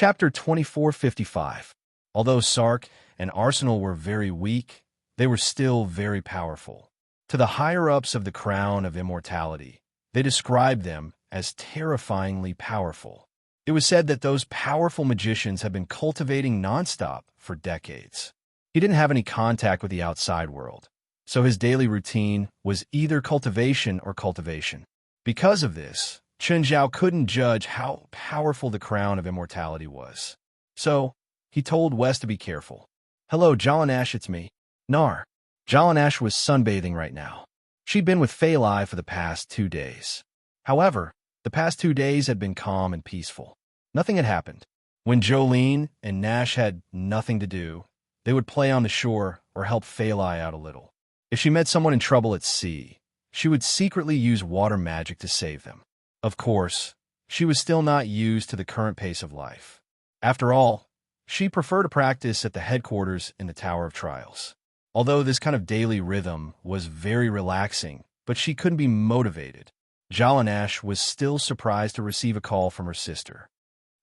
Chapter 2455. Although Sark and Arsenal were very weak, they were still very powerful. To the higher-ups of the Crown of Immortality, they described them as terrifyingly powerful. It was said that those powerful magicians had been cultivating nonstop for decades. He didn't have any contact with the outside world, so his daily routine was either cultivation or cultivation. Because of this, Chen Zhao couldn't judge how powerful the Crown of Immortality was. So, he told Wes to be careful. "Hello, Jalanash, it's me. Nar." Jalanash was sunbathing right now. She'd been with Phalai for the past 2 days. However, the past 2 days had been calm and peaceful. Nothing had happened. When Jolene and Nash had nothing to do, they would play on the shore or help Phalai out a little. If she met someone in trouble at sea, she would secretly use water magic to save them. Of course, she was still not used to the current pace of life. After all, she preferred to practice at the headquarters in the Tower of Trials. Although this kind of daily rhythm was very relaxing, but she couldn't be motivated. Jalanash was still surprised to receive a call from her sister.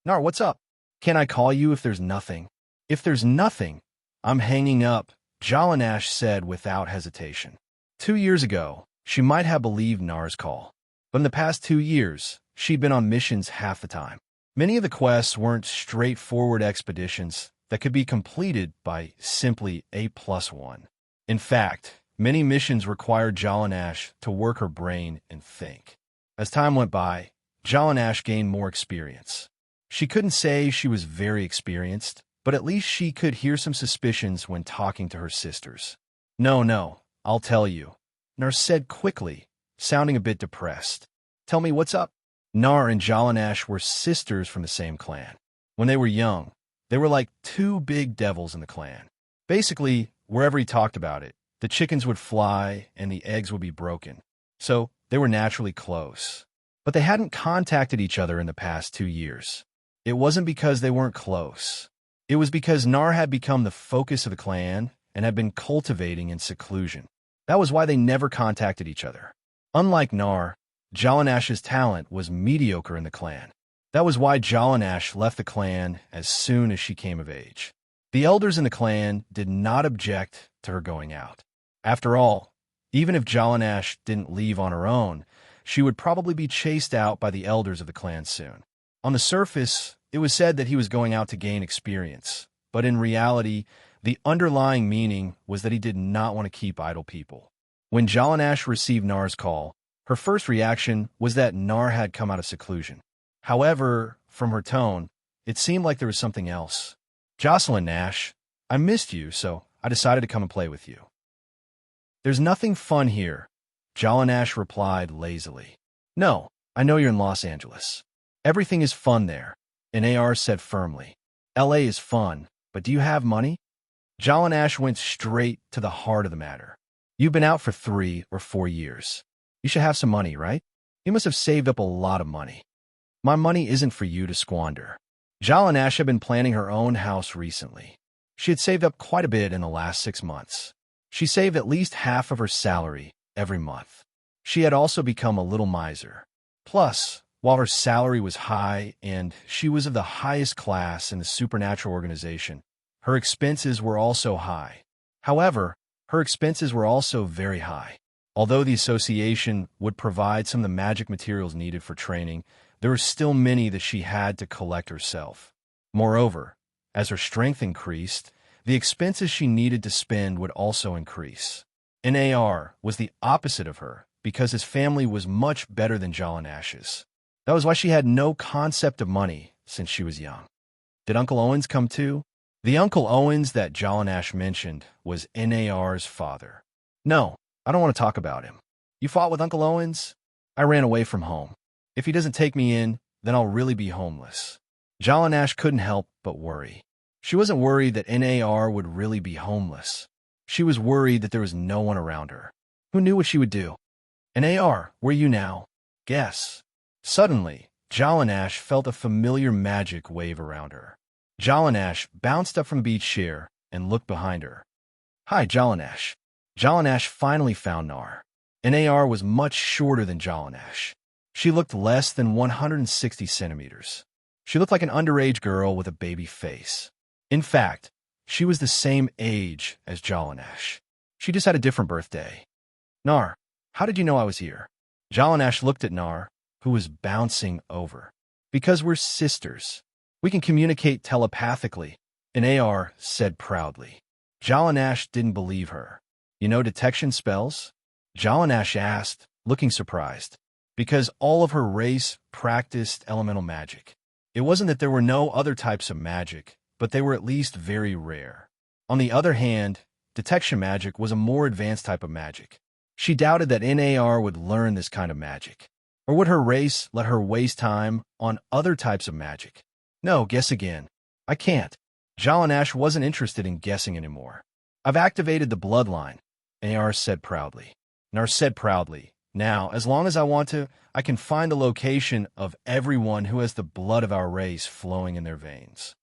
"Nar, what's up? Can I call you if there's nothing?" "If there's nothing, I'm hanging up," Jalanash said without hesitation. 2 years ago, she might have believed Nar's call. But in the past 2 years, she'd been on missions half the time. Many of the quests weren't straightforward expeditions that could be completed by simply A+1. In fact, many missions required Jalanash to work her brain and think. As time went by, Jalanash gained more experience. She couldn't say she was very experienced, but at least she could hear some suspicions when talking to her sisters. No, I'll tell you," Nar said quickly, sounding a bit depressed. "Tell me what's up." Nar and Jalanash were sisters from the same clan. When they were young, they were like 2 big devils in the clan. Basically, wherever he talked about it, the chickens would fly and the eggs would be broken. So they were naturally close. But they hadn't contacted each other in the past 2 years. It wasn't because they weren't close. It was because Nar had become the focus of the clan and had been cultivating in seclusion. That was why they never contacted each other. Unlike Nar, Jalanash's talent was mediocre in the clan. That was why Jalanash left the clan as soon as she came of age. The elders in the clan did not object to her going out. After all, even if Jalanash didn't leave on her own, she would probably be chased out by the elders of the clan soon. On the surface, it was said that he was going out to gain experience, but in reality, the underlying meaning was that he did not want to keep idle people. When Jalanash received Nar's call, her first reaction was that Nar had come out of seclusion. However, from her tone, it seemed like there was something else. "Jocelyn Nash, I missed you, so I decided to come and play with you." "There's nothing fun here," Jalanash replied lazily. "No, I know you're in Los Angeles. Everything is fun there," Nar said firmly. "LA is fun, but do you have money?" Jalanash went straight to the heart of the matter. "You've been out for 3 or 4 years. You should have some money, right? You must have saved up a lot of money." "My money isn't for you to squander." Jalanash had been planning her own house recently. She had saved up quite a bit in the last 6 months. She saved at least half of her salary every month. She had also become a little miser. Plus, while her salary was high and she was of the highest class in the supernatural organization, her expenses were also high. However, her expenses were also very high. Although the association would provide some of the magic materials needed for training, there were still many that she had to collect herself. Moreover, as her strength increased, the expenses she needed to spend would also increase. Nar was the opposite of her because his family was much better than Jalanash's. That was why she had no concept of money since she was young. Did Uncle Owens come too? The Uncle Owens that Jalanash mentioned was Nar's father. "No, I don't want to talk about him." "You fought with Uncle Owens?" "I ran away from home. If he doesn't take me in, then I'll really be homeless." Jalanash couldn't help but worry. She wasn't worried that Nar would really be homeless. She was worried that there was no one around her. Who knew what she would do? "Nar, where are you now?" "Guess." Suddenly, Jalanash felt a familiar magic wave around her. Jalanash bounced up from the beach chair and looked behind her. "Hi, Jalanash." Jalanash finally found Nar. Nar was much shorter than Jalanash. She looked less than 160 centimeters. She looked like an underage girl with a baby face. In fact, she was the same age as Jalanash. She just had a different birthday. Nar, how did you know I was here? Jalanash looked at Nar, who was bouncing over. Because we're sisters. We can communicate telepathically, Nar said proudly. Jalanash didn't believe her. You know detection spells? Jalanash asked, looking surprised. Because all of her race practiced elemental magic. It wasn't that there were no other types of magic, but they were at least very rare. On the other hand, detection magic was a more advanced type of magic. She doubted that Nar would learn this kind of magic. Or would her race let her waste time on other types of magic? No, guess again. I can't. Jalanash wasn't interested in guessing anymore. I've activated the bloodline, Nar said proudly. Nar said proudly, now, as long as I want to, I can find the location of everyone who has the blood of our race flowing in their veins.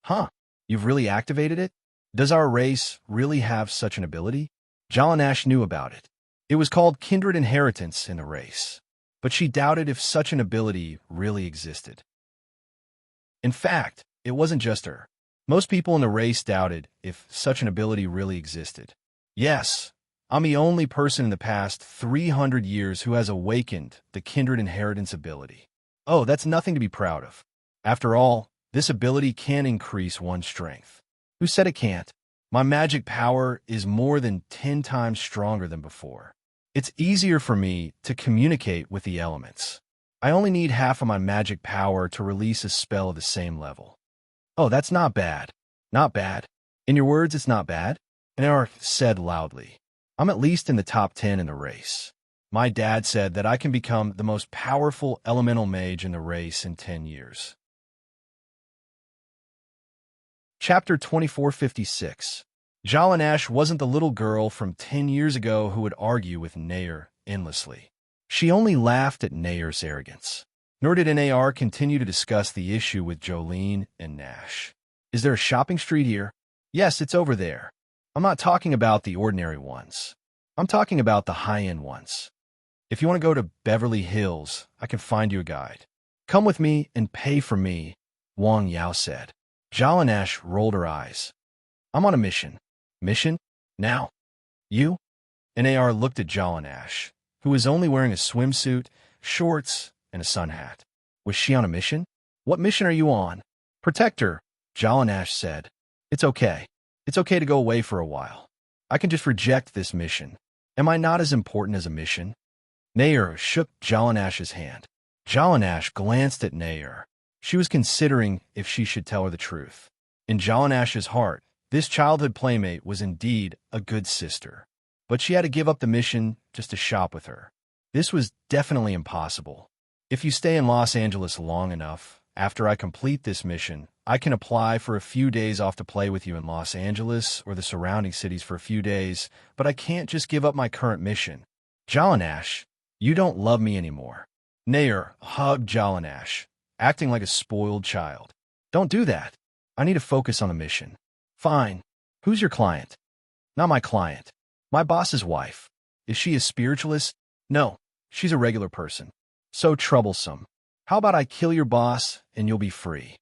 Huh, you've really activated it? Does our race really have such an ability? Jalanash knew about it. It was called kindred inheritance in the race, but she doubted if such an ability really existed. In fact, it wasn't just her. Most people in the race doubted if such an ability really existed. Yes, I'm the only person in the past 300 years who has awakened the kindred inheritance ability. Oh, that's nothing to be proud of. After all, this ability can increase one's strength. Who said it can't? My magic power is more than 10 times stronger than before. It's easier for me to communicate with the elements. I only need half of my magic power to release a spell of the same level. Oh, that's not bad. Not bad. In your words, it's not bad? Nar said loudly. I'm at least in the top 10 in the race. My dad said that I can become the most powerful elemental mage in the race in 10 years. Chapter 2456. Jalanash wasn't the little girl from 10 years ago who would argue with Nar endlessly. She only laughed at Nar's arrogance. Nor did Nar continue to discuss the issue with Jolene and Nash. Is there a shopping street here? Yes, it's over there. I'm not talking about the ordinary ones. I'm talking about the high-end ones. If you want to go to Beverly Hills, I can find you a guide. Come with me and pay for me, Wang Yao said. Jalanash rolled her eyes. I'm on a mission. Mission? Now? You? Nar looked at Jalanash, who was only wearing a swimsuit, shorts, and a sun hat. Was she on a mission? What mission are you on? Protect her, Jalanash said. It's okay. It's okay to go away for a while. I can just reject this mission. Am I not as important as a mission? Nar shook Jalanash's hand. Jalanash glanced at Nar. She was considering if she should tell her the truth. In Jalanash's heart, this childhood playmate was indeed a good sister. But she had to give up the mission just to shop with her. This was definitely impossible. If you stay in Los Angeles long enough, after I complete this mission, I can apply for a few days off to play with you in Los Angeles or the surrounding cities for a few days, but I can't just give up my current mission. Jalanash, you don't love me anymore. Nar hugged Jalanash, acting like a spoiled child. Don't do that. I need to focus on the mission. Fine. Who's your client? Not my client. My boss's wife. Is she a spiritualist? No, she's a regular person. So troublesome. How about I kill your boss and you'll be free?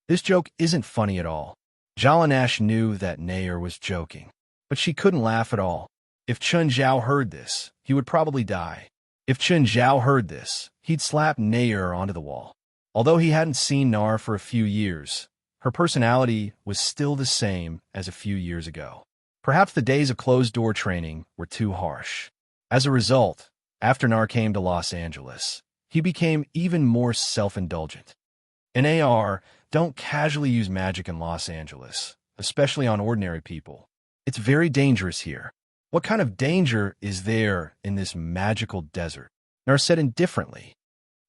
This joke isn't funny at all. Jalanash knew that Nar was joking, but she couldn't laugh at all. If Chun Zhao heard this, he would probably die. If Chun Zhao heard this, he'd slap Nar onto the wall. Although he hadn't seen Nar for a few years, her personality was still the same as a few years ago. Perhaps the days of closed-door training were too harsh. As a result, after Nar came to Los Angeles, he became even more self-indulgent. In AR, don't casually use magic in Los Angeles, especially on ordinary people. It's very dangerous here. What kind of danger is there in this magical desert? Nar said indifferently.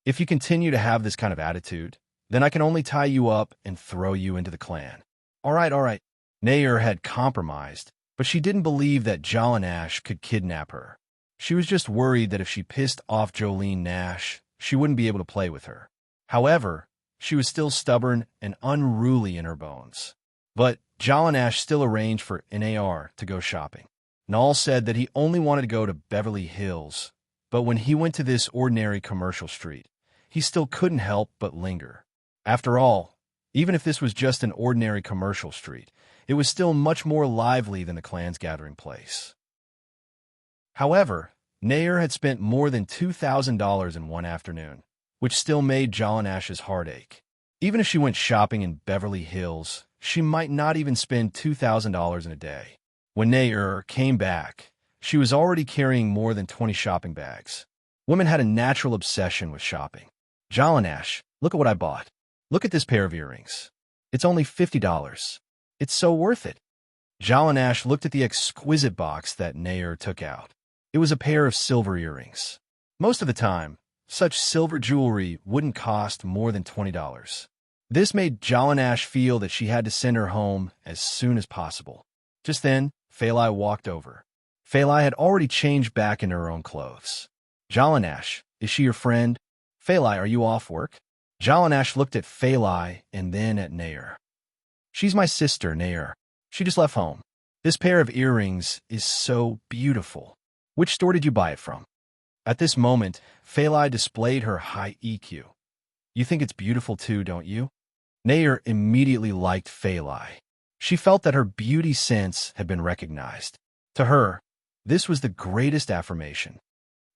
If you continue to have this kind of attitude, then I can only tie you up and throw you into the clan. All right. Nar had compromised, but she didn't believe that Jalanash could kidnap her. She was just worried that if she pissed off Jolene Nash, she wouldn't be able to play with her. However, she was still stubborn and unruly in her bones. But Jalanash still arranged for Nar to go shopping. Nall said that he only wanted to go to Beverly Hills, but when he went to this ordinary commercial street, he still couldn't help but linger. After all, even if this was just an ordinary commercial street, it was still much more lively than the clan's gathering place. However, Nair had spent more than $2,000 in one afternoon, which still made Jallanash's heart ache. Even if she went shopping in Beverly Hills, she might not even spend $2,000 in a day. When Nair came back, she was already carrying more than 20 shopping bags. Women had a natural obsession with shopping. Jallanash, look at what I bought. Look at this pair of earrings. It's only $50. It's so worth it. Jallanash looked at the exquisite box that Nair took out. It was a pair of silver earrings. Most of the time, such silver jewelry wouldn't cost more than $20. This made Jallanash feel that she had to send her home as soon as possible. Just then, Phalai walked over. Phalai had already changed back into her own clothes. Jallanash, is she your friend? Phalai, are you off work? Jallanash looked at Phalai and then at Nair. She's my sister, Nair. She just left home. This pair of earrings is so beautiful. Which store did you buy it from? At this moment, Phalai displayed her high EQ. You think it's beautiful too, don't you? Nair immediately liked Phalai. She felt that her beauty sense had been recognized. To her, this was the greatest affirmation.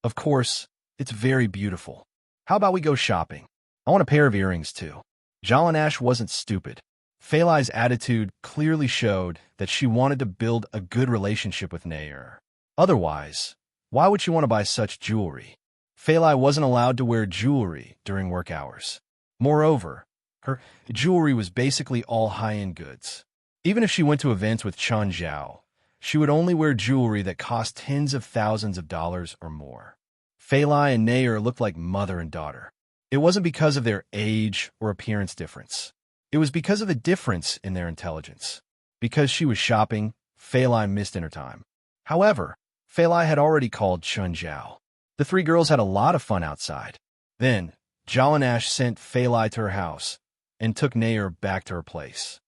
Of course, it's very beautiful. How about we go shopping? I want a pair of earrings too. Jallanash wasn't stupid. Phalai's attitude clearly showed that she wanted to build a good relationship with Nair. Otherwise, why would she want to buy such jewelry? Phalai wasn't allowed to wear jewelry during work hours. Moreover, her jewelry was basically all high-end goods. Even if she went to events with Chun Zhao, she would only wear jewelry that cost tens of thousands of dollars or more. Phalai and Nair looked like mother and daughter. It wasn't because of their age or appearance difference. It was because of the difference in their intelligence. Because she was shopping, Phalai missed dinner time. However, Phalai had already called Chun Zhao. The three girls had a lot of fun outside. Then, Jallanash sent Phalai to her house and took Nair back to her place.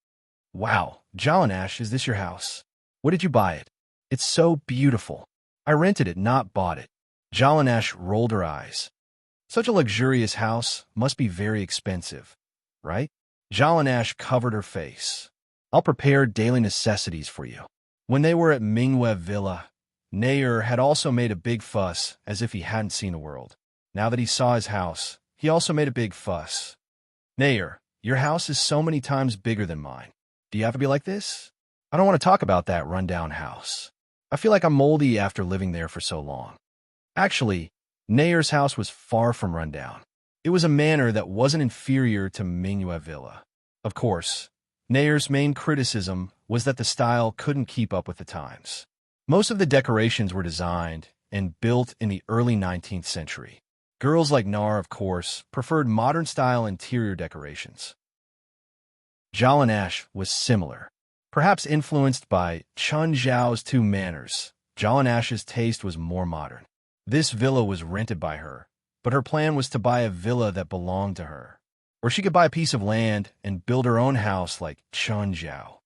Wow, Jallanash, is this your house? What did you buy it? It's so beautiful. I rented it, not bought it. Jallanash rolled her eyes. Such a luxurious house must be very expensive, right? Jallanash covered her face. I'll prepare daily necessities for you. When they were at Mingwe Villa, Nair had also made a big fuss as if he hadn't seen the world. Now that he saw his house, he also made a big fuss. Nair, your house is so many times bigger than mine. Do you have to be like this? I don't want to talk about that rundown house. I feel like I'm moldy after living there for so long. Actually, Nair's house was far from rundown. It was a manor that wasn't inferior to Mingwe Villa. Of course, Nair's main criticism was that the style couldn't keep up with the times. Most of the decorations were designed and built in the early 19th century. Girls like Nair, of course, preferred modern-style interior decorations. Jallanash was similar. Perhaps influenced by Chun Zhao's two manors, Jallanash's taste was more modern. This villa was rented by her, but her plan was to buy a villa that belonged to her, or she could buy a piece of land and build her own house like Chun Zhao.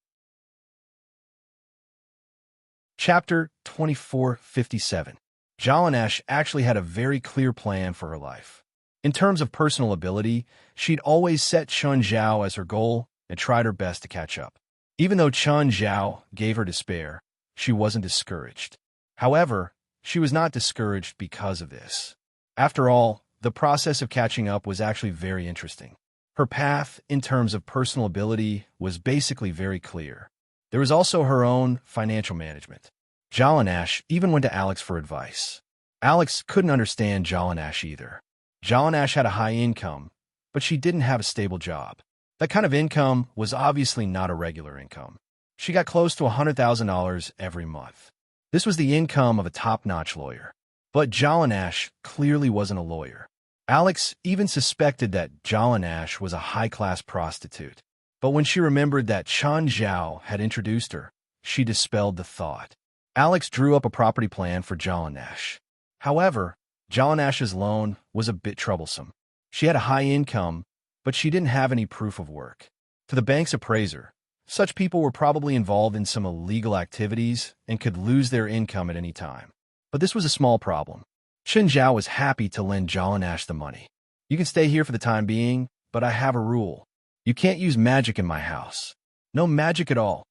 Chapter 2457. Jallanash actually had a very clear plan for her life. In terms of personal ability, she'd always set Chun Zhao as her goal and tried her best to catch up. Even though Chun Zhao gave her despair, she wasn't discouraged. However, she was not discouraged because of this. After all, the process of catching up was actually very interesting. Her path, in terms of personal ability, was basically very clear. There was also her own financial management. Jallanash even went to Alex for advice. Alex couldn't understand Jallanash either. Jallanash had a high income, but she didn't have a stable job. That kind of income was obviously not a regular income. She got close to $100,000 every month. This was the income of a top-notch lawyer. But Jallanash clearly wasn't a lawyer. Alex even suspected that Jallanash was a high-class prostitute. But when she remembered that Chun Zhao had introduced her, she dispelled the thought. Alex drew up a property plan for Jallanash. However, Jallanash's loan was a bit troublesome. She had a high income, but she didn't have any proof of work. To the bank's appraiser, such people were probably involved in some illegal activities and could lose their income at any time. But this was a small problem. Chun Zhao was happy to lend Jallanash the money. You can stay here for the time being, but I have a rule. You can't use magic in my house. No magic at all.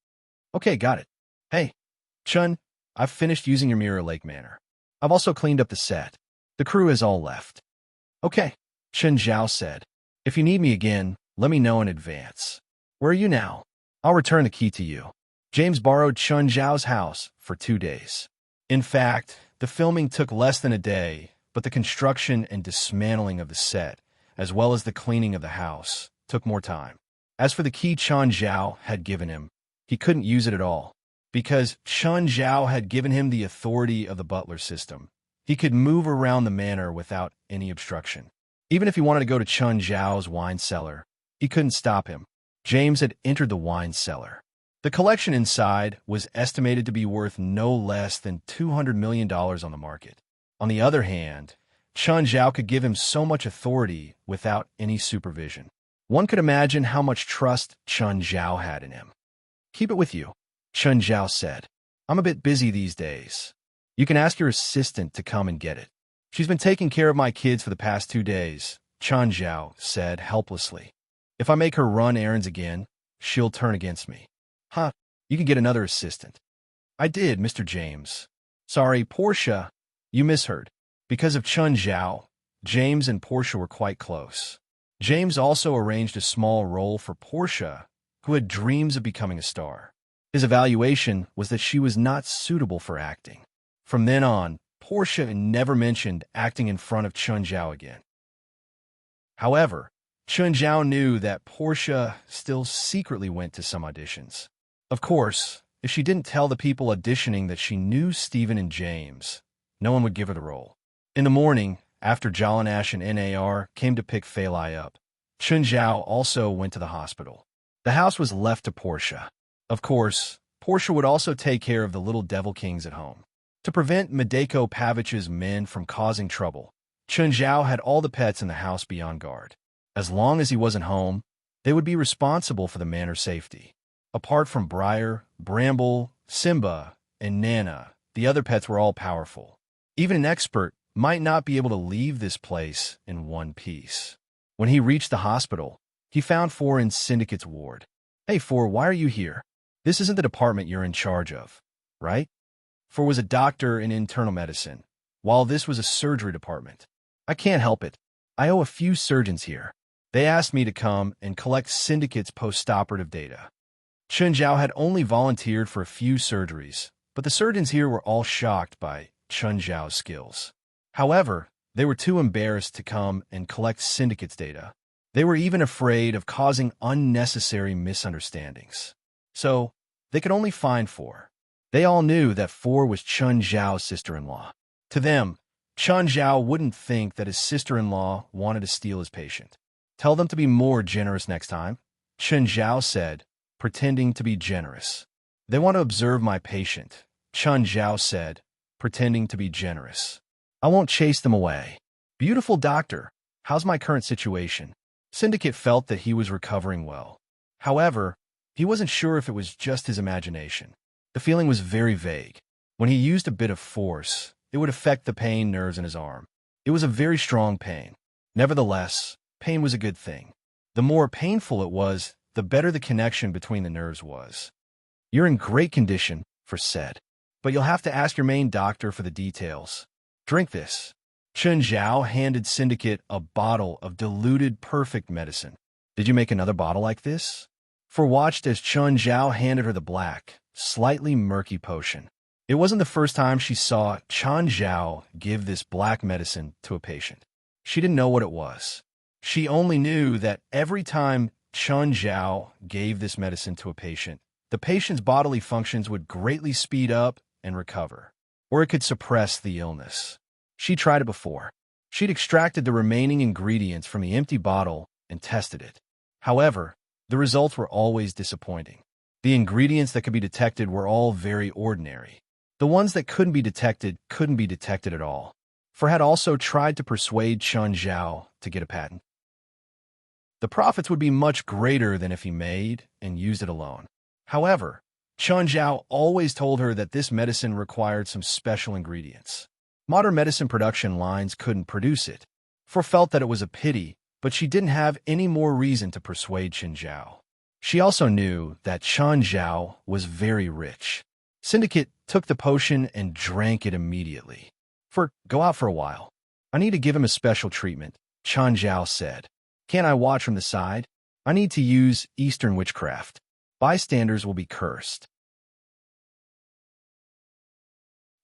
Okay, got it. Hey, Chun, I've finished using your Mirror Lake Manor. I've also cleaned up the set. The crew has all left. Okay, Chun Zhao said. If you need me again, let me know in advance. Where are you now? I'll return the key to you. James borrowed Chun Zhao's house for 2 days. In fact, the filming took less than a day, but the construction and dismantling of the set, as well as the cleaning of the house, took more time. As for the key Chun Zhao had given him, he couldn't use it at all, because Chun Zhao had given him the authority of the butler system. He could move around the manor without any obstruction. Even if he wanted to go to Chun Zhao's wine cellar, he couldn't stop him. James had entered the wine cellar. The collection inside was estimated to be worth no less than $200 million on the market. On the other hand, Chun Zhao could give him so much authority without any supervision. One could imagine how much trust Chun Zhao had in him. Keep it with you, Chun Zhao said. I'm a bit busy these days. You can ask your assistant to come and get it. She's been taking care of my kids for the past 2 days, Chun Zhao said helplessly. If I make her run errands again, she'll turn against me. Huh, you can get another assistant. I did, Mr. James. Sorry, Portia. You misheard. Because of Chun Zhao, James and Portia were quite close. James also arranged a small role for Portia, who had dreams of becoming a star. His evaluation was that she was not suitable for acting. From then on, Portia never mentioned acting in front of Chun Zhao again. However, Chun Zhao knew that Portia still secretly went to some auditions. Of course, if she didn't tell the people auditioning that she knew Stephen and James, no one would give her the role. In the morning, after Jalanash and NAR came to pick Fei Lai up, Chun Zhao also went to the hospital. The house was left to Portia. Of course, Portia would also take care of the little devil kings at home. To prevent Madeko Pavich's men from causing trouble, Chun Zhao had all the pets in the house be on guard. As long as he wasn't home, they would be responsible for the manor's safety. Apart from Briar, Bramble, Simba, and Nana, the other pets were all powerful. Even an expert might not be able to leave this place in one piece. When he reached the hospital, he found Four in Syndicate's ward. Hey, Four, why are you here? This isn't the department you're in charge of, right? Four was a doctor in internal medicine, while this was a surgery department. I can't help it. I owe a few surgeons here. They asked me to come and collect Syndicate's post-operative data. Chun Zhao had only volunteered for a few surgeries, but the surgeons here were all shocked by Chun Zhao's skills. However, they were too embarrassed to come and collect Syndicate's data. They were even afraid of causing unnecessary misunderstandings. So, they could only find Four. They all knew that Four was Chun Zhao's sister-in-law. To them, Chun Zhao wouldn't think that his sister-in-law wanted to steal his patient. Tell them to be more generous next time, Chun Zhao said, pretending to be generous. They want to observe my patient, Chun Zhao said, pretending to be generous. I won't chase them away. Beautiful doctor, how's my current situation? Syndicate felt that he was recovering well. However, he wasn't sure if it was just his imagination. The feeling was very vague. When he used a bit of force, it would affect the pain nerves in his arm. It was a very strong pain. Nevertheless, pain was a good thing. The more painful it was, the better the connection between the nerves was. You're in great condition, For said, but you'll have to ask your main doctor for the details. Drink this. Chun Zhao handed Syndicate a bottle of diluted perfect medicine. Did you make another bottle like this? For watched as Chun Zhao handed her the black, slightly murky potion. It wasn't the first time she saw Chun Zhao give this black medicine to a patient. She didn't know what it was. She only knew that every time Chun Zhao gave this medicine to a patient, the patient's bodily functions would greatly speed up and recover, or it could suppress the illness. She tried it before. She'd extracted the remaining ingredients from the empty bottle and tested it. However, the results were always disappointing. The ingredients that could be detected were all very ordinary. The ones that couldn't be detected at all. For had also tried to persuade Chun Zhao to get a patent. The profits would be much greater than if he made and used it alone. However, Chun Zhao always told her that this medicine required some special ingredients. Modern medicine production lines couldn't produce it, for felt that it was a pity but she didn't have any more reason to persuade Chen Zhao. She also knew that Chen Zhao was very rich. Syndicate took the potion and drank it immediately. Go out for a while. I need to give him a special treatment, Chen Zhao said. Can't I watch from the side? I need to use Eastern witchcraft. Bystanders will be cursed.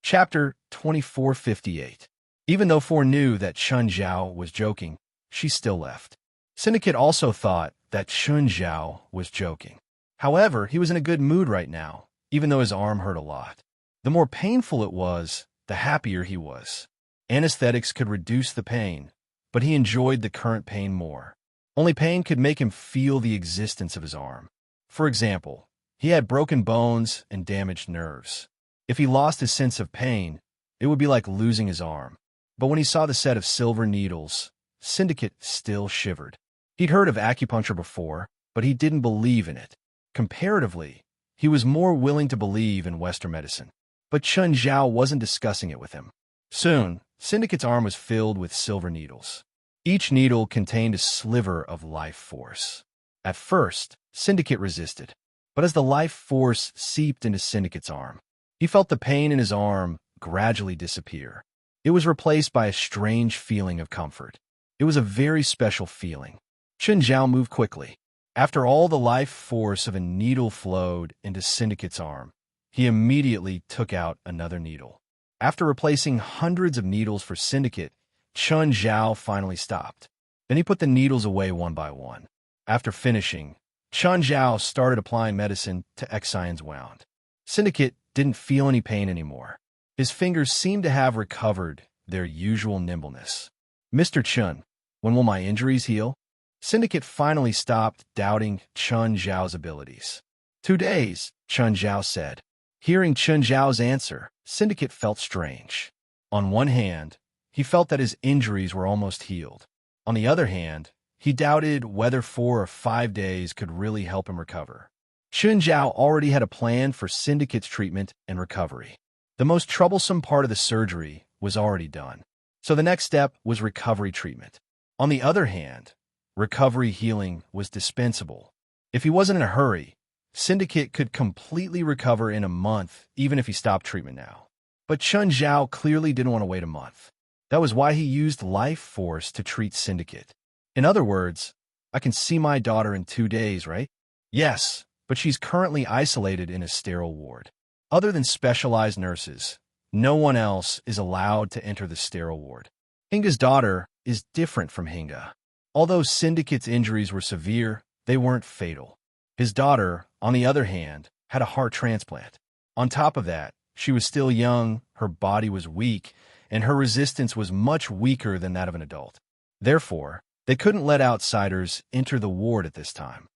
Chapter 2458. Even though Four knew that Chen Zhao was joking, she still left. Syndicate also thought that Chen Zhao was joking. However, he was in a good mood right now, even though his arm hurt a lot. The more painful it was, the happier he was. Anesthetics could reduce the pain, but he enjoyed the current pain more. Only pain could make him feel the existence of his arm. For example, he had broken bones and damaged nerves. If he lost his sense of pain, it would be like losing his arm. But when he saw the set of silver needles, Syndicate still shivered. He'd heard of acupuncture before, but he didn't believe in it. Comparatively, he was more willing to believe in Western medicine. But Chen Zhao wasn't discussing it with him. Soon, Syndicate's arm was filled with silver needles. Each needle contained a sliver of life force. At first, Syndicate resisted, but as the life force seeped into Syndicate's arm, he felt the pain in his arm gradually disappear. It was replaced by a strange feeling of comfort. It was a very special feeling. Chen Zhao moved quickly. After all the life force of a needle flowed into Syndicate's arm, he immediately took out another needle. After replacing hundreds of needles for Syndicate, Chen Zhao finally stopped. Then he put the needles away one by one. After finishing, Chen Zhao started applying medicine to Xian's wound. Syndicate didn't feel any pain anymore. His fingers seemed to have recovered their usual nimbleness. Mr. Chen, when will my injuries heal? Syndicate finally stopped doubting Chen Zhao's abilities. 2 days, Chen Zhao said. Hearing Chen Zhao's answer, Syndicate felt strange. On one hand, he felt that his injuries were almost healed. On the other hand, he doubted whether 4 or 5 days could really help him recover. Chen Zhao already had a plan for Syndicate's treatment and recovery. The most troublesome part of the surgery was already done, so the next step was recovery treatment. On the other hand, recovery healing was dispensable. If he wasn't in a hurry, Syndicate could completely recover in a month, even if he stopped treatment now. But Chen Zhao clearly didn't want to wait a month. That was why he used life force to treat Syndicate. In other words, I can see my daughter in 2 days, right? Yes, but she's currently isolated in a sterile ward. Other than specialized nurses, no one else is allowed to enter the sterile ward. Hinga's daughter is different from Hinga. Although Syndicate's injuries were severe, they weren't fatal. His daughter, on the other hand, had a heart transplant. On top of that, she was still young, her body was weak, and her resistance was much weaker than that of an adult. Therefore, they couldn't let outsiders enter the ward at this time.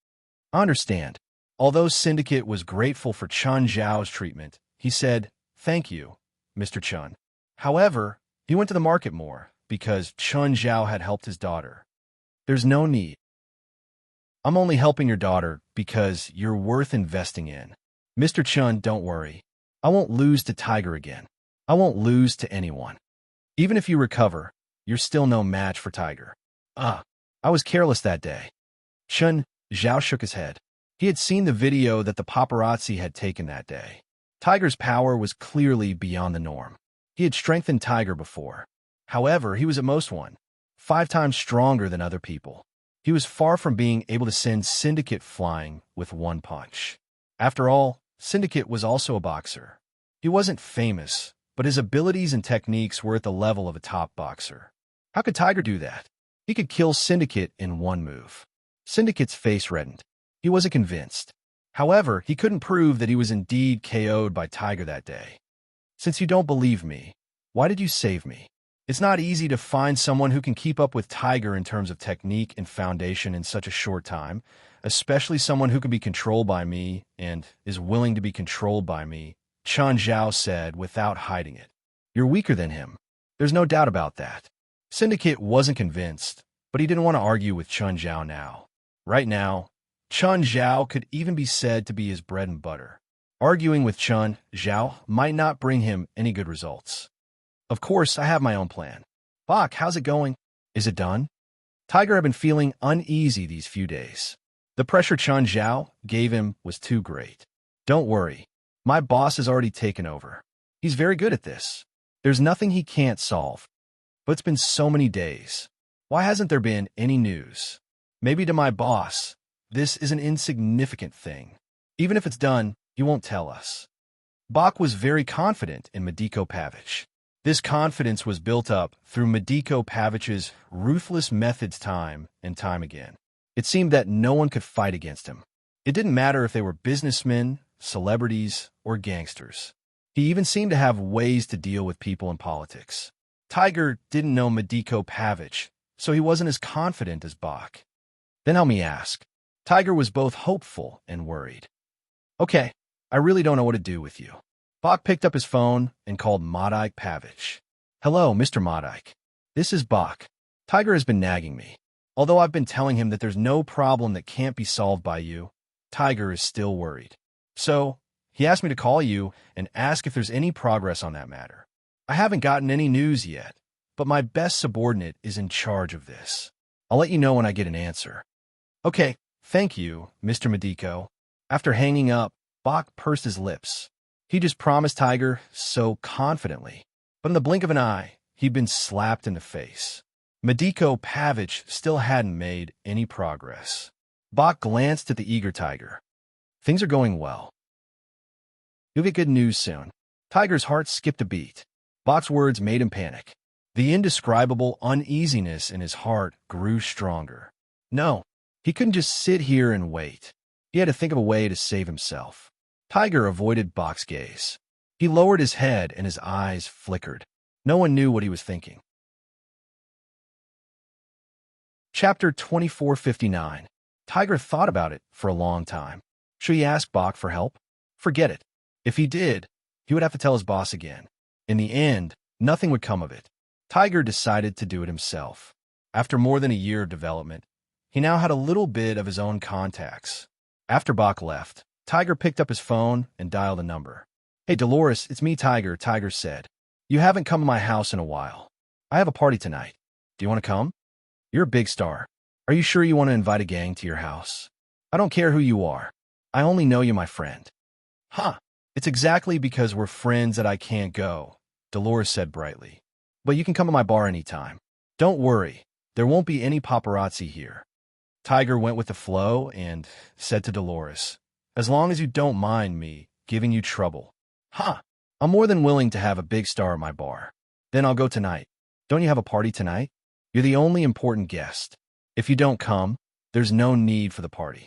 I understand. Although Syndicate was grateful for Chen Zhao's treatment, he said, "Thank you, Mr. Chen." However, he went to the market more because Chen Zhao had helped his daughter. There's no need. I'm only helping your daughter because you're worth investing in. Mr. Chen, don't worry. I won't lose to Tiger again. I won't lose to anyone. Even if you recover, you're still no match for Tiger. I was careless that day. Chen Zhao shook his head. He had seen the video that the paparazzi had taken that day. Tiger's power was clearly beyond the norm. He had strengthened Tiger before. However, he was at most 5 times stronger than other people. He was far from being able to send Syndicate flying with one punch. After all, Syndicate was also a boxer. He wasn't famous, but his abilities and techniques were at the level of a top boxer. How could Tiger do that? He could kill Syndicate in one move. Syndicate's face reddened. He wasn't convinced. However, he couldn't prove that he was indeed KO'd by Tiger that day. Since you don't believe me, why did you save me? It's not easy to find someone who can keep up with Tiger in terms of technique and foundation in such a short time, especially someone who can be controlled by me and is willing to be controlled by me, Chen Zhao said without hiding it. You're weaker than him. There's no doubt about that. Syndicate wasn't convinced, but he didn't want to argue with Chen Zhao now. Right now, Chen Zhao could even be said to be his bread and butter. Arguing with Chen Zhao might not bring him any good results. Of course, I have my own plan. Bach, how's it going? Is it done? Tiger had been feeling uneasy these few days. The pressure Chun Zhao gave him was too great. Don't worry. My boss has already taken over. He's very good at this. There's nothing he can't solve. But it's been so many days. Why hasn't there been any news? Maybe to my boss, this is an insignificant thing. Even if it's done, you won't tell us. Bach was very confident in Mediko Pavich. This confidence was built up through Mediko Pavich's ruthless methods time and time again. It seemed that no one could fight against him. It didn't matter if they were businessmen, celebrities, or gangsters. He even seemed to have ways to deal with people in politics. Tiger didn't know Mediko Pavich, so he wasn't as confident as Bach. Then help me ask. Tiger was both hopeful and worried. Okay, I really don't know what to do with you. Bach picked up his phone and called Madik Pavich. Hello, Mr. Madik. This is Bach. Tiger has been nagging me. Although I've been telling him that there's no problem that can't be solved by you, Tiger is still worried. So, he asked me to call you and ask if there's any progress on that matter. I haven't gotten any news yet, but my best subordinate is in charge of this. I'll let you know when I get an answer. Okay, thank you, Mr. Mediko. After hanging up, Bach pursed his lips. He just promised Tiger so confidently. But in the blink of an eye, he'd been slapped in the face. Mediko Pavich still hadn't made any progress. Bach glanced at the eager Tiger. Things are going well. You'll get good news soon. Tiger's heart skipped a beat. Bach's words made him panic. The indescribable uneasiness in his heart grew stronger. No, he couldn't just sit here and wait. He had to think of a way to save himself. Tiger avoided Bach's gaze. He lowered his head and his eyes flickered. No one knew what he was thinking. Chapter 2459. Tiger thought about it for a long time. Should he ask Bach for help? Forget it. If he did, he would have to tell his boss again. In the end, nothing would come of it. Tiger decided to do it himself. After more than a year of development, he now had a little bit of his own contacts. After Bach left, Tiger picked up his phone and dialed a number. Hey, Dolores, it's me, Tiger, Tiger said. You haven't come to my house in a while. I have a party tonight. Do you want to come? You're a big star. Are you sure you want to invite a gang to your house? I don't care who you are. I only know you, my friend. Huh. It's exactly because we're friends that I can't go, Dolores said brightly. But you can come to my bar anytime. Don't worry. There won't be any paparazzi here. Tiger went with the flow and said to Dolores, as long as you don't mind me giving you trouble. Huh. I'm more than willing to have a big star at my bar. Then I'll go tonight. Don't you have a party tonight? You're the only important guest. If you don't come, there's no need for the party.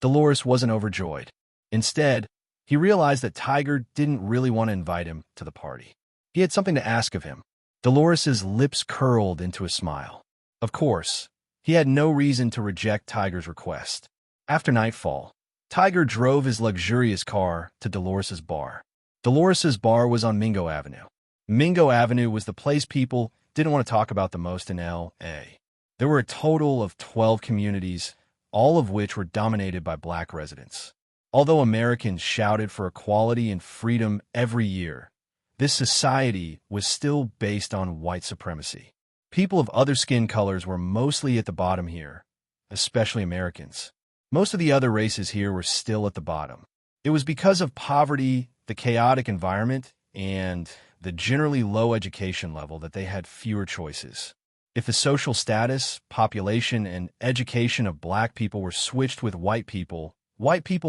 Dolores wasn't overjoyed. Instead, he realized that Tiger didn't really want to invite him to the party. He had something to ask of him. Dolores's lips curled into a smile. Of course, he had no reason to reject Tiger's request. After nightfall, Tiger drove his luxurious car to Dolores's bar. Dolores's bar was on Mingo Avenue. Mingo Avenue was the place people didn't want to talk about the most in L.A. There were a total of 12 communities, all of which were dominated by black residents. Although Americans shouted for equality and freedom every year, this society was still based on white supremacy. People of other skin colors were mostly at the bottom here, especially Americans. Most of the other races here were still at the bottom. It was because of poverty, the chaotic environment, and the generally low education level that they had fewer choices. If the social status, population, and education of black people were switched with white people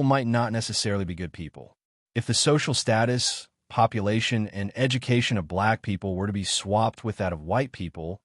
might not necessarily be good people. If the social status, population, and education of black people were to be swapped with that of white people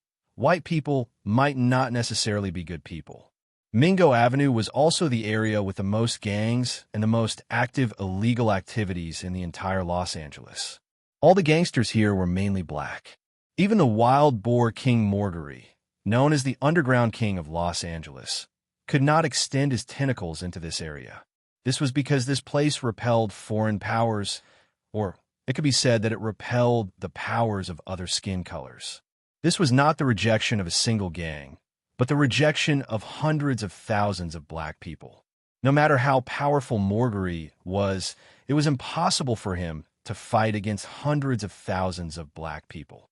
might not necessarily be good people. Mingo Avenue was also the area with the most gangs and the most active illegal activities in the entire Los Angeles. All the gangsters here were mainly black. Even the wild boar King Morgary, known as the underground king of Los Angeles, could not extend his tentacles into this area. This was because this place repelled foreign powers, or it could be said that it repelled the powers of other skin colors. This was not the rejection of a single gang, but the rejection of hundreds of thousands of black people. No matter how powerful Morgary was, it was impossible for him to fight against hundreds of thousands of black people.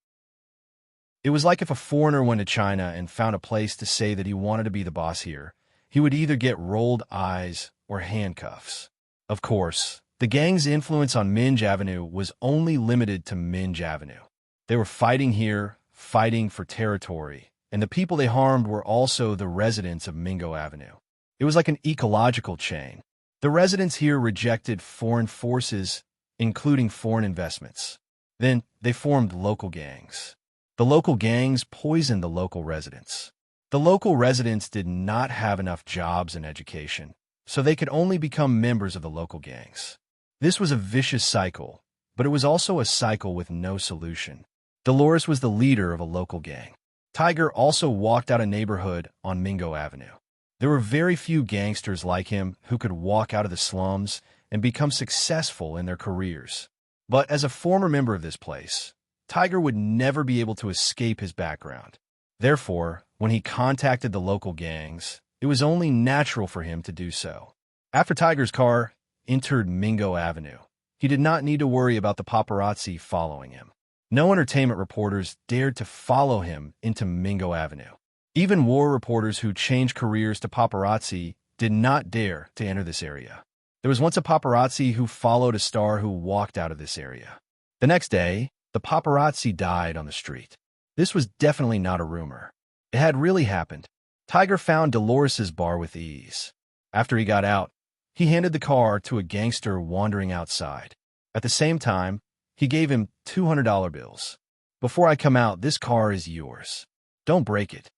It was like if a foreigner went to China and found a place to say that he wanted to be the boss here, he would either get rolled eyes or handcuffs. Of course, the gang's influence on Minge Avenue was only limited to Minge Avenue. They were fighting here, fighting for territory, and the people they harmed were also the residents of Mingo Avenue. It was like an ecological chain. The residents here rejected foreign forces, including foreign investments. Then they formed local gangs. The local gangs poisoned the local residents. The local residents did not have enough jobs and education, so they could only become members of the local gangs. This was a vicious cycle, but it was also a cycle with no solution. Dolores was the leader of a local gang. Tiger also walked out a neighborhood on Mingo Avenue. There were very few gangsters like him who could walk out of the slums and become successful in their careers. But as a former member of this place, Tiger would never be able to escape his background. Therefore, when he contacted the local gangs, it was only natural for him to do so. After Tiger's car entered Mingo Avenue, he did not need to worry about the paparazzi following him. No entertainment reporters dared to follow him into Mingo Avenue. Even war reporters who changed careers to paparazzi did not dare to enter this area. There was once a paparazzi who followed a star who walked out of this area. The next day, the paparazzi died on the street. This was definitely not a rumor. It had really happened. Tiger found Dolores's bar with ease. After he got out, he handed the car to a gangster wandering outside. At the same time, he gave him $200 bills. "Before I come out, this car is yours. Don't break it."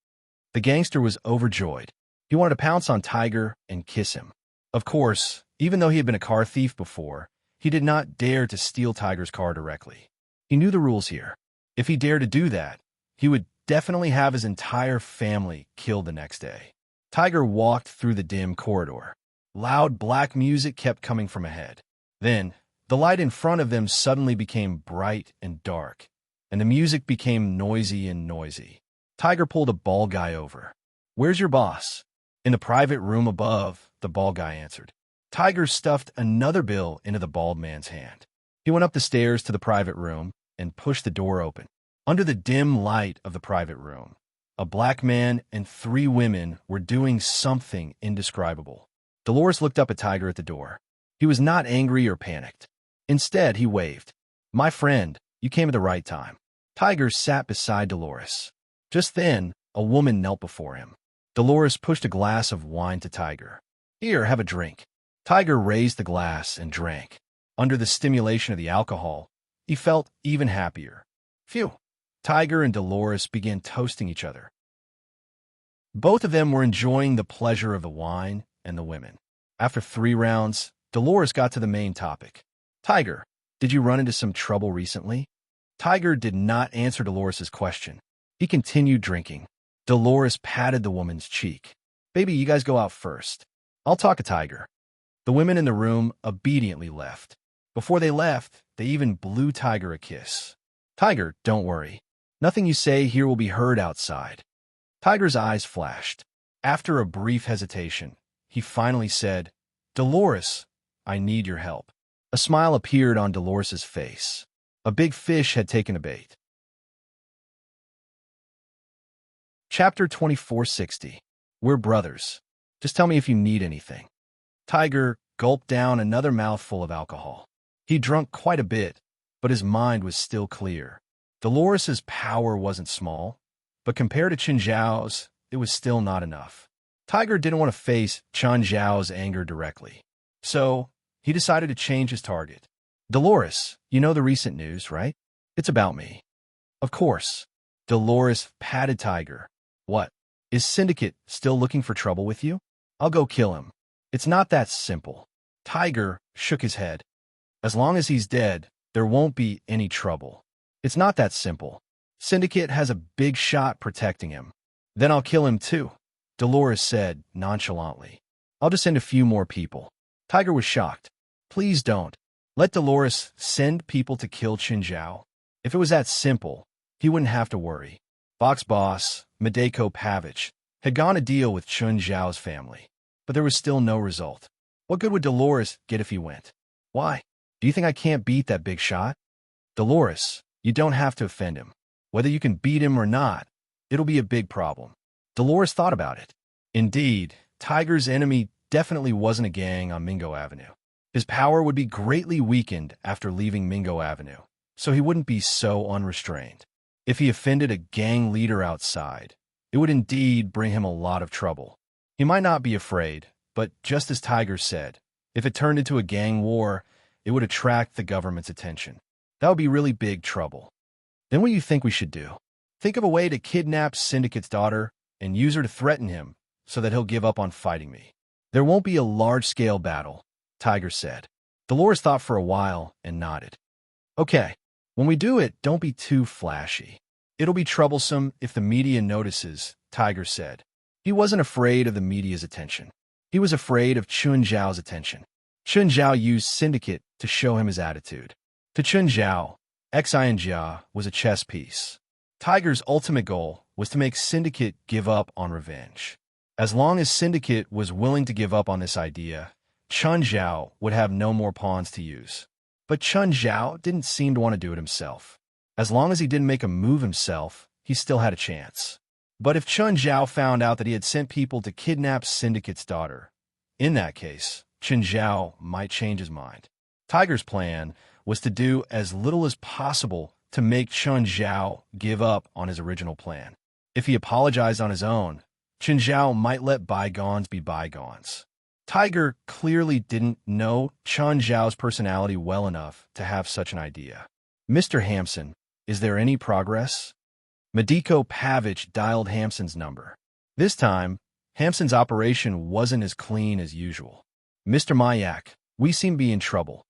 The gangster was overjoyed. He wanted to pounce on Tiger and kiss him. Of course, even though he had been a car thief before, he did not dare to steal Tiger's car directly. He knew the rules here. If he dared to do that, he would definitely have his entire family killed the next day. Tiger walked through the dim corridor. Loud black music kept coming from ahead. Then, the light in front of them suddenly became bright and dark, and the music became noisy and noisy. Tiger pulled a bald guy over. "Where's your boss?" "In the private room above," the bald guy answered. Tiger stuffed another bill into the bald man's hand. He went up the stairs to the private room and pushed the door open. Under the dim light of the private room, a black man and 3 women were doing something indescribable. Dolores looked up at Tiger at the door. He was not angry or panicked. Instead, he waved. "My friend, you came at the right time." Tiger sat beside Dolores. Just then, a woman knelt before him. Dolores pushed a glass of wine to Tiger. "Here, have a drink." Tiger raised the glass and drank. Under the stimulation of the alcohol, he felt even happier. Phew! Tiger and Dolores began toasting each other. Both of them were enjoying the pleasure of the wine and the women. After 3 rounds, Dolores got to the main topic. "Tiger, did you run into some trouble recently?" Tiger did not answer Dolores's question. He continued drinking. Dolores patted the woman's cheek. "Baby, you guys go out first. I'll talk to Tiger." The women in the room obediently left. Before they left, they even blew Tiger a kiss. "Tiger, don't worry. Nothing you say here will be heard outside." Tiger's eyes flashed. After a brief hesitation, he finally said, "Dolores, I need your help." A smile appeared on Dolores's face. A big fish had taken a bait. Chapter 2460. We're brothers. Just tell me if you need anything. Tiger gulped down another mouthful of alcohol. He drunk quite a bit, but his mind was still clear. Dolores's power wasn't small, but compared to Chen Zhao's, it was still not enough. Tiger didn't want to face Chen Zhao's anger directly, so he decided to change his target. "Dolores, you know the recent news, right? It's about me." "Of course." Dolores patted Tiger. "What? Is Syndicate still looking for trouble with you? I'll go kill him." "It's not that simple." Tiger shook his head. "As long as he's dead, there won't be any trouble." "It's not that simple. Syndicate has a big shot protecting him." "Then I'll kill him too," Dolores said nonchalantly. "I'll just send a few more people." Tiger was shocked. "Please don't. Let Dolores send people to kill Chen Zhao. If it was that simple, he wouldn't have to worry." Fox boss, Madeko Pavich, had gone to deal with Chen Zhao's family, but there was still no result. What good would Dolores get if he went? "Why? Do you think I can't beat that big shot?" "Dolores, you don't have to offend him. Whether you can beat him or not, it'll be a big problem. Dolores thought about it. Indeed, Tiger's enemy definitely wasn't a gang on Mingo Avenue. His power would be greatly weakened after leaving Mingo Avenue, so he wouldn't be so unrestrained. If he offended a gang leader outside, it would indeed bring him a lot of trouble. He might not be afraid, but just as Tiger said, if it turned into a gang war, it would attract the government's attention. That would be really big trouble. Then what do you think we should do? Think of a way to kidnap Syndicate's daughter and use her to threaten him so that he'll give up on fighting me. There won't be a large-scale battle, Tiger said. Dolores thought for a while and nodded. Okay, when we do it, don't be too flashy. It'll be troublesome if the media notices, Tiger said. He wasn't afraid of the media's attention. He was afraid of Chun Zhao's attention. Chun Zhao used Syndicate to show him his attitude. To Chun Zhao, Xinjia was a chess piece. Tiger's ultimate goal was to make Syndicate give up on revenge. As long as Syndicate was willing to give up on this idea, Chun Zhao would have no more pawns to use. But Chun Zhao didn't seem to want to do it himself. As long as he didn't make a move himself, he still had a chance. But if Chun Zhao found out that he had sent people to kidnap Syndicate's daughter, in that case, Chun Zhao might change his mind. Tiger's plan was to do as little as possible to make Chun Zhao give up on his original plan. If he apologized on his own, Chun Zhao might let bygones be bygones. Tiger clearly didn't know Chun Zhao's personality well enough to have such an idea. Mr. Hampson, is there any progress? Madiko Pavich dialed Hampson's number. This time, Hampson's operation wasn't as clean as usual. Mr. Mayak, we seem to be in trouble.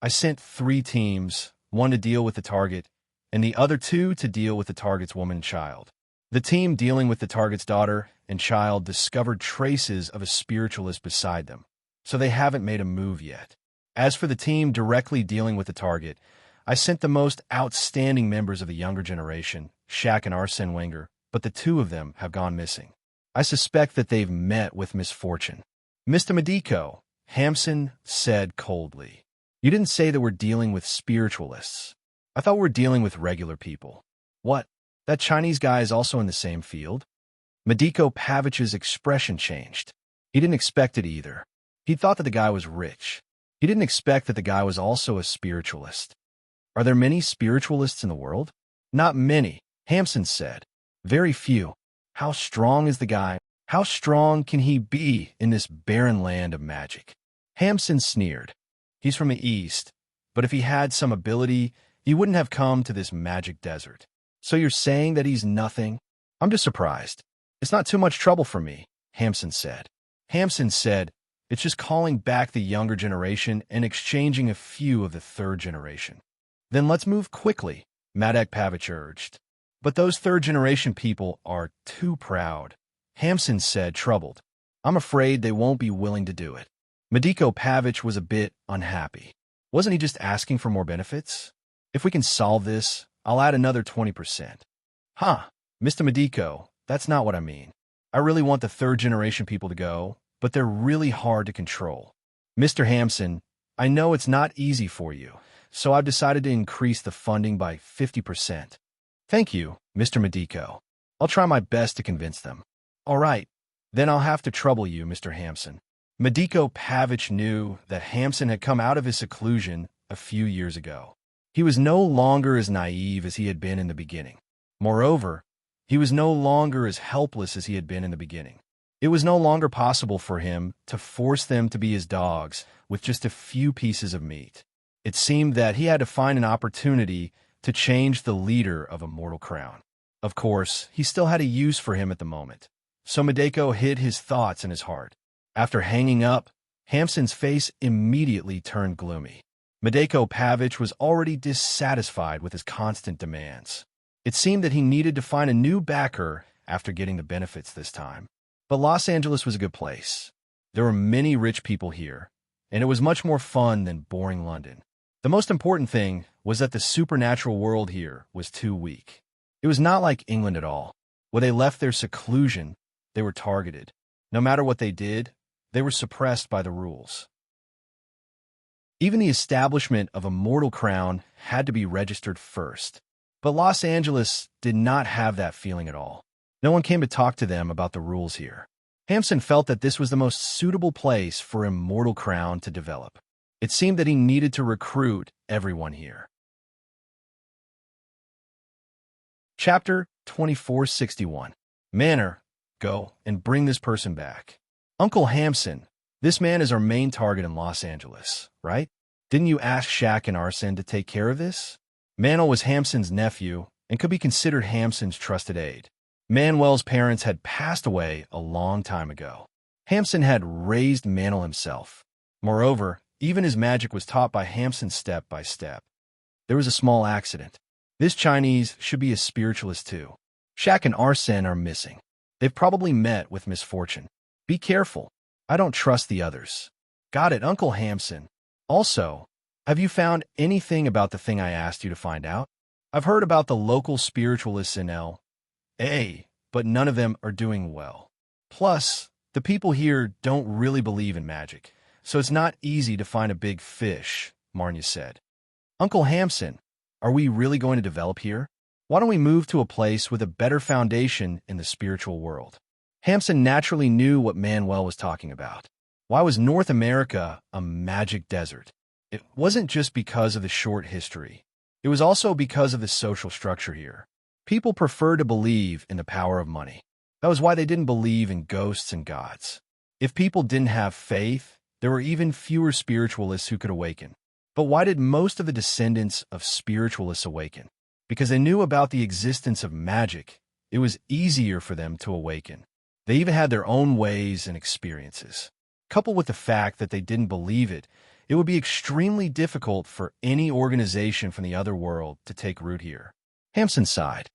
I sent 3 teams, one to deal with the target, and the other 2 to deal with the target's woman and child. The team dealing with the target's daughter and child discovered traces of a spiritualist beside them, so they haven't made a move yet. As for the team directly dealing with the target, I sent the most outstanding members of the younger generation, Shaq and Arsene Wenger, but the 2 of them have gone missing. I suspect that they've met with misfortune. Mr. Madiko, Hampson said coldly. You didn't say that we're dealing with spiritualists. I thought we were dealing with regular people. What? That Chinese guy is also in the same field? Madiko Pavich's expression changed. He didn't expect it either. He thought that the guy was rich. He didn't expect that the guy was also a spiritualist. Are there many spiritualists in the world? Not many, Hampson said. Very few. How strong is the guy? How strong can he be in this barren land of magic? Hampson sneered. He's from the East, but if he had some ability, he wouldn't have come to this magic desert. So you're saying that he's nothing? I'm just surprised. It's not too much trouble for me, Hampson said. Hampson said, it's just calling back the younger generation and exchanging a few of the third generation. Then let's move quickly, Madek Pavich urged. But those third-generation people are too proud, Hampson said, troubled. I'm afraid they won't be willing to do it. Madiko Pavich was a bit unhappy. Wasn't he just asking for more benefits? If we can solve this, I'll add another 20%. Huh, Mr. Madiko, that's not what I mean. I really want the third-generation people to go, but they're really hard to control. Mr. Hampson, I know it's not easy for you, so I've decided to increase the funding by 50%. Thank you, Mr. Madiko. I'll try my best to convince them. All right, then I'll have to trouble you, Mr. Hampson. Madiko Pavich knew that Hampson had come out of his seclusion a few years ago. He was no longer as naive as he had been in the beginning. Moreover, he was no longer as helpless as he had been in the beginning. It was no longer possible for him to force them to be his dogs with just a few pieces of meat. It seemed that he had to find an opportunity to change the leader of a mortal crown. Of course, he still had a use for him at the moment, so Madeko hid his thoughts in his heart. After hanging up, Hampson's face immediately turned gloomy. Madeko Pavich was already dissatisfied with his constant demands. It seemed that he needed to find a new backer after getting the benefits this time. But Los Angeles was a good place. There were many rich people here, and it was much more fun than boring London. The most important thing was that the supernatural world here was too weak. It was not like England at all. When they left their seclusion, they were targeted. No matter what they did, they were suppressed by the rules. Even the establishment of a mortal crown had to be registered first. But Los Angeles did not have that feeling at all. No one came to talk to them about the rules here. Hampson felt that this was the most suitable place for Immortal Crown to develop. It seemed that he needed to recruit everyone here. Chapter 2461. Manor, go and bring this person back. Uncle Hampson, this man is our main target in Los Angeles, right? Didn't you ask Shaq and Arsen to take care of this? Manuel was Hampson's nephew and could be considered Hampson's trusted aide. Manuel's parents had passed away a long time ago. Hampson had raised Manuel himself. Moreover, even his magic was taught by Hampson step by step. There was a small accident. This Chinese should be a spiritualist too. Shaq and Arsen are missing. They've probably met with misfortune. Be careful. I don't trust the others. Got it, Uncle Hampson. Also, have you found anything about the thing I asked you to find out? I've heard about the local spiritualists in L.A., but none of them are doing well. Plus, the people here don't really believe in magic, so it's not easy to find a big fish, Marnia said. Uncle Hampson, are we really going to develop here? Why don't we move to a place with a better foundation in the spiritual world? Hampson naturally knew what Manuel was talking about. Why was North America a magic desert? It wasn't just because of the short history. It was also because of the social structure here. People prefer to believe in the power of money. That was why they didn't believe in ghosts and gods. If people didn't have faith, there were even fewer spiritualists who could awaken. But why did most of the descendants of spiritualists awaken? Because they knew about the existence of magic. It was easier for them to awaken. They even had their own ways and experiences. Coupled with the fact that they didn't believe it, it would be extremely difficult for any organization from the other world to take root here. Hampson sighed.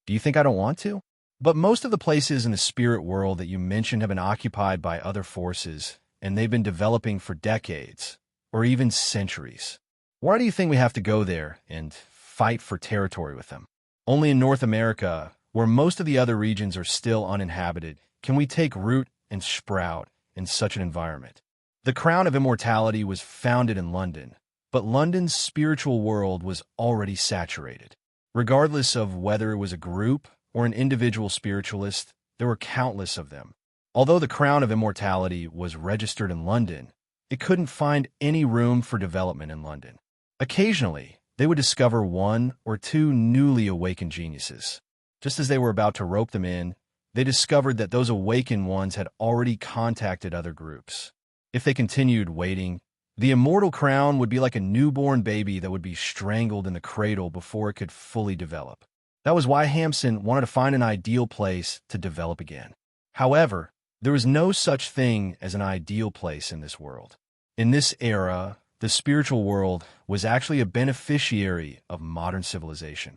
Do you think I don't want to? But most of the places in the spirit world that you mentioned have been occupied by other forces, and they've been developing for decades, or even centuries. Why do you think we have to go there and fight for territory with them? Only in North America, where most of the other regions are still uninhabited, can we take root and sprout in such an environment. The Crown of Immortality was founded in London, but London's spiritual world was already saturated. Regardless of whether it was a group or an individual spiritualist, there were countless of them. Although the Crown of Immortality was registered in London, it couldn't find any room for development in London. Occasionally, they would discover one or two newly awakened geniuses. Just as they were about to rope them in, they discovered that those awakened ones had already contacted other groups. If they continued waiting, the immortal crown would be like a newborn baby that would be strangled in the cradle before it could fully develop. That was why Hampson wanted to find an ideal place to develop again. However, there was no such thing as an ideal place in this world. In this era, the spiritual world was actually a beneficiary of modern civilization.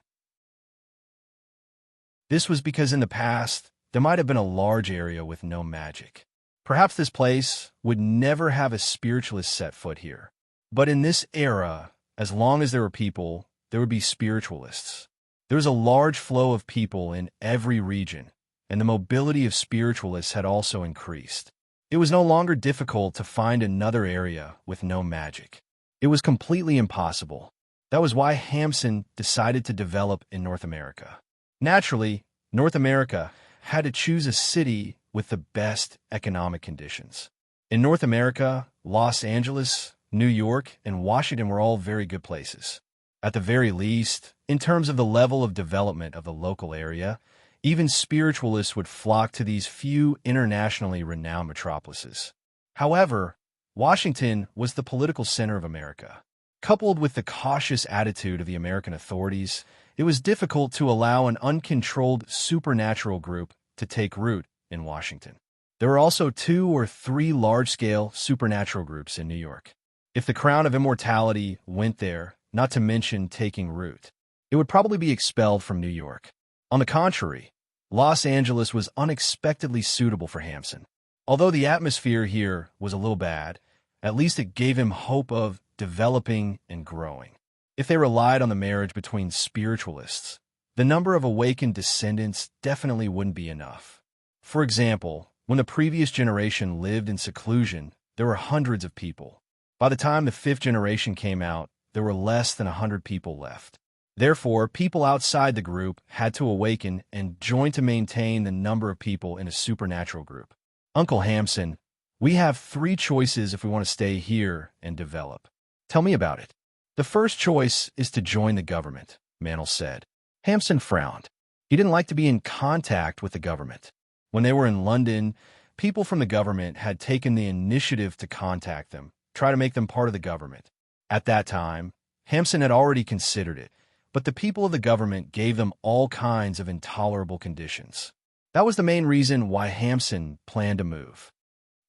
This was because in the past, there might have been a large area with no magic. Perhaps this place would never have a spiritualist set foot here. But in this era, as long as there were people, there would be spiritualists. There was a large flow of people in every region, and the mobility of spiritualists had also increased. It was no longer difficult to find another area with no magic. It was completely impossible. That was why Hampson decided to develop in North America. Naturally, North America had to choose a city with the best economic conditions. In North America, Los Angeles, New York, and Washington were all very good places. At the very least, in terms of the level of development of the local area, even spiritualists would flock to these few internationally renowned metropolises. However, Washington was the political center of America. Coupled with the cautious attitude of the American authorities, it was difficult to allow an uncontrolled supernatural group to take root in Washington. There were also 2 or 3 large-scale supernatural groups in New York. If the Crown of Immortality went there, not to mention taking root, it would probably be expelled from New York. On the contrary, Los Angeles was unexpectedly suitable for Hampson. Although the atmosphere here was a little bad, at least it gave him hope of developing and growing. If they relied on the marriage between spiritualists, the number of awakened descendants definitely wouldn't be enough. For example, when the previous generation lived in seclusion, there were hundreds of people. By the time the 5th generation came out, there were less than 100 people left. Therefore, people outside the group had to awaken and join to maintain the number of people in a supernatural group. Uncle Hamson, we have 3 choices if we want to stay here and develop. Tell me about it. The first choice is to join the government, Mantle said. Hamson frowned. He didn't like to be in contact with the government. When they were in London, people from the government had taken the initiative to contact them, try to make them part of the government. At that time, Hamson had already considered it, but the people of the government gave them all kinds of intolerable conditions. That was the main reason why Hamson planned to move.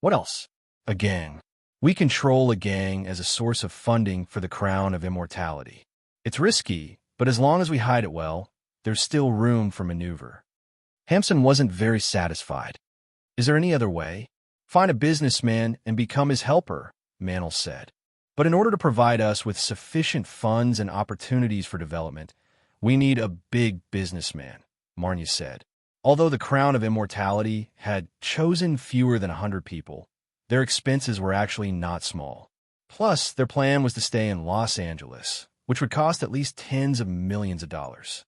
What else? A gang. We control a gang as a source of funding for the crown of immortality. It's risky, but as long as we hide it well, there's still room for maneuver. Hamson wasn't very satisfied. Is there any other way? Find a businessman and become his helper, Mantle said. But in order to provide us with sufficient funds and opportunities for development, we need a big businessman, Marnia said. Although the Crown of Immortality had chosen fewer than 100 people, their expenses were actually not small. Plus, their plan was to stay in Los Angeles, which would cost at least tens of millions of dollars.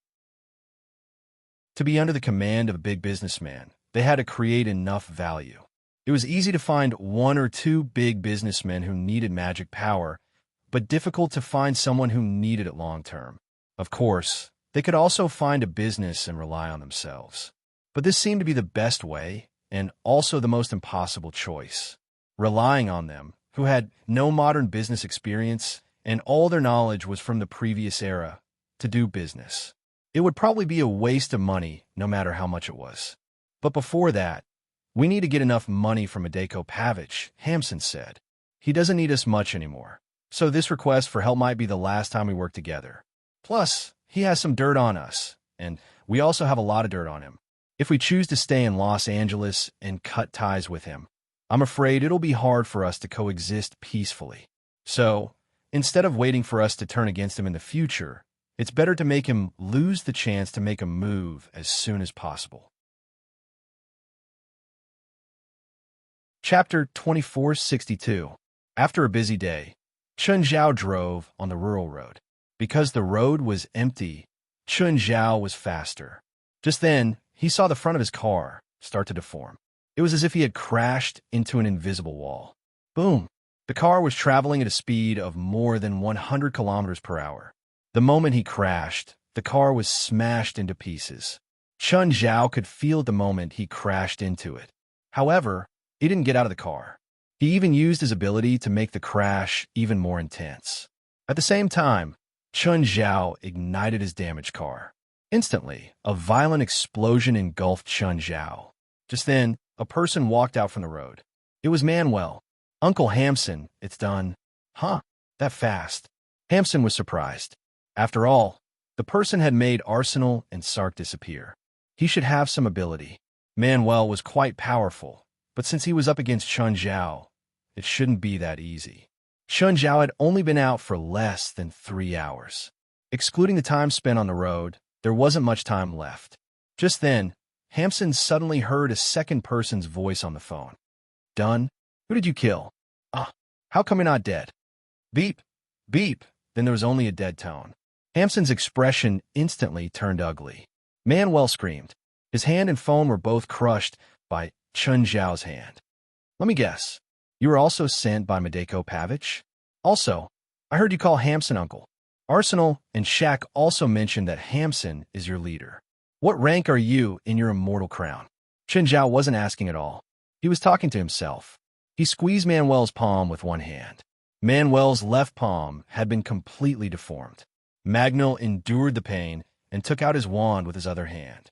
To be under the command of a big businessman, they had to create enough value. It was easy to find 1 or 2 big businessmen who needed magic power, but difficult to find someone who needed it long term. Of course, they could also find a business and rely on themselves. But this seemed to be the best way, and also the most impossible choice. Relying on them, who had no modern business experience, and all their knowledge was from the previous era, to do business. It would probably be a waste of money, no matter how much it was. But before that, we need to get enough money from Adeko Pavich, Hamson said. He doesn't need us much anymore. So this request for help might be the last time we work together. Plus, he has some dirt on us, and we also have a lot of dirt on him. If we choose to stay in Los Angeles and cut ties with him, I'm afraid it'll be hard for us to coexist peacefully. So, instead of waiting for us to turn against him in the future, it's better to make him lose the chance to make a move as soon as possible. Chapter 2462. After a busy day, Chun Zhao drove on the rural road. Because the road was empty, Chun Zhao was faster. Just then, he saw the front of his car start to deform. It was as if he had crashed into an invisible wall. Boom! The car was traveling at a speed of more than 100 kilometers per hour. The moment he crashed, the car was smashed into pieces. Chun Zhao could feel the moment he crashed into it. However, he didn't get out of the car. He even used his ability to make the crash even more intense. At the same time, Chun Zhao ignited his damaged car. Instantly, a violent explosion engulfed Chun Zhao. Just then, a person walked out from the road. It was Manuel. Uncle Hamson, it's done. Huh? That fast? Hamson was surprised. After all, the person had made Arsenal and Sark disappear. He should have some ability. Manuel was quite powerful, but since he was up against Chun Zhao, it shouldn't be that easy. Chun Zhao had only been out for less than 3 hours. Excluding the time spent on the road, there wasn't much time left. Just then, Hamson suddenly heard a second person's voice on the phone. Done? Who did you kill? How come you're not dead? Beep, beep. Then there was only a dead tone. Hamson's expression instantly turned ugly. Manuel screamed. His hand and phone were both crushed by Chun Zhao's hand. Let me guess. You were also sent by Adeko Pavich? Also, I heard you call Hamson uncle. Arsenal and Shaq also mentioned that Hamson is your leader. What rank are you in your immortal crown? Chun Zhao wasn't asking at all. He was talking to himself. He squeezed Manuel's palm with one hand. Manuel's left palm had been completely deformed. Magnol endured the pain and took out his wand with his other hand.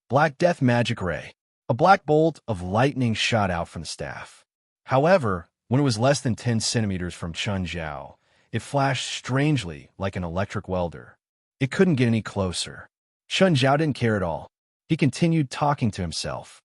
Black Death Magic Ray. A black bolt of lightning shot out from the staff. However, when it was less than 10 centimeters from Chun Zhao, it flashed strangely like an electric welder. It couldn't get any closer. Chun Zhao didn't care at all. He continued talking to himself.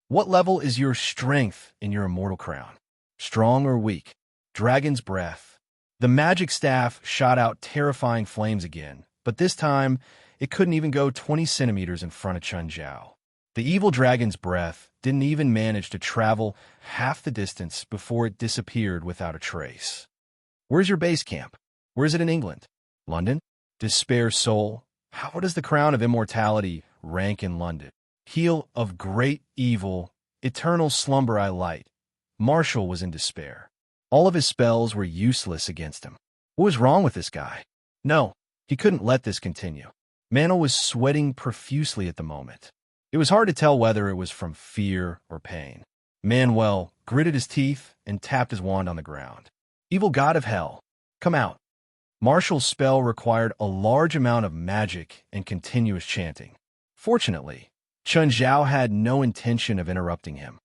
What level is your strength in your immortal crown? Strong or weak? Dragon's Breath. The magic staff shot out terrifying flames again, but this time, it couldn't even go 20 centimeters in front of Chun Zhao. The evil dragon's breath didn't even manage to travel half the distance before it disappeared without a trace. Where's your base camp? Where is it in England? London? Despair soul, how does the crown of immortality rank in London? Heel of great evil, eternal slumber I light. Marshall was in despair. All of his spells were useless against him. What was wrong with this guy? No, he couldn't let this continue. Mantle was sweating profusely at the moment. It was hard to tell whether it was from fear or pain. Manuel gritted his teeth and tapped his wand on the ground. Evil god of hell, come out. Marshall's spell required a large amount of magic and continuous chanting. Fortunately, Chun Zhao had no intention of interrupting him.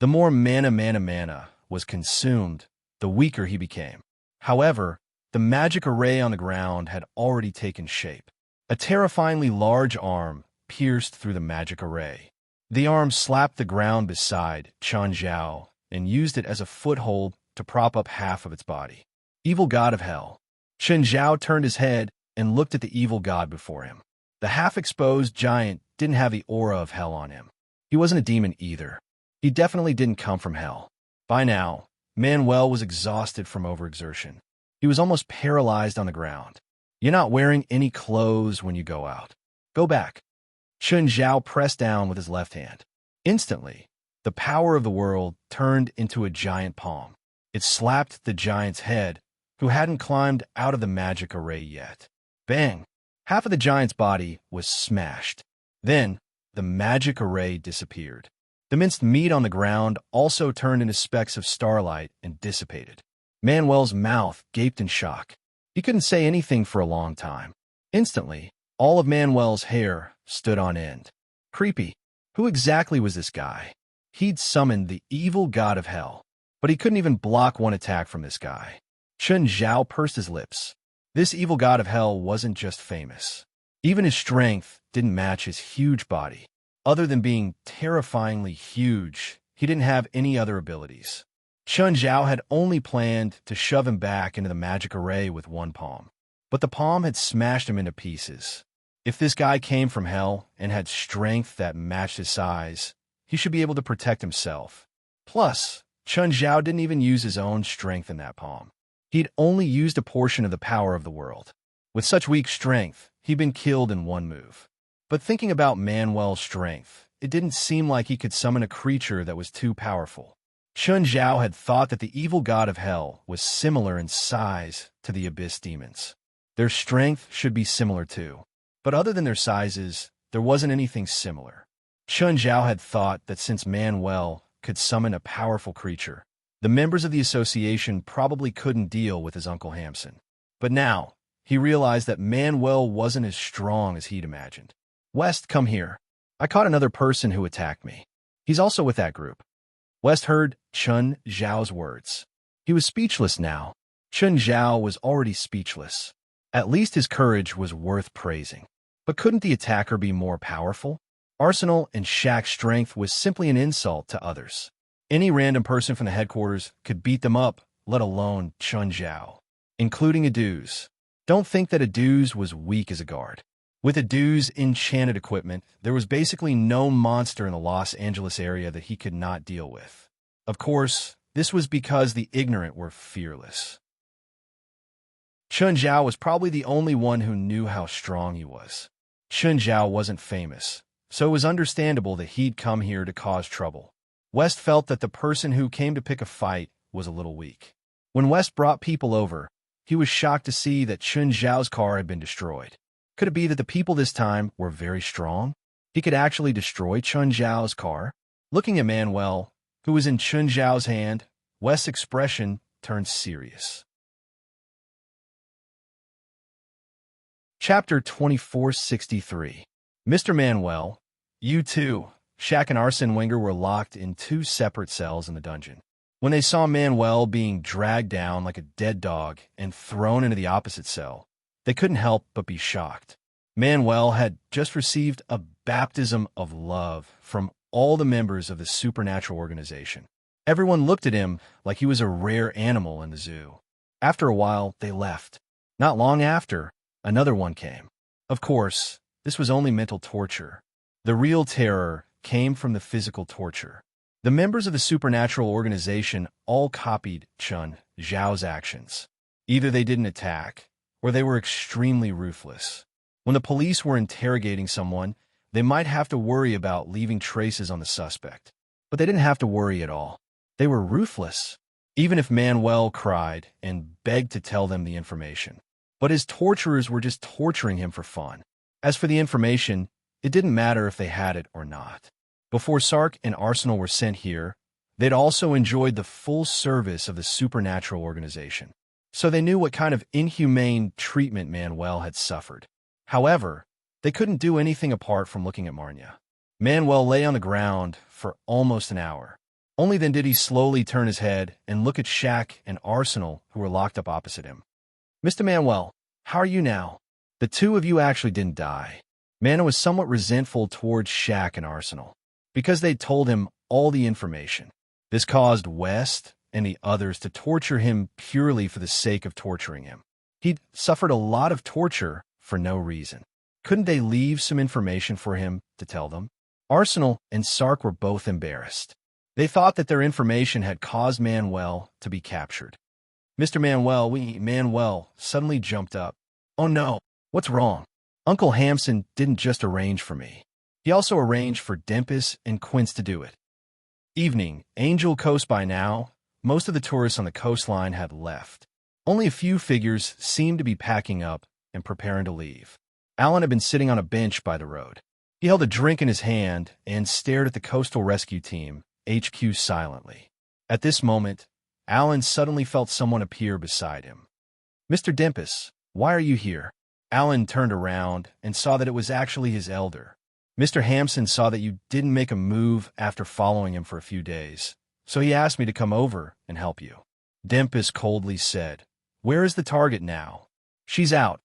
The more mana was consumed, the weaker he became. However, the magic array on the ground had already taken shape. A terrifyingly large arm pierced through the magic array. The arm slapped the ground beside Chun Zhao and used it as a foothold to prop up half of its body. Evil god of hell. Chun Zhao turned his head and looked at the evil god before him. The half-exposed giant didn't have the aura of hell on him. He wasn't a demon either. He definitely didn't come from hell. By now, Manuel was exhausted from overexertion. He was almost paralyzed on the ground. You're not wearing any clothes when you go out. Go back. Chun Zhao pressed down with his left hand. Instantly, the power of the world turned into a giant palm. It slapped the giant's head, who hadn't climbed out of the magic array yet. Bang! Half of the giant's body was smashed. Then, the magic array disappeared. The minced meat on the ground also turned into specks of starlight and dissipated. Manuel's mouth gaped in shock. He couldn't say anything for a long time. Instantly, all of Manuel's hair stood on end. Creepy. Who exactly was this guy? He'd summoned the evil god of hell, but he couldn't even block one attack from this guy. Chun Zhao pursed his lips. This evil god of hell wasn't just famous. Even his strength didn't match his huge body. Other than being terrifyingly huge, he didn't have any other abilities. Chun Zhao had only planned to shove him back into the magic array with one palm. But the palm had smashed him into pieces. If this guy came from hell and had strength that matched his size, he should be able to protect himself. Plus, Chun Zhao didn't even use his own strength in that palm. He'd only used a portion of the power of the world. With such weak strength, he'd been killed in one move. But thinking about Manuel's strength, it didn't seem like he could summon a creature that was too powerful. Chun Zhao had thought that the evil god of hell was similar in size to the abyss demons. Their strength should be similar too. But other than their sizes, there wasn't anything similar. Chun Zhao had thought that since Manuel could summon a powerful creature, the members of the association probably couldn't deal with his Uncle Hamson. But now, he realized that Manuel wasn't as strong as he'd imagined. West, come here. I caught another person who attacked me. He's also with that group. West heard Chun Zhao's words. He was speechless now. Chun Zhao was already speechless. At least his courage was worth praising. But couldn't the attacker be more powerful? Arsenal and Shaq's strength was simply an insult to others. Any random person from the headquarters could beat them up, let alone Chun Zhao, including Aduz. Don't think that Aduz was weak as a guard. With Aduz's enchanted equipment, there was basically no monster in the Los Angeles area that he could not deal with. Of course, this was because the ignorant were fearless. Chun Zhao was probably the only one who knew how strong he was. Chun Zhao wasn't famous, so it was understandable that he'd come here to cause trouble. West felt that the person who came to pick a fight was a little weak. When West brought people over, he was shocked to see that Chun Zhao's car had been destroyed. Could it be that the people this time were very strong? He could actually destroy Chun Zhao's car? Looking at Manuel, who was in Chun Zhao's hand, West's expression turned serious. Chapter 2463. Mr. Manuel, you too. Shaq and Arsene Wenger were locked in two separate cells in the dungeon. When they saw Manuel being dragged down like a dead dog and thrown into the opposite cell, they couldn't help but be shocked. Manuel had just received a baptism of love from all the members of the supernatural organization. Everyone looked at him like he was a rare animal in the zoo. After a while, they left. Not long after, another one came. Of course, this was only mental torture. The real terror came from the physical torture. The members of the supernatural organization all copied Chun Zhao's actions. Either they didn't attack, or they were extremely ruthless. When the police were interrogating someone, they might have to worry about leaving traces on the suspect. But they didn't have to worry at all. They were ruthless, even if Manuel cried and begged to tell them the information. But his torturers were just torturing him for fun. As for the information, it didn't matter if they had it or not. Before Sark and Arsenal were sent here, they'd also enjoyed the full service of the supernatural organization. So they knew what kind of inhumane treatment Manuel had suffered. However, they couldn't do anything apart from looking at Marnia. Manuel lay on the ground for almost an hour. Only then did he slowly turn his head and look at Shaq and Arsenal, who were locked up opposite him. "Mr. Manuel, how are you now? The two of you actually didn't die." Manuel was somewhat resentful towards Shaq and Arsenal, because they'd told him all the information. This caused West and the others to torture him purely for the sake of torturing him. He'd suffered a lot of torture for no reason. Couldn't they leave some information for him to tell them? Arsenal and Sark were both embarrassed. They thought that their information had caused Manuel to be captured. Mr. Manuel, Manuel suddenly jumped up. "Oh no, what's wrong? Uncle Hampson didn't just arrange for me. He also arranged for Dempis and Quince to do it." Evening, Angel Coast. By now, most of the tourists on the coastline had left. Only a few figures seemed to be packing up and preparing to leave. Alan had been sitting on a bench by the road. He held a drink in his hand and stared at the coastal rescue team, HQ, silently. At this moment, Alan suddenly felt someone appear beside him. "Mr. Dempis, why are you here?" Alan turned around and saw that it was actually his elder. "Mr. Hampson saw that you didn't make a move after following him for a few days, so he asked me to come over and help you." Dempis coldly said, "Where is the target now?" "She's out,"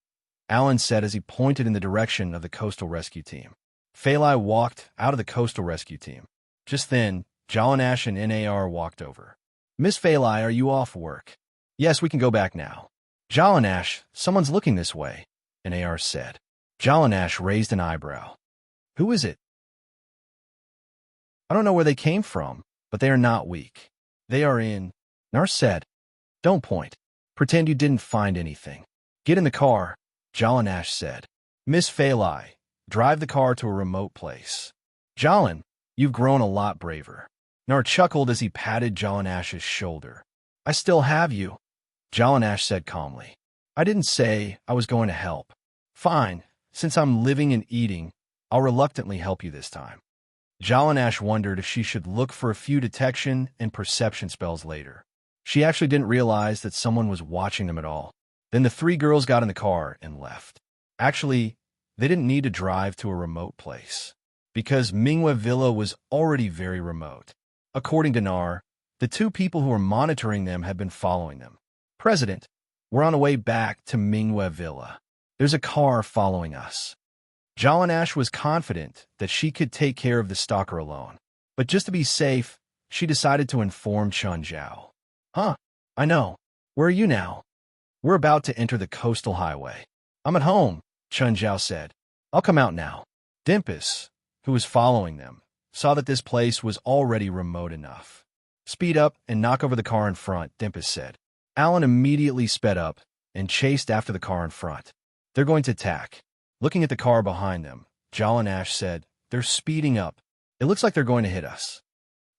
Alan said as he pointed in the direction of the coastal rescue team. Phalai walked out of the coastal rescue team. Just then, Jalanash and NAR walked over. "Miss Phalai, are you off work?" "Yes, we can go back now." "Jalanash, someone's looking this way," NAR said. Jalanash raised an eyebrow. "Who is it?" "I don't know where they came from, but they are not weak. They are in," Nar said. "Don't point. Pretend you didn't find anything. Get in the car," Jalanash said. "Miss Phalai, drive the car to a remote place." "Jalan, you've grown a lot braver." Nar chuckled as he patted Jalanash's shoulder. "I still have you," Jalanash said calmly. "I didn't say I was going to help." "Fine, since I'm living and eating, I'll reluctantly help you this time." Jalanash wondered if she should look for a few detection and perception spells later. She actually didn't realize that someone was watching them at all. Then the three girls got in the car and left. Actually, they didn't need to drive to a remote place, because Mingwe Villa was already very remote. According to Nar, the two people who were monitoring them had been following them. "President, we're on the way back to Mingwe Villa. There's a car following us." Jalanash was confident that she could take care of the stalker alone. But just to be safe, she decided to inform Chun Zhao. "Huh, I know. Where are you now?" "We're about to enter the coastal highway." "I'm at home," Chun Zhao said. "I'll come out now." Dempis, who was following them, saw that this place was already remote enough. "Speed up and knock over the car in front," Dempis said. Alan immediately sped up and chased after the car in front. "They're going to attack." Looking at the car behind them, Jalanash said, "They're speeding up. It looks like they're going to hit us."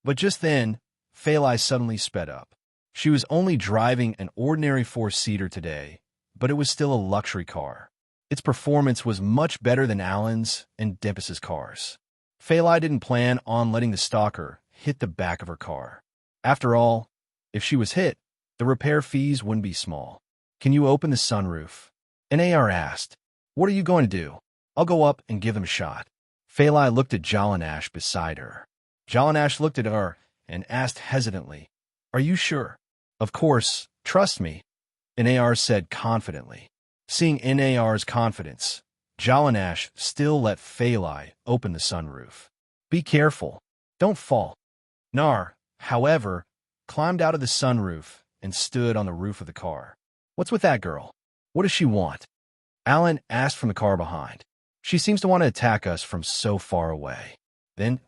But just then, Phalai suddenly sped up. She was only driving an ordinary four-seater today, but it was still a luxury car. Its performance was much better than Alan's and Dempis's cars. Phalai didn't plan on letting the stalker hit the back of her car. After all, if she was hit, the repair fees wouldn't be small. "Can you open the sunroof?" NAR asked. "What are you going to do?" "I'll go up and give them a shot." Phalai looked at Jalanash beside her. Jalanash looked at her and asked hesitantly, "Are you sure?" "Of course, trust me," NAR said confidently. Seeing NAR's confidence, Jalanash still let Phalai open the sunroof. "Be careful. Don't fall." Nar, however, climbed out of the sunroof and stood on the roof of the car. "What's with that girl? What does she want?" Alan asked from the car behind. "She seems to want to attack us from so far away." "Then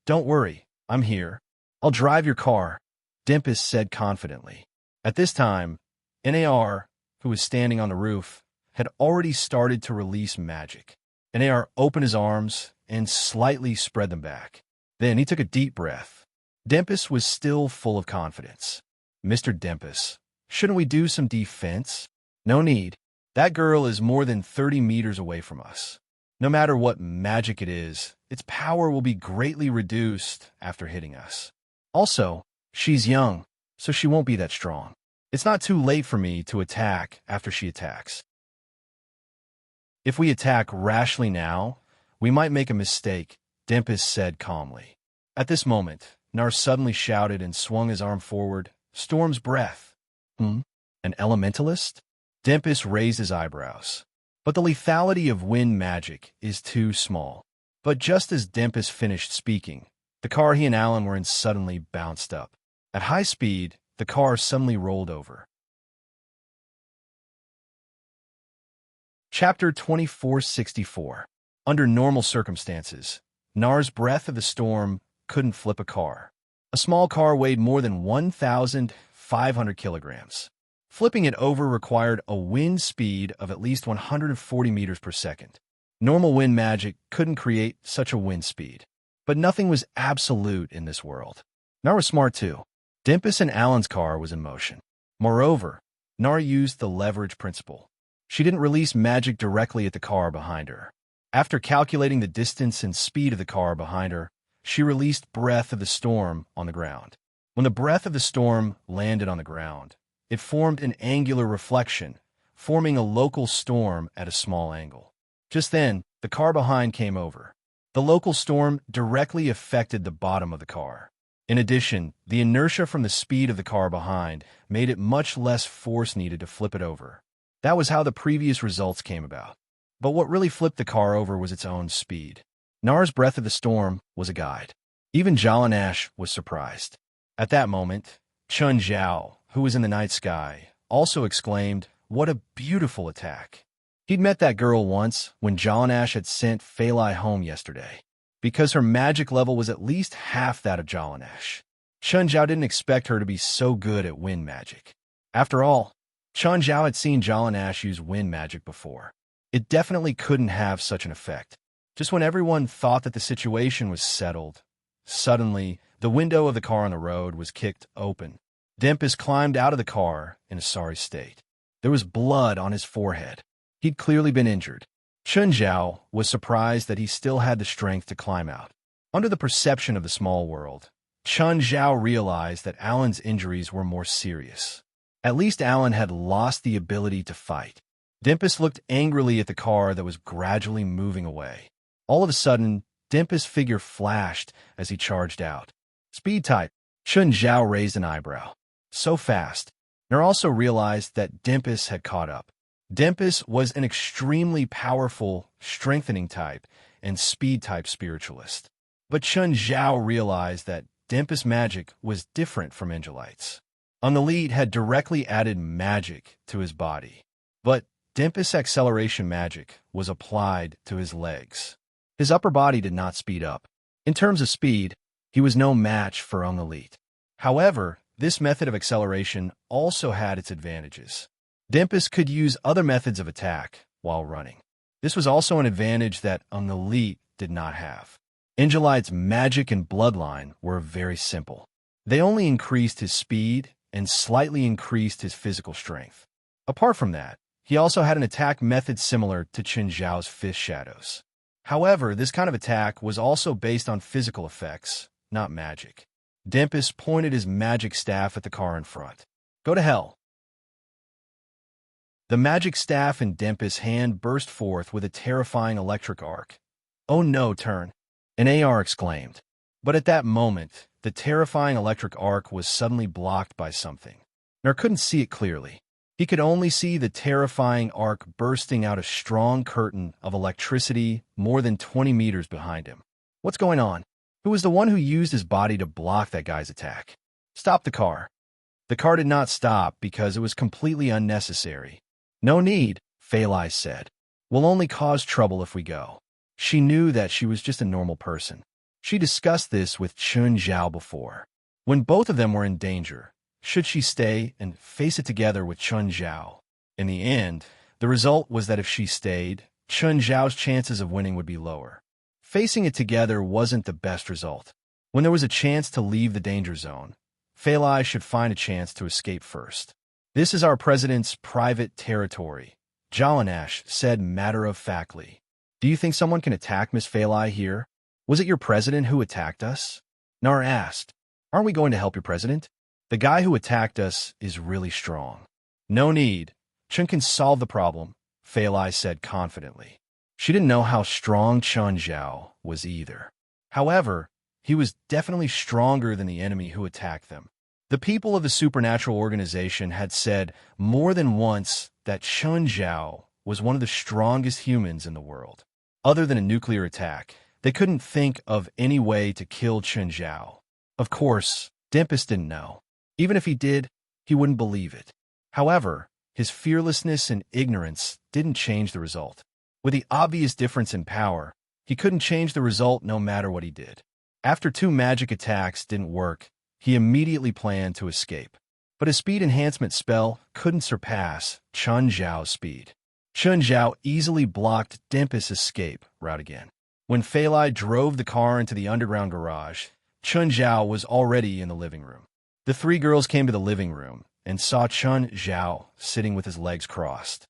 don't worry, I'm here. I'll drive your car," Dempis said confidently. At this time, NAR, who was standing on the roof, had already started to release magic. And AR opened his arms and slightly spread them back. Then he took a deep breath. Dempus was still full of confidence. "Mr. Dempus, shouldn't we do some defense?" "No need. That girl is more than 30 meters away from us. No matter what magic it is, its power will be greatly reduced after hitting us. Also, she's young, so she won't be that strong. It's not too late for me to attack after she attacks. If we attack rashly now, we might make a mistake," Dempus said calmly. At this moment, Nar suddenly shouted and swung his arm forward. "Storm's breath." An elementalist? Dempus raised his eyebrows. But the lethality of wind magic is too small. But just as Dempus finished speaking, the car he and Alan were in suddenly bounced up. At high speed, the car suddenly rolled over. Chapter 2464. Under normal circumstances, Nar's breath of the storm couldn't flip a car. A small car weighed more than 1,500 kilograms. Flipping it over required a wind speed of at least 140 meters per second. Normal wind magic couldn't create such a wind speed. But nothing was absolute in this world. Nar was smart too. Dempus and Alan's car was in motion. Moreover, Nar used the leverage principle. She didn't release magic directly at the car behind her. After calculating the distance and speed of the car behind her, she released breath of the storm on the ground. When the breath of the storm landed on the ground, it formed an angular reflection, forming a local storm at a small angle. Just then, the car behind came over. The local storm directly affected the bottom of the car. In addition, the inertia from the speed of the car behind made it much less force needed to flip it over. That was how the previous results came about. But what really flipped the car over was its own speed. Nar's breath of the storm was a guide. Even Jalanash was surprised. At that moment, Chun Zhao, who was in the night sky, also exclaimed, "What a beautiful attack." He'd met that girl once when Jalanash had sent Phalai home yesterday. Because her magic level was at least half that of Jalanash, Chun Zhao didn't expect her to be so good at wind magic. After all, Chun Zhao had seen Jalanash use wind magic before. It definitely couldn't have such an effect. Just when everyone thought that the situation was settled, suddenly, the window of the car on the road was kicked open. Dempus climbed out of the car in a sorry state. There was blood on his forehead. He'd clearly been injured. Chun Zhao was surprised that he still had the strength to climb out. Under the perception of the small world, Chun Zhao realized that Alan's injuries were more serious. At least Alan had lost the ability to fight. Dempus looked angrily at the car that was gradually moving away. All of a sudden, Dempus' figure flashed as he charged out. "Speed type." Chun Zhao raised an eyebrow. So fast. Nar also realized that Dempus had caught up. Dempus was an extremely powerful, strengthening type and speed type spiritualist. But Chun Zhao realized that Dempus magic was different from Angelites. Unelite had directly added magic to his body. But Dempus acceleration magic was applied to his legs. His upper body did not speed up. In terms of speed, he was no match for Unelite. However, this method of acceleration also had its advantages. Dempus could use other methods of attack while running. This was also an advantage that Unelite did not have. Angelite's magic and bloodline were very simple. They only increased his speed and slightly increased his physical strength. Apart from that, he also had an attack method similar to Chun Zhao's Fist Shadows. However, this kind of attack was also based on physical effects, not magic. Dempus pointed his magic staff at the car in front. "Go to hell." The magic staff in Dempus' hand burst forth with a terrifying electric arc. "Oh no, turn!" an AR exclaimed. But at that moment, the terrifying electric arc was suddenly blocked by something. Nar couldn't see it clearly. He could only see the terrifying arc bursting out a strong curtain of electricity more than 20 meters behind him. What's going on? Who was the one who used his body to block that guy's attack? Stop the car. The car did not stop because it was completely unnecessary. "No need," Phalai said. "We'll only cause trouble if we go." She knew that she was just a normal person. She discussed this with Chun Zhao before. When both of them were in danger, should she stay and face it together with Chun Zhao? In the end, The result was that if she stayed, Chun Zhao's chances of winning would be lower. Facing it together wasn't the best result. When there was a chance to leave the danger zone, Fei Lai should find a chance to escape first. "This is our president's private territory," Jalanash said matter-of-factly. "Do you think someone can attack Miss Fei Lai here? Was it your president who attacked us?" Nar asked. "Aren't we going to help your president? The guy who attacked us is really strong." "No need. Chun can solve the problem," Fei Lai said confidently. She didn't know how strong Chun Zhao was either. However, he was definitely stronger than the enemy who attacked them. The people of the supernatural organization had said more than once that Chun Zhao was one of the strongest humans in the world. Other than a nuclear attack, they couldn't think of any way to kill Chun Zhao. Of course, Dempus didn't know. Even if he did, he wouldn't believe it. However, his fearlessness and ignorance didn't change the result. With the obvious difference in power, he couldn't change the result no matter what he did. After 2 magic attacks didn't work, he immediately planned to escape. But his speed enhancement spell couldn't surpass Chun Zhao's speed. Chun Zhao easily blocked Dempus' escape route again. When Fei Lai drove the car into the underground garage, Chun Zhao was already in the living room. The 3 girls came to the living room and saw Chun Zhao sitting with his legs crossed.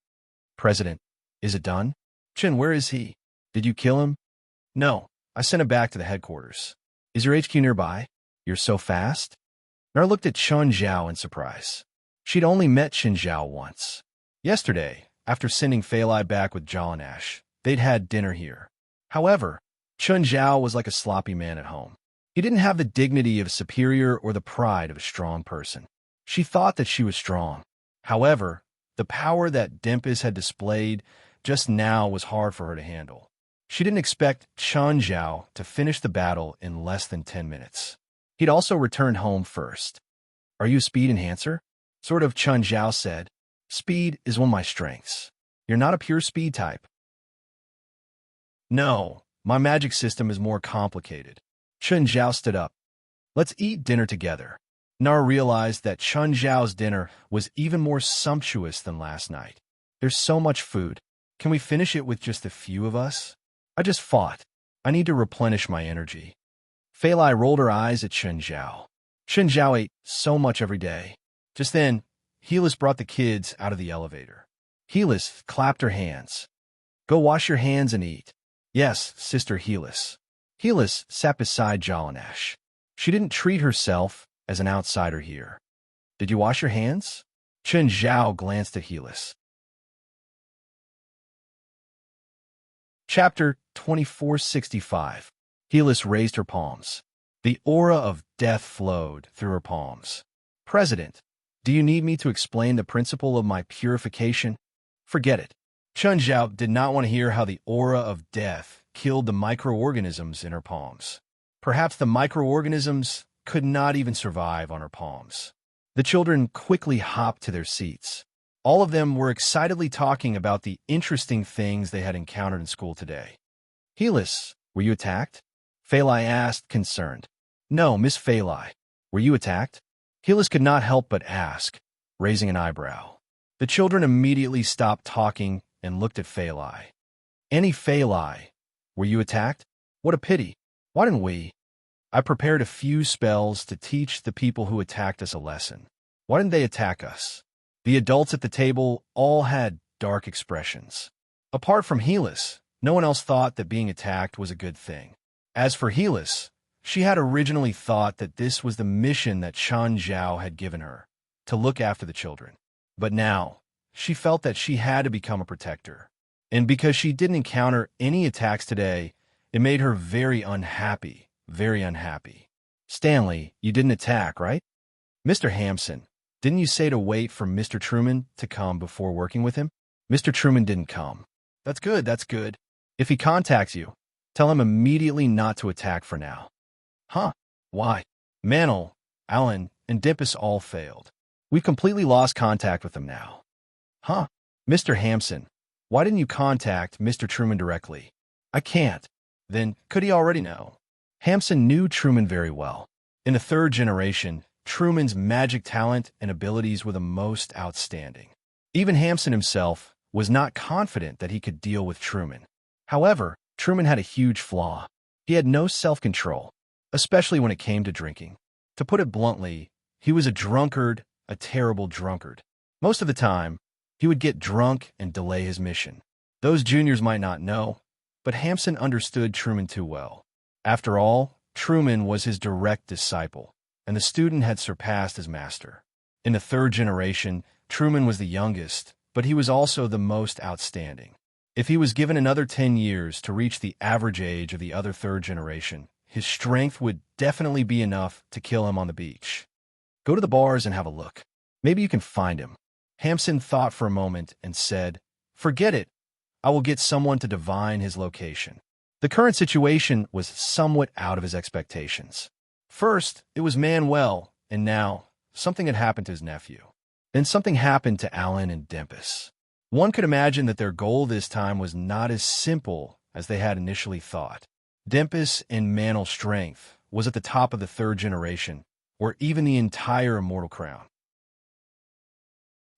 "President, is it done? Chun, where is he? Did you kill him?" "No, I sent him back to the headquarters." "Is your HQ nearby? You're so fast?" Nar looked at Chun Zhao in surprise. She'd only met Chun Zhao once. Yesterday, after sending Fei Lai back with Jalanash, they'd had dinner here. However, Chun Zhao was like a sloppy man at home. He didn't have the dignity of a superior or the pride of a strong person. She thought that she was strong. However, the power that Dempus had displayed just now was hard for her to handle. She didn't expect Chun Zhao to finish the battle in less than 10 minutes. He'd also returned home first. "Are you a speed enhancer?" Sort of, Chun Zhao said. "Speed is one of my strengths. You're not a pure speed type." "No, my magic system is more complicated." Chun Zhao stood up. "Let's eat dinner together." Nar realized that Chun Zhao's dinner was even more sumptuous than last night. "There's so much food. Can we finish it with just a few of us? I just fought. I need to replenish my energy." Fei Lai rolled her eyes at Chun Zhao. Chun Zhao ate so much every day. Just then, Helis brought the kids out of the elevator. Helis clapped her hands. "Go wash your hands and eat." "Yes, Sister Helis." Helis sat beside Jalanash. She didn't treat herself as an outsider here. "Did you wash your hands?" Chun Zhao glanced at Helis. Chapter 2465. Helis raised her palms. The aura of death flowed through her palms. "President, do you need me to explain the principle of my purification?" "Forget it." Chun Zhao did not want to hear how the aura of death killed the microorganisms in her palms. Perhaps the microorganisms could not even survive on her palms. The children quickly hopped to their seats. All of them were excitedly talking about the interesting things they had encountered in school today. "Helis, were you attacked?" Fei Lai asked, concerned. "No, Miss Fei Lai. Were you attacked?" Helis could not help but ask, raising an eyebrow. The children immediately stopped talking and looked at Fei Lai. "Annie Fei Lai, were you attacked?" "What a pity. Why didn't we?" "I prepared a few spells to teach the people who attacked us a lesson. Why didn't they attack us?" The adults at the table all had dark expressions. Apart from Helis, no one else thought that being attacked was a good thing. As for Helis, she had originally thought that this was the mission that Chun Zhao had given her, to look after the children. But now, she felt that she had to become a protector. And because she didn't encounter any attacks today, it made her very unhappy, very unhappy. "Stanley, you didn't attack, right?" "Mr. Hampson, didn't you say to wait for Mr. Truman to come before working with him?" "Mr. Truman didn't come." That's good, that's good. If he contacts you, tell him immediately not to attack for now." "Huh? Why?" "Mantle, Alan, and Dempus all failed. We've completely lost contact with them now." "Huh? Mr. Hampson, why didn't you contact Mr. Truman directly?" "I can't." "Then, could he already know?" Hampson knew Truman very well. In the 3rd generation, Truman's magic talent and abilities were the most outstanding. Even Hampson himself was not confident that he could deal with Truman. However, Truman had a huge flaw. He had no self-control, especially when it came to drinking. To put it bluntly, he was a drunkard, a terrible drunkard. Most of the time, he would get drunk and delay his mission. Those juniors might not know, but Hampson understood Truman too well. After all, Truman was his direct disciple, and the student had surpassed his master. In the third generation, Truman was the youngest, but he was also the most outstanding. If he was given another 10 years to reach the average age of the other third generation, his strength would definitely be enough to kill him on the beach. Go to the bars and have a look. Maybe you can find him. Hampson thought for a moment and said, "Forget it. I will get someone to divine his location." The current situation was somewhat out of his expectations. First, it was Manuel, and now something had happened to his nephew. Then something happened to Alan and Dempus. One could imagine that their goal this time was not as simple as they had initially thought. Dempus in mantle strength was at the top of the third generation, or even the entire immortal crown.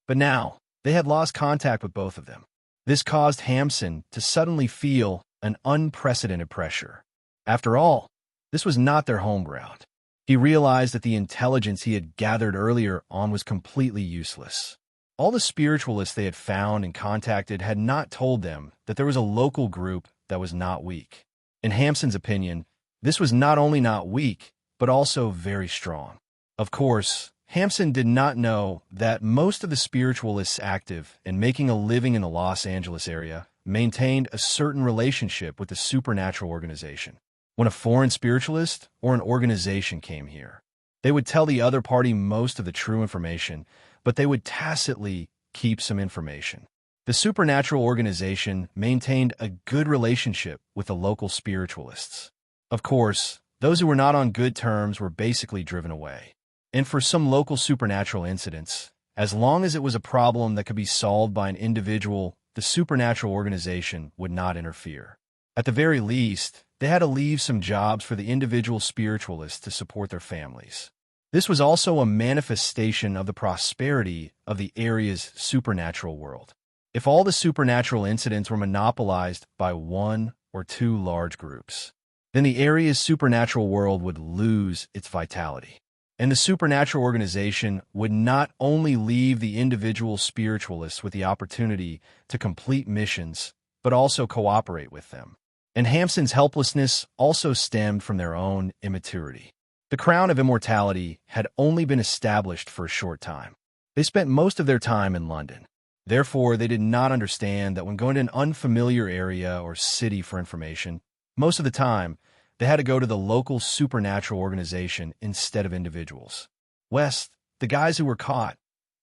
But now, they had lost contact with both of them. This caused Hampson to suddenly feel an unprecedented pressure. After all, this was not their home ground. He realized that the intelligence he had gathered earlier on was completely useless. All the spiritualists they had found and contacted had not told them that there was a local group that was not weak. In Hampson's opinion, this was not only not weak, but also very strong. Of course, Hampson did not know that most of the spiritualists active and making a living in the Los Angeles area maintained a certain relationship with the supernatural organization. When a foreign spiritualist or an organization came here, they would tell the other party most of the true information, but they would tacitly keep some information. The supernatural organization maintained a good relationship with the local spiritualists. Of course, those who were not on good terms were basically driven away. And for some local supernatural incidents, as long as it was a problem that could be solved by an individual, the supernatural organization would not interfere. At the very least, they had to leave some jobs for the individual spiritualists to support their families. This was also a manifestation of the prosperity of the area's supernatural world. If all the supernatural incidents were monopolized by one or two large groups, then the area's supernatural world would lose its vitality. And the supernatural organization would not only leave the individual spiritualists with the opportunity to complete missions, but also cooperate with them. And Hampson's helplessness also stemmed from their own immaturity. The crown of immortality had only been established for a short time. They spent most of their time in London. Therefore, they did not understand that when going to an unfamiliar area or city for information, most of the time, they had to go to the local supernatural organization instead of individuals. West, the guys who were caught,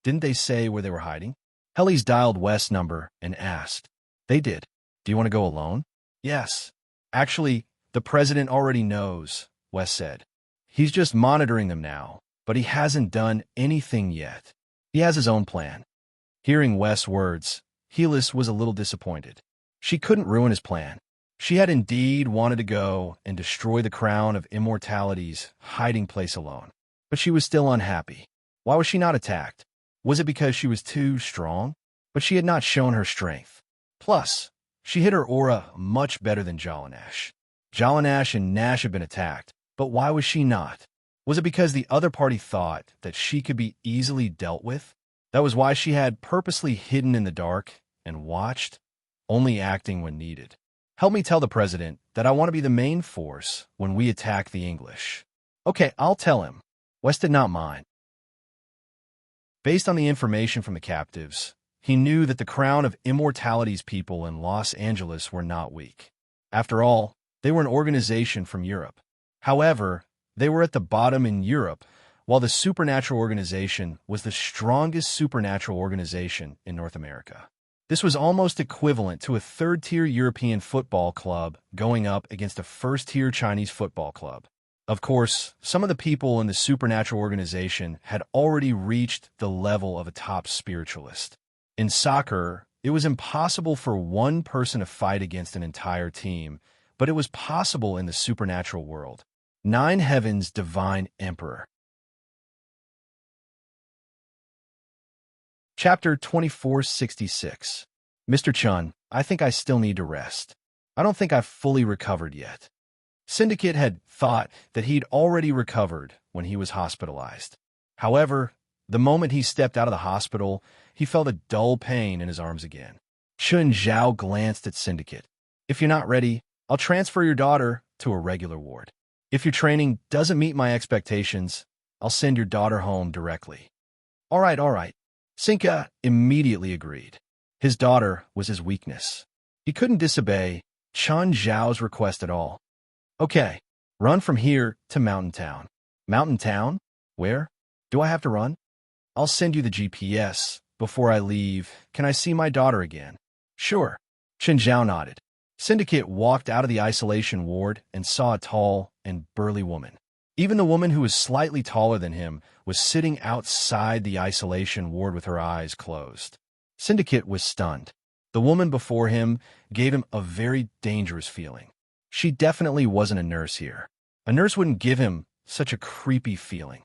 didn't they say where they were hiding? Helly's dialed West's number and asked. They did. Do you want to go alone? Yes. Actually, the president already knows, West said. He's just monitoring them now, but he hasn't done anything yet. He has his own plan. Hearing West's words, Helis was a little disappointed. She couldn't ruin his plan. She had indeed wanted to go and destroy the crown of immortality's hiding place alone. But she was still unhappy. Why was she not attacked? Was it because she was too strong? But she had not shown her strength. Plus, she hid her aura much better than Jalanash. Jalanash and Nash had been attacked, but why was she not? Was it because the other party thought that she could be easily dealt with? That was why she had purposely hidden in the dark and watched, only acting when needed. Help me tell the president that I want to be the main force when we attack the English. Okay, I'll tell him. West did not mind. Based on the information from the captives, he knew that the crown of immortality's people in Los Angeles were not weak. After all, they were an organization from Europe. However, they were at the bottom in Europe, while the supernatural organization was the strongest supernatural organization in North America. This was almost equivalent to a third-tier European football club going up against a first-tier Chinese football club. Of course, some of the people in the supernatural organization had already reached the level of a top spiritualist. In soccer, it was impossible for one person to fight against an entire team, but it was possible in the supernatural world. Nine Heaven's Divine Emperor. Chapter 2466. Mr. Chun, I think I still need to rest. I don't think I've fully recovered yet. Syndicate had thought that he'd already recovered when he was hospitalized. However, the moment he stepped out of the hospital, he felt a dull pain in his arms again. Chun Zhao glanced at Syndicate. If you're not ready, I'll transfer your daughter to a regular ward. If your training doesn't meet my expectations, I'll send your daughter home directly. All right. Sinka immediately agreed. His daughter was his weakness. He couldn't disobey Chun Zhao's request at all. Okay, run from here to Mountain Town. Mountain Town? Where? Do I have to run? I'll send you the GPS. Before I leave, can I see my daughter again? Sure. Chun Zhao nodded. Syndicate walked out of the isolation ward and saw a tall and burly woman. Even the woman who was slightly taller than him was sitting outside the isolation ward with her eyes closed. Syndicate was stunned. The woman before him gave him a very dangerous feeling. She definitely wasn't a nurse here. A nurse wouldn't give him such a creepy feeling.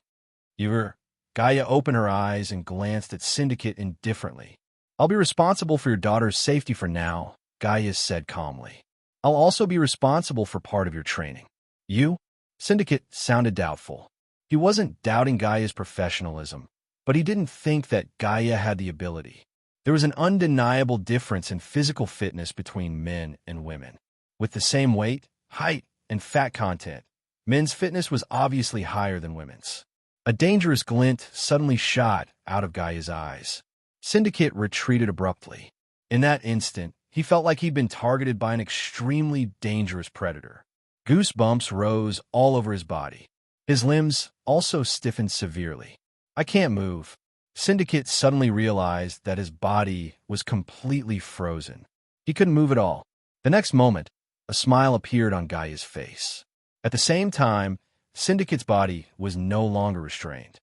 Gaia opened her eyes and glanced at Syndicate indifferently. I'll be responsible for your daughter's safety for now, Gaia said calmly. I'll also be responsible for part of your training. You? Syndicate sounded doubtful. He wasn't doubting Gaia's professionalism, but he didn't think that Gaia had the ability. There was an undeniable difference in physical fitness between men and women. With the same weight, height, and fat content, men's fitness was obviously higher than women's. A dangerous glint suddenly shot out of Gaia's eyes. Syndicate retreated abruptly. In that instant, he felt like he'd been targeted by an extremely dangerous predator. Goosebumps rose all over his body. His limbs also stiffened severely. I can't move. Syndicate suddenly realized that his body was completely frozen. He couldn't move at all. The next moment, a smile appeared on Gaia's face. At the same time, Syndicate's body was no longer restrained.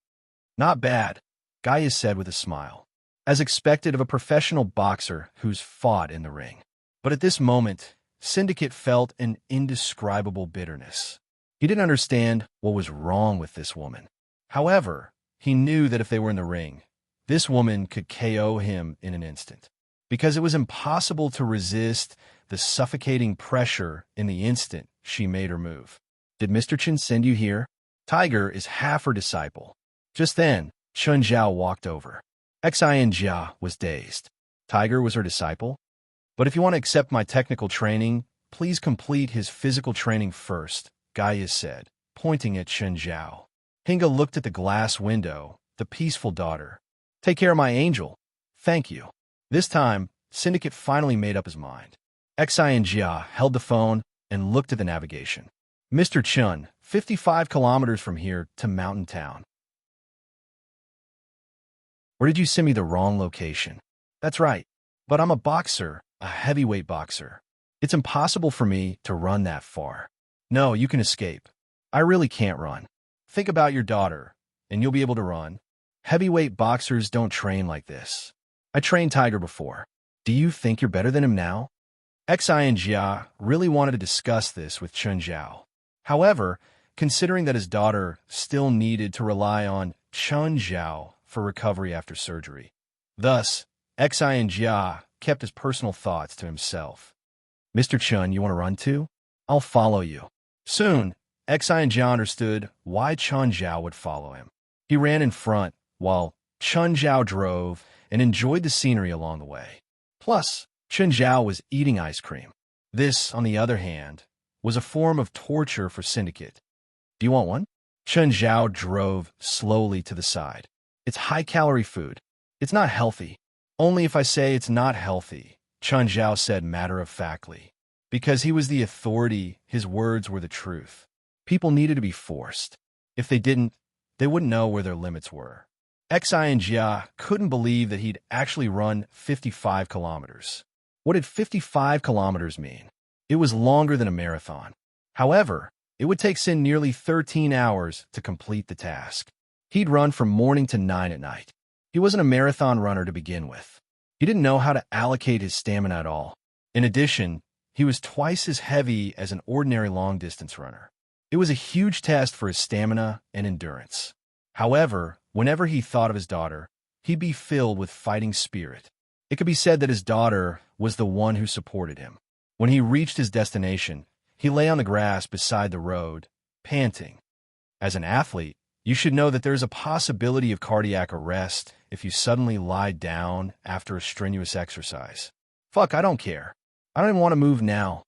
Not bad, Gaia said with a smile, as expected of a professional boxer who's fought in the ring. But at this moment, Syndicate felt an indescribable bitterness. He didn't understand what was wrong with this woman. However, he knew that if they were in the ring, this woman could KO him in an instant, because it was impossible to resist the suffocating pressure in the instant she made her move. Did Mr. Chun send you here? Tiger is half her disciple. Just then, Chun Zhao walked over. Xian Jia was dazed. Tiger was her disciple? But if you want to accept my technical training, please complete his physical training first, Gaia said, pointing at Chun Zhao. Hinga looked at the glass window, the peaceful daughter. Take care of my angel. Thank you. This time, Syndicate finally made up his mind. Xian Jia held the phone and looked at the navigation. Mr. Chun, 55 kilometers from here to Mountain Town. Or did you send me the wrong location? That's right, but I'm a boxer, a heavyweight boxer. It's impossible for me to run that far. No, you can escape. I really can't run. Think about your daughter, and you'll be able to run. Heavyweight boxers don't train like this. I trained Tiger before. Do you think you're better than him now? Xian Jia really wanted to discuss this with Chun Zhao. However, considering that his daughter still needed to rely on Chun Zhao for recovery after surgery. Thus, Xian Jia kept his personal thoughts to himself. Mr. Chun, you want to run too? I'll follow you. Soon, Xian Jia understood why Chun Zhao would follow him. He ran in front, while Chun Zhao drove and enjoyed the scenery along the way. Plus, Chun Zhao was eating ice cream. This, on the other hand, was a form of torture for Syndicate. Do you want one? Chun Zhao drove slowly to the side. It's high-calorie food. It's not healthy. Only if I say it's not healthy, Chun Zhao said matter-of-factly. Because he was the authority, his words were the truth. People needed to be forced. If they didn't, they wouldn't know where their limits were. Xian Jia couldn't believe that he'd actually run 55 kilometers. What did 55 kilometers mean? It was longer than a marathon. However, it would take Sin nearly 13 hours to complete the task. He'd run from morning to 9 at night. He wasn't a marathon runner to begin with. He didn't know how to allocate his stamina at all. In addition, he was twice as heavy as an ordinary long-distance runner. It was a huge test for his stamina and endurance. However, whenever he thought of his daughter, he'd be filled with fighting spirit. It could be said that his daughter was the one who supported him. When he reached his destination, he lay on the grass beside the road, panting. As an athlete, you should know that there is a possibility of cardiac arrest if you suddenly lie down after a strenuous exercise. Fuck, I don't care. I don't even want to move now,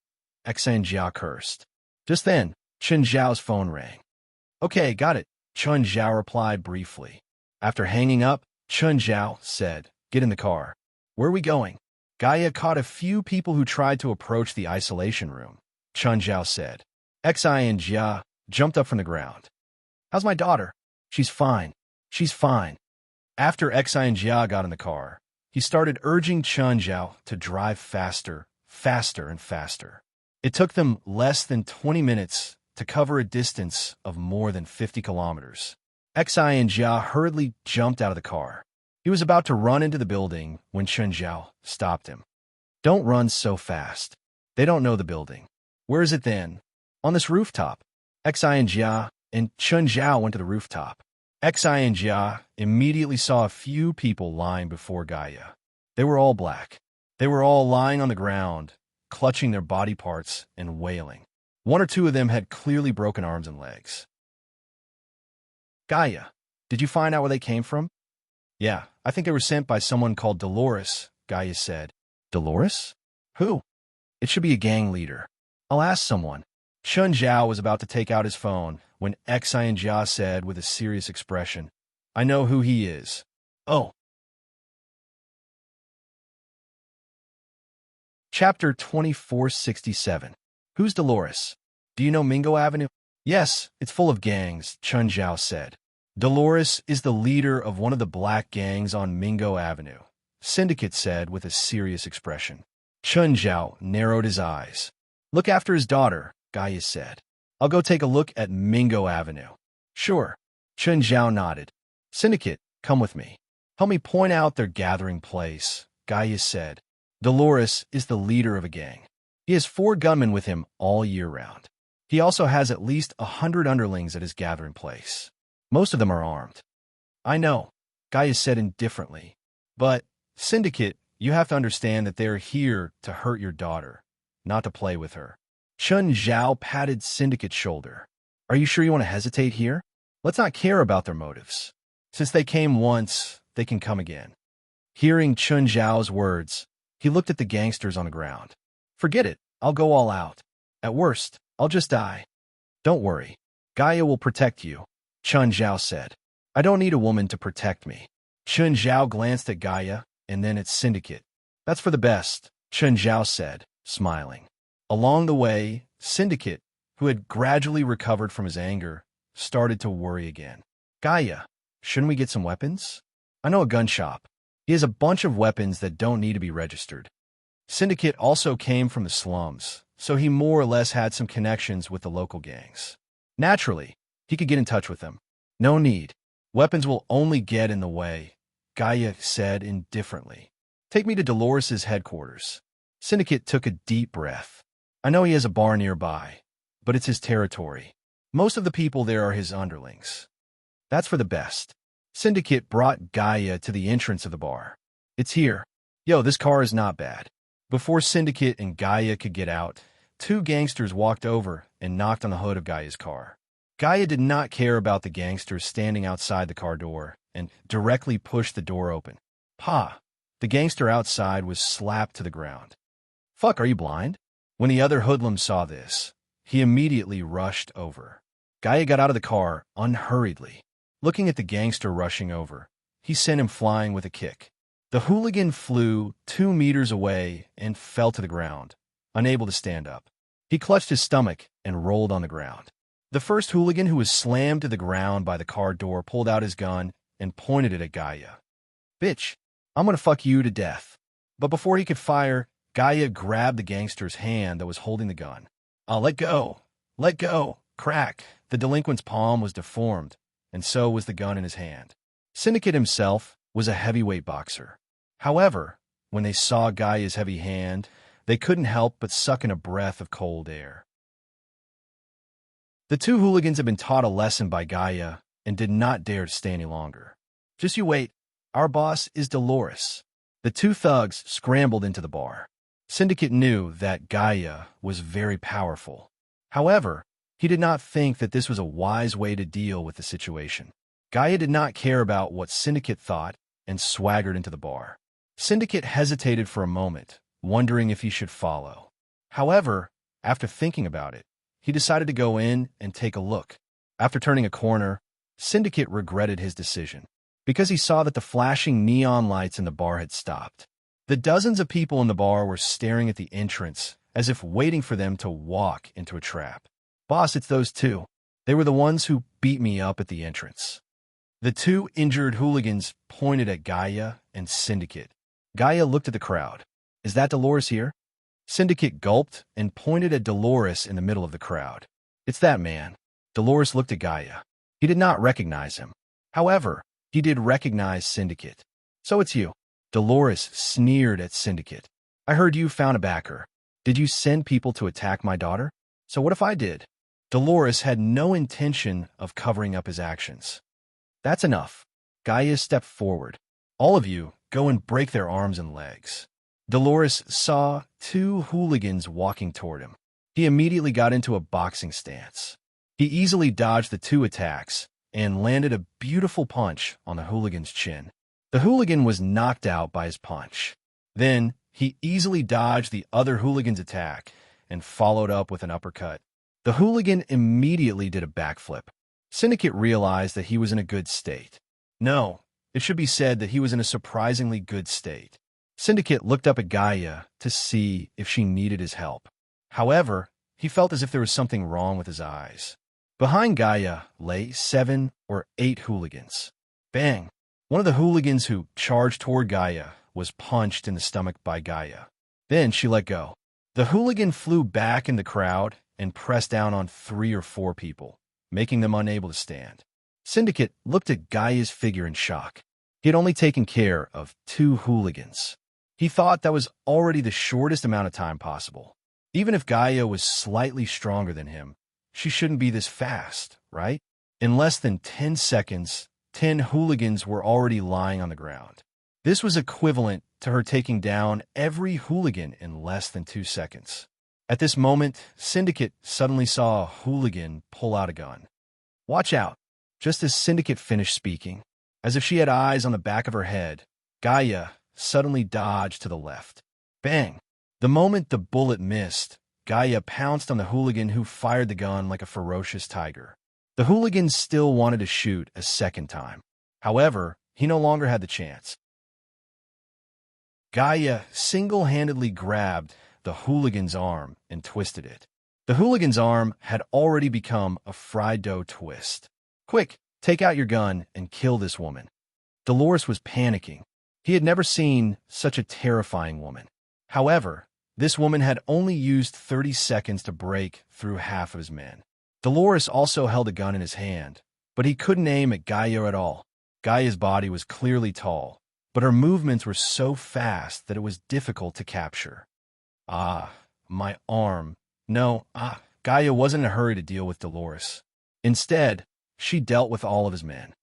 Xan Jia cursed. Just then, Chen Zhao's phone rang. Okay, got it, Chen Zhao replied briefly. After hanging up, Chen Zhao said, get in the car. Where are we going? Gaia caught a few people who tried to approach the isolation room. Chen Zhao said. Xan Jia jumped up from the ground. How's my daughter? She's fine. She's fine. After Xan Jia got in the car, he started urging Chen Zhao to drive faster, faster, and faster. It took them less than 20 minutes to cover a distance of more than 50 kilometers. Xan Jia hurriedly jumped out of the car. He was about to run into the building when Chen Zhao stopped him. Don't run so fast. They don't know the building. Where is it then? On this rooftop. Xan Jia and Chen Zhao went to the rooftop. Xan Jia immediately saw a few people lying before Gaia. They were all black. They were all lying on the ground, clutching their body parts and wailing. One or two of them had clearly broken arms and legs. Gaia, did you find out where they came from? Yeah, I think they were sent by someone called Dolores, Gaia said. Dolores? Who? It should be a gang leader. I'll ask someone. Chen Zhao was about to take out his phone when Xan Jia said with a serious expression, I know who he is. Oh. Chapter 2467. Who's Dolores? Do you know Mingo Avenue? Yes, it's full of gangs, Chen Zhao said. Dolores is the leader of one of the black gangs on Mingo Avenue, Syndicate said with a serious expression. Chen Zhao narrowed his eyes. Look after his daughter, Gaia said. I'll go take a look at Mingo Avenue. Sure. Chen Zhao nodded. Syndicate, come with me. Help me point out their gathering place, Gaia said. Dolores is the leader of a gang. He has 4 gunmen with him all year round. He also has at least 100 underlings at his gathering place. Most of them are armed. I know, Gaia said indifferently. But, Syndicate, you have to understand that they are here to hurt your daughter, not to play with her. Chen Zhao patted Syndicate's shoulder. Are you sure you want to hesitate here? Let's not care about their motives. Since they came once, they can come again. Hearing Chen Zhao's words, he looked at the gangsters on the ground. Forget it, I'll go all out. At worst, I'll just die. Don't worry, Gaia will protect you, Chen Zhao said. I don't need a woman to protect me. Chen Zhao glanced at Gaia and then at Syndicate. That's for the best, Chen Zhao said, smiling. Along the way, Syndicate, who had gradually recovered from his anger, started to worry again. Gaia, shouldn't we get some weapons? I know a gun shop. He has a bunch of weapons that don't need to be registered. Syndicate also came from the slums, so he more or less had some connections with the local gangs. Naturally, he could get in touch with them. No need. Weapons will only get in the way, Gaia said indifferently. Take me to Dolores' headquarters. Syndicate took a deep breath. I know he has a bar nearby, but it's his territory. Most of the people there are his underlings. That's for the best. Syndicate brought Gaia to the entrance of the bar. It's here. Yo, this car is not bad. Before Syndicate and Gaia could get out, 2 gangsters walked over and knocked on the hood of Gaia's car. Gaia did not care about the gangsters standing outside the car door and directly pushed the door open. Pa! The gangster outside was slapped to the ground. Fuck, are you blind? When the other hoodlum saw this, he immediately rushed over. Gaia got out of the car unhurriedly. Looking at the gangster rushing over, he sent him flying with a kick. The hooligan flew 2 meters away and fell to the ground, unable to stand up. He clutched his stomach and rolled on the ground. The first hooligan, who was slammed to the ground by the car door, pulled out his gun and pointed it at Gaia. Bitch, I'm gonna fuck you to death. But before he could fire, Gaia grabbed the gangster's hand that was holding the gun. Let go. Let go. Crack. The delinquent's palm was deformed, and so was the gun in his hand. Syndicate himself was a heavyweight boxer. However, when they saw Gaia's heavy hand, they couldn't help but suck in a breath of cold air. The 2 hooligans had been taught a lesson by Gaia and did not dare to stay any longer. Just you wait. Our boss is Dolores. The two thugs scrambled into the bar. Syndicate knew that Gaia was very powerful. However, he did not think that this was a wise way to deal with the situation. Gaia did not care about what Syndicate thought and swaggered into the bar. Syndicate hesitated for a moment, wondering if he should follow. However, after thinking about it, he decided to go in and take a look. After turning a corner, Syndicate regretted his decision, because he saw that the flashing neon lights in the bar had stopped. The dozens of people in the bar were staring at the entrance, as if waiting for them to walk into a trap. "Boss, it's those two. They were the ones who beat me up at the entrance." The two injured hooligans pointed at Gaia and Syndicate. Gaia looked at the crowd. "Is that Dolores here?" Syndicate gulped and pointed at Dolores in the middle of the crowd. "It's that man." Dolores looked at Gaia. He did not recognize him. However, he did recognize Syndicate. "So it's you." Dolores sneered at Syndicate. "I heard you found a backer. Did you send people to attack my daughter? So what if I did?" Dolores had no intention of covering up his actions. "That's enough." Gaia stepped forward. "All of you, go and break their arms and legs." Dolores saw two hooligans walking toward him. He immediately got into a boxing stance. He easily dodged the two attacks and landed a beautiful punch on the hooligan's chin. The hooligan was knocked out by his punch. Then, he easily dodged the other hooligan's attack and followed up with an uppercut. The hooligan immediately did a backflip. Syndicate realized that he was in a good state. No, it should be said that he was in a surprisingly good state. Syndicate looked up at Gaia to see if she needed his help. However, he felt as if there was something wrong with his eyes. Behind Gaia lay 7 or 8 hooligans. Bang! One of the hooligans who charged toward Gaia was punched in the stomach by Gaia. Then she let go. The hooligan flew back in the crowd and pressed down on 3 or 4 people, making them unable to stand. Syndicate looked at Gaia's figure in shock. He had only taken care of 2 hooligans. He thought that was already the shortest amount of time possible. Even if Gaia was slightly stronger than him, she shouldn't be this fast, right? In less than 10 seconds, 10 hooligans were already lying on the ground. This was equivalent to her taking down every hooligan in less than 2 seconds. At this moment, Syndicate suddenly saw a hooligan pull out a gun. "Watch out!" Just as Syndicate finished speaking, as if she had eyes on the back of her head, Gaia suddenly dodged to the left. Bang! The moment the bullet missed, Gaia pounced on the hooligan who fired the gun like a ferocious tiger. The hooligan still wanted to shoot a second time. However, he no longer had the chance. Gaia single-handedly grabbed the hooligan's arm and twisted it. The hooligan's arm had already become a fried dough twist. "Quick, take out your gun and kill this woman." Dolores was panicking. He had never seen such a terrifying woman. However, this woman had only used 30 seconds to break through half of his men. Dolores also held a gun in his hand, but he couldn't aim at Gaia at all. Gaia's body was clearly tall, but her movements were so fast that it was difficult to capture. My arm. No, Gaia wasn't in a hurry to deal with Dolores. Instead, she dealt with all of his men.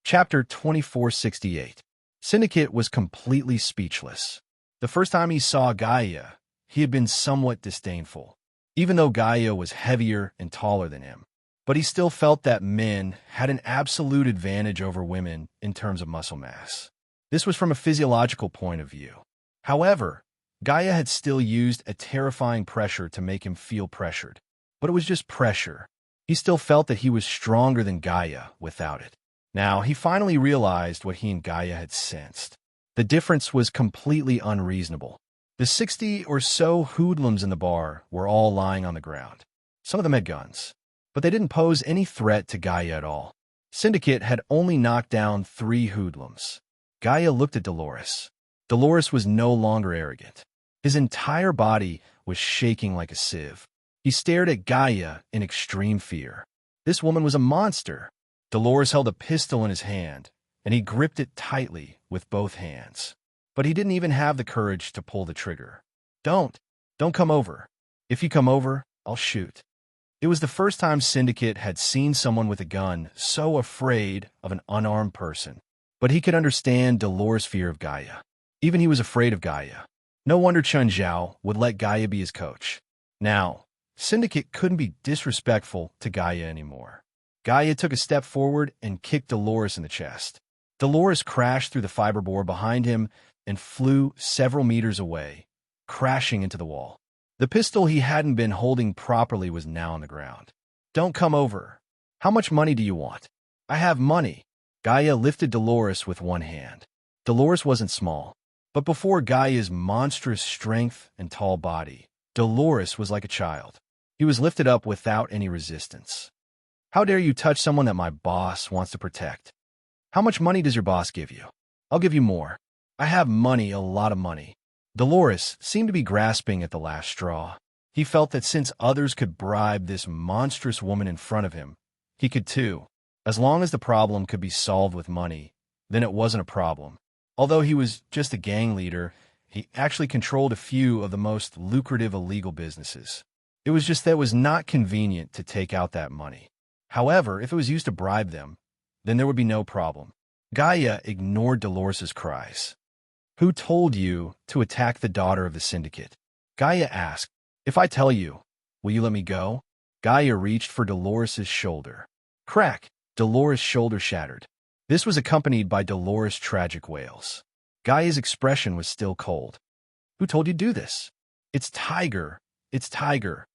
Chapter 2468. Syndicate was completely speechless. The first time he saw Gaia, he had been somewhat disdainful, even though Gaia was heavier and taller than him. But he still felt that men had an absolute advantage over women in terms of muscle mass. This was from a physiological point of view. However, Gaia had still used a terrifying pressure to make him feel pressured. But it was just pressure. He still felt that he was stronger than Gaia without it. Now, he finally realized what he and Gaia had sensed. The difference was completely unreasonable. The 60 or so hoodlums in the bar were all lying on the ground. Some of them had guns, but they didn't pose any threat to Gaia at all. Syndicate had only knocked down 3 hoodlums. Gaia looked at Dolores. Dolores was no longer arrogant. His entire body was shaking like a sieve. He stared at Gaia in extreme fear. This woman was a monster. Dolores held a pistol in his hand, and he gripped it tightly with both hands. But he didn't even have the courage to pull the trigger. Don't come over. If you come over, I'll shoot." It It was the first time Syndicate had seen someone with a gun so afraid of an unarmed person. But he could understand Dolores' fear of Gaia. Even he was afraid of Gaia. No wonder Chun Zhao would let Gaia be his coach. Now, Syndicate couldn't be disrespectful to Gaia anymore. Gaia took a step forward and kicked Dolores in the chest. Dolores crashed through the fiberboard behind him and flew several meters away, crashing into the wall. The pistol he hadn't been holding properly was now on the ground. "Don't come over. How much money do you want?" "I have money." Gaia lifted Dolores with one hand. Dolores wasn't small, but before Gaia's monstrous strength and tall body, Dolores was like a child. He was lifted up without any resistance. "How dare you touch someone that my boss wants to protect? How much money does your boss give you?" "I'll give you more. I have money, a lot of money." Dolores seemed to be grasping at the last straw. He felt that since others could bribe this monstrous woman in front of him, he could too. As long as the problem could be solved with money, then it wasn't a problem. Although he was just a gang leader, he actually controlled a few of the most lucrative illegal businesses. It was just that it was not convenient to take out that money. However, if it was used to bribe them, then there would be no problem. Gaia ignored Dolores' cries. "Who told you to attack the daughter of the Syndicate?" Gaia asked. "If I tell you, will you let me go?" Gaia reached for Dolores' shoulder. Crack! Dolores' shoulder shattered. This was accompanied by Dolores' tragic wails. Gaia's expression was still cold. "Who told you to do this?" "It's Tiger. It's Tiger."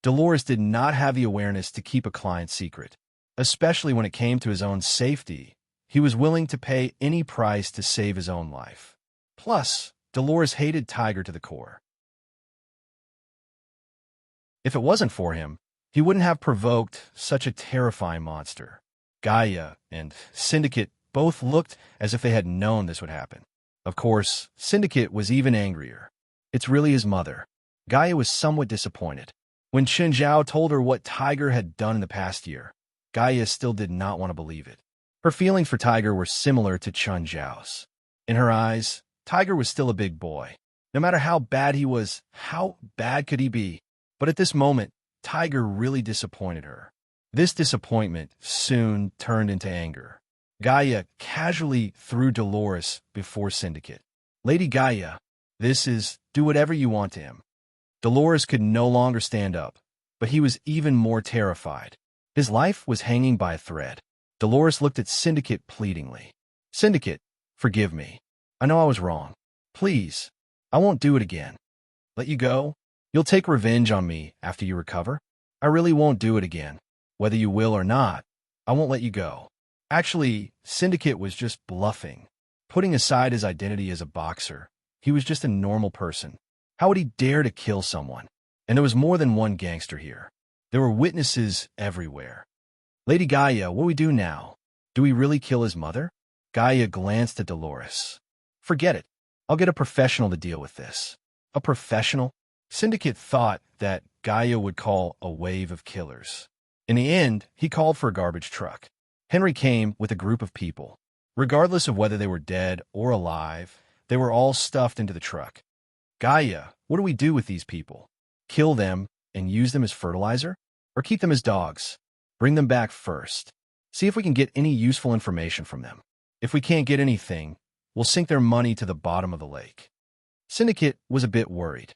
Dolores did not have the awareness to keep a client secret. Especially when it came to his own safety, he was willing to pay any price to save his own life. Plus, Dolores hated Tiger to the core. If it wasn't for him, he wouldn't have provoked such a terrifying monster. Gaia and Syndicate both looked as if they had known this would happen. Of course, Syndicate was even angrier. It's really his mother. Gaia was somewhat disappointed. When Chun Zhao told her what Tiger had done in the past year, Gaia still did not want to believe it. Her feelings for Tiger were similar to Chun Zhao's. In her eyes, Tiger was still a big boy. No matter how bad he was, how bad could he be? But at this moment, Tiger really disappointed her. This disappointment soon turned into anger. Gaia casually threw Dolores before Syndicate. "Lady Gaia, this is do whatever you want to him." Dolores could no longer stand up, but he was even more terrified. His life was hanging by a thread. Dolores looked at Syndicate pleadingly. "Syndicate, forgive me. I know I was wrong. Please, I won't do it again." "Let you go? You'll take revenge on me after you recover?" "I really won't do it again. Whether you will or not, I won't let you go." Actually, Syndicate was just bluffing. Putting aside his identity as a boxer, he was just a normal person. How would he dare to kill someone? And there was more than one gangster here. There were witnesses everywhere. "Lady Gaia, what do we do now? Do we really kill his mother?" Gaia glanced at Dolores. "Forget it. I'll get a professional to deal with this." "A professional?" Syndicate thought that Gaia would call a wave of killers. In the end, he called for a garbage truck. Henry came with a group of people. Regardless of whether they were dead or alive, they were all stuffed into the truck. "Gaia, what do we do with these people? Kill them and use them as fertilizer? Or keep them as dogs? Bring them back first. See if we can get any useful information from them. If we can't get anything, we'll sink their money to the bottom of the lake." Syndicate was a bit worried.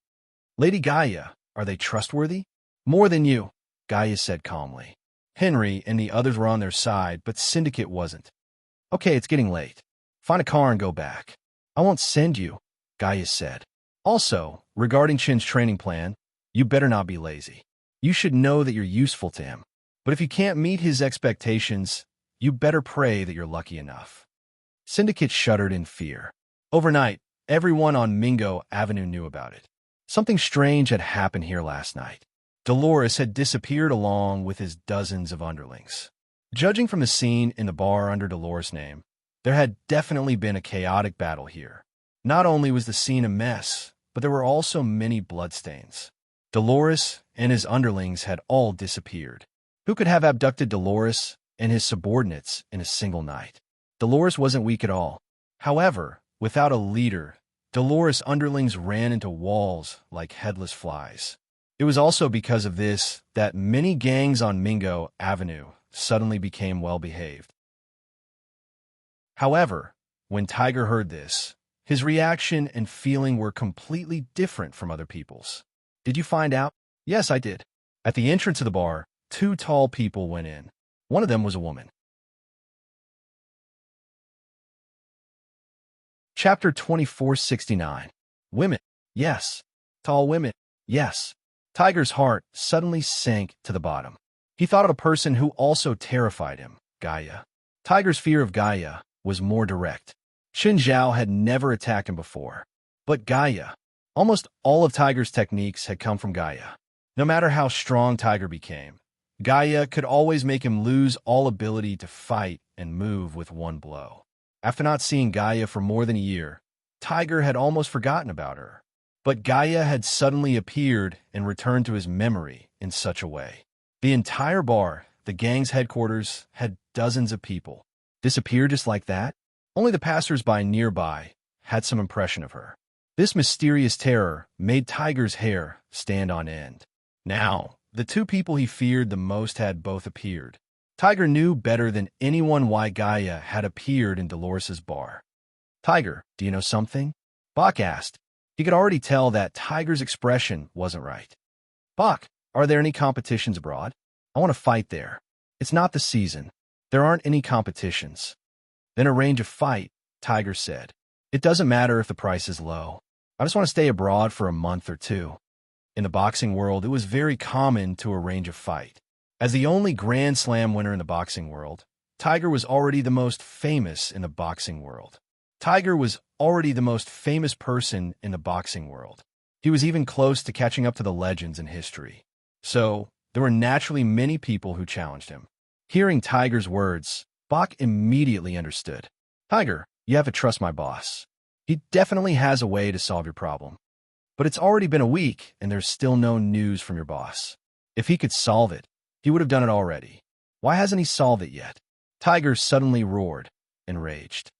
"Lady Gaia, are they trustworthy?" "More than you," Gaia said calmly. Henry and the others were on their side, but Syndicate wasn't. "Okay, it's getting late. Find a car and go back." "I won't send you," Gaia said. "Also, regarding Chin's training plan, you better not be lazy. You should know that you're useful to him. But if you can't meet his expectations, you better pray that you're lucky enough." Syndicate shuddered in fear. Overnight, everyone on Mingo Avenue knew about it. Something strange had happened here last night. Dolores had disappeared along with his dozens of underlings. Judging from the scene in the bar under Dolores' name, there had definitely been a chaotic battle here. Not only was the scene a mess, but there were also many bloodstains. Dolores and his underlings had all disappeared. Who could have abducted Dolores and his subordinates in a single night? Dolores wasn't weak at all. However, without a leader, Dolores' underlings ran into walls like headless flies. It It was also because of this that many gangs on Mingo Avenue suddenly became well-behaved. However, when Tiger heard this, his reaction and feeling were completely different from other people's. Did you find out? Yes, I did. At the entrance of the bar, two tall people went in. One of them was a woman. Chapter 2469. Women. Yes. Tall women. Yes. Tiger's heart suddenly sank to the bottom. He thought of a person who also terrified him, Gaia. Tiger's fear of Gaia was more direct. Qin Zhao had never attacked him before. But Gaia. Almost all of Tiger's techniques had come from Gaia. No matter how strong Tiger became, Gaia could always make him lose all ability to fight and move with one blow. After not seeing Gaia for more than a year, Tiger had almost forgotten about her. But Gaia had suddenly appeared and returned to his memory in such a way. The entire bar, the gang's headquarters, had dozens of people. Disappear just like that? Only the passers-by nearby had some impression of her. This mysterious terror made Tiger's hair stand on end. Now, the two people he feared the most had both appeared. Tiger knew better than anyone why Gaia had appeared in Dolores's bar. Tiger, do you know something? Bach asked. He could already tell that Tiger's expression wasn't right. Bach, are there any competitions abroad? I want to fight there. It's not the season. There aren't any competitions. Then arrange a fight, Tiger said. It doesn't matter if the price is low. I just want to stay abroad for a month or two. In the boxing world, it was very common to arrange a fight. As the only Grand Slam winner in the boxing world, Tiger was already the most famous in the boxing world. Tiger was already the most famous person in the boxing world. He was even close to catching up to the legends in history. So, there were naturally many people who challenged him. Hearing Tiger's words, Bach immediately understood. Tiger, you have to trust my boss. He definitely has a way to solve your problem. But it's already been a week, and there's still no news from your boss. If he could solve it, he would have done it already. Why hasn't he solved it yet? Tiger suddenly roared, enraged.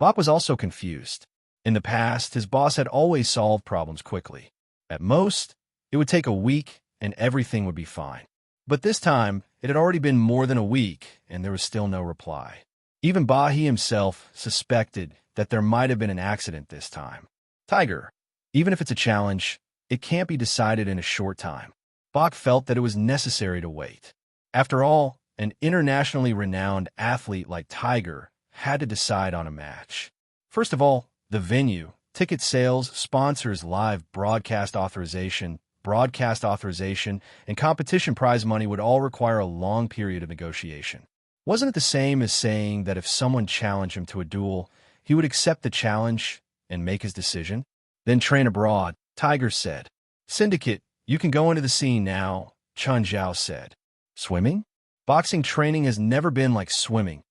Bach was also confused. In the past, his boss had always solved problems quickly. At most, it would take a week and everything would be fine. But this time, it had already been more than a week and there was still no reply. Even Bahi himself suspected that there might have been an accident this time. Tiger, even if it's a challenge, it can't be decided in a short time. Bach felt that it was necessary to wait. After all, an internationally renowned athlete like Tiger had to decide on a match. First of all, the venue, ticket sales, sponsors, live broadcast authorization, and competition prize money would all require a long period of negotiation. Wasn't it the same as saying that if someone challenged him to a duel, he would accept the challenge and make his decision? Then train abroad, Tiger said. Syndicate, you can go into the scene now, Chun Zhao said. Swimming? Boxing training has never been like swimming,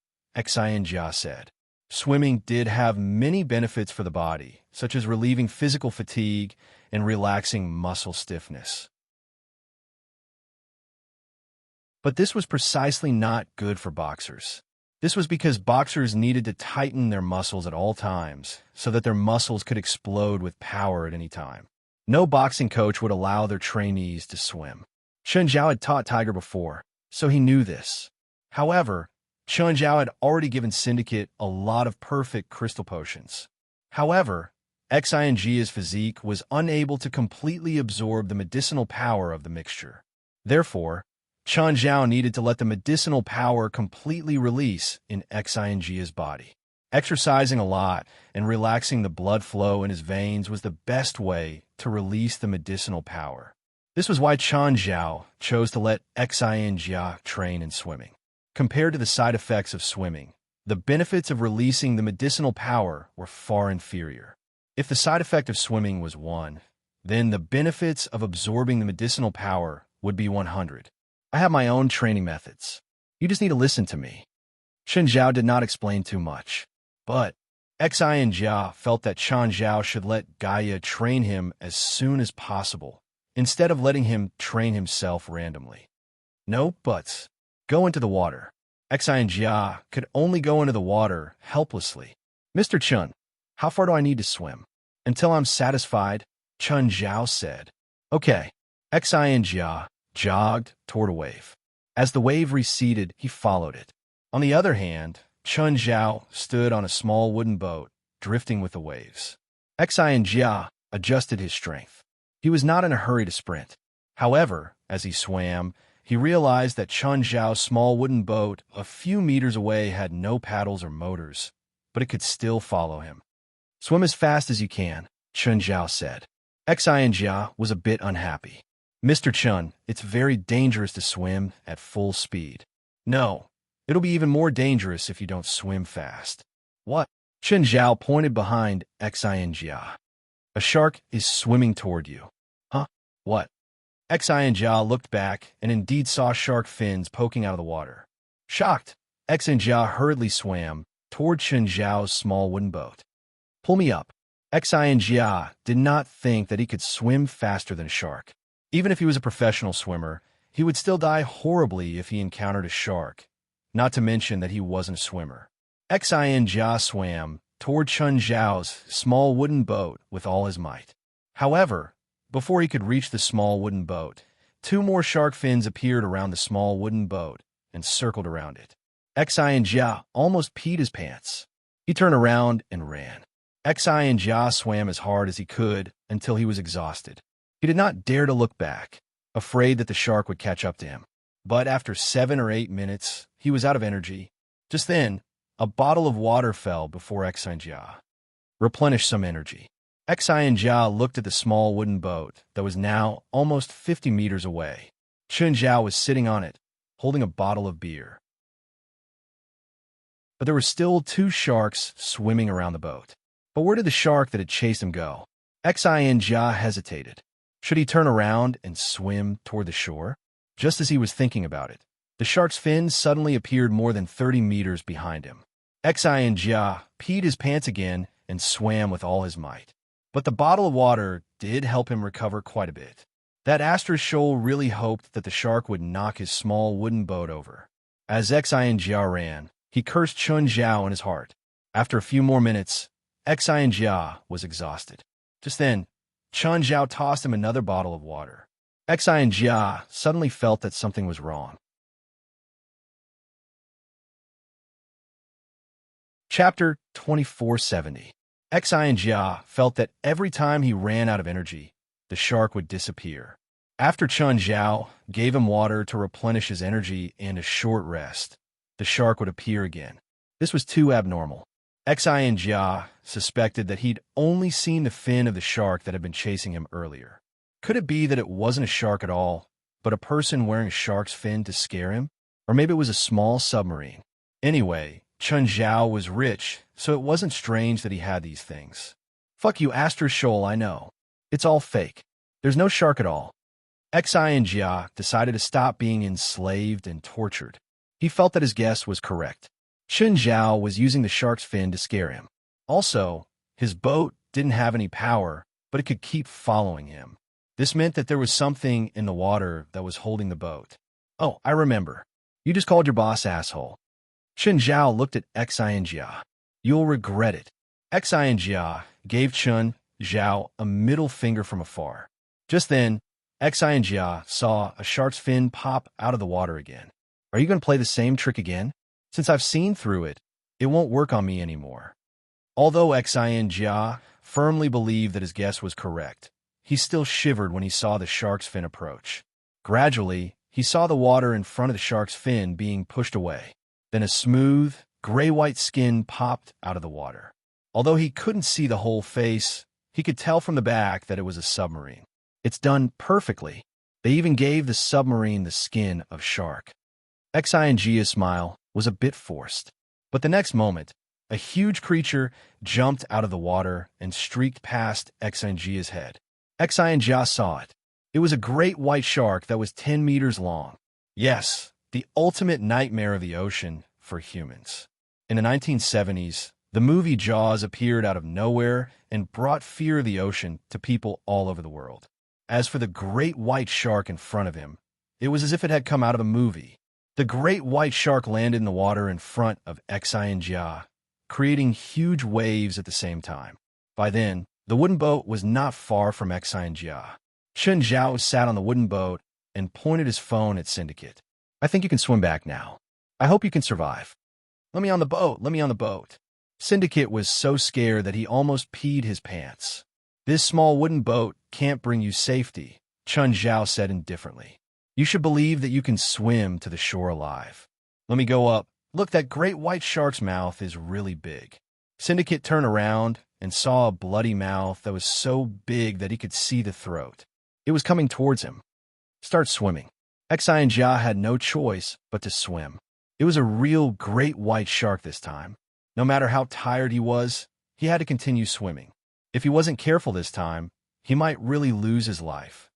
Xian Jia said. Swimming did have many benefits for the body, such as relieving physical fatigue and relaxing muscle stiffness. But this was precisely not good for boxers. This was because boxers needed to tighten their muscles at all times so that their muscles could explode with power at any time. No boxing coach would allow their trainees to swim. Chun Zhao had taught Tiger before, so he knew this. However, Chun Zhao had already given Syndicate a lot of perfect crystal potions. However, Xianjia's physique was unable to completely absorb the medicinal power of the mixture. Therefore, Chun Zhao needed to let the medicinal power completely release in Xianjia's body. Exercising a lot and relaxing the blood flow in his veins was the best way to release the medicinal power. This was why Chun Zhao chose to let Xianjia train in swimming. Compared to the side effects of swimming, the benefits of releasing the medicinal power were far inferior. If the side effect of swimming was 1, then the benefits of absorbing the medicinal power would be 100. I have my own training methods. You just need to listen to me. Chun Zhao did not explain too much, but Xianjia felt that Chun Zhao should let Gaia train him as soon as possible, instead of letting him train himself randomly. No buts. Go into the water. Xianjia could only go into the water helplessly. Mr. Chun, how far do I need to swim? Until I'm satisfied, Chun Zhao said. Okay, Xinjia jogged toward a wave. As the wave receded, he followed it. On the other hand, Chun Zhao stood on a small wooden boat, drifting with the waves. Xinjia adjusted his strength. He was not in a hurry to sprint. However, as he swam, he realized that Chun Zhao's small wooden boat a few meters away had no paddles or motors, but it could still follow him. "Swim as fast as you can," Chun Zhao said. Xinjia was a bit unhappy. "Mr. Chun, it's very dangerous to swim at full speed." "No, it'll be even more dangerous if you don't swim fast." "What?" Chun Zhao pointed behind Xinjia. "A shark is swimming toward you." "Huh? What?" Xinjia looked back and indeed saw shark fins poking out of the water. Shocked, Xinjia hurriedly swam toward Chun Zhao's small wooden boat. "Pull me up." Xinjia did not think that he could swim faster than a shark. Even if he was a professional swimmer, he would still die horribly if he encountered a shark, not to mention that he wasn't a swimmer. Xinjia swam toward Chun Zhao's small wooden boat with all his might. However, before he could reach the small wooden boat, two more shark fins appeared around the small wooden boat and circled around it. Xinjia almost peed his pants. He turned around and ran. Xinjia swam as hard as he could until he was exhausted. He did not dare to look back, afraid that the shark would catch up to him. But after 7 or 8 minutes, he was out of energy. Just then, a bottle of water fell before Xinjia. "Replenish some energy." Xinjia looked at the small wooden boat that was now almost 50 meters away. Chun Zhao was sitting on it, holding a bottle of beer. But there were still 2 sharks swimming around the boat. But where did the shark that had chased him go? Xinjia hesitated. Should he turn around and swim toward the shore? Just as he was thinking about it, the shark's fin suddenly appeared more than 30 meters behind him. Xinjia peed his pants again and swam with all his might. But the bottle of water did help him recover quite a bit. That Astor Shoal really hoped that the shark would knock his small wooden boat over. As Xinjia ran, he cursed Chun Zhao in his heart. After a few more minutes, Xinjia was exhausted. Just then, Chun Zhao tossed him another bottle of water. Xinjia suddenly felt that something was wrong. Chapter 2470. Xinjia felt that every time he ran out of energy, the shark would disappear. After Chun Zhao gave him water to replenish his energy and a short rest, the shark would appear again. This was too abnormal. Xinjia suspected that he'd only seen the fin of the shark that had been chasing him earlier. Could it be that it wasn't a shark at all, but a person wearing a shark's fin to scare him? Or maybe it was a small submarine. Anyway, Chun Zhao was rich, so it wasn't strange that he had these things. "Fuck you, Astor Shoal, I know. It's all fake. There's no shark at all." Xinjia decided to stop being enslaved and tortured. He felt that his guess was correct. Chun Zhao was using the shark's fin to scare him. Also, his boat didn't have any power, but it could keep following him. This meant that there was something in the water that was holding the boat. "Oh, I remember. You just called your boss asshole." Chun Zhao looked at Xinjia. "You'll regret it." Xinjia gave Chun Zhao a middle finger from afar. Just then, Xinjia saw a shark's fin pop out of the water again. "Are you going to play the same trick again? Since I've seen through it, it won't work on me anymore." Although Xinjia firmly believed that his guess was correct, he still shivered when he saw the shark's fin approach. Gradually, he saw the water in front of the shark's fin being pushed away. Then a smooth, gray-white skin popped out of the water. Although he couldn't see the whole face, he could tell from the back that it was a submarine. It's done perfectly. They even gave the submarine the skin of shark. Xinjia's smile was a bit forced. But the next moment, a huge creature jumped out of the water and streaked past Xinjia's head. Xinjia saw it. It was a great white shark that was 10 meters long. Yes, the ultimate nightmare of the ocean for humans. In the 1970s, the movie Jaws appeared out of nowhere and brought fear of the ocean to people all over the world. As for the great white shark in front of him, it was as if it had come out of a movie. The great white shark landed in the water in front of Xinjia, creating huge waves at the same time. By then, the wooden boat was not far from Xinjia. Chun Zhao sat on the wooden boat and pointed his phone at Syndicate. I think you can swim back now. I hope you can survive. Let me on the boat, let me on the boat. Syndicate was so scared that he almost peed his pants. This small wooden boat can't bring you safety, Chun Zhao said indifferently. You should believe that you can swim to the shore alive. Let me go up. Look, that great white shark's mouth is really big. Syndicate turned around and saw a bloody mouth that was so big that he could see the throat. It was coming towards him. Start swimming. Xi and Jia had no choice but to swim. It was a real great white shark this time. No matter how tired he was, he had to continue swimming. If he wasn't careful this time, he might really lose his life.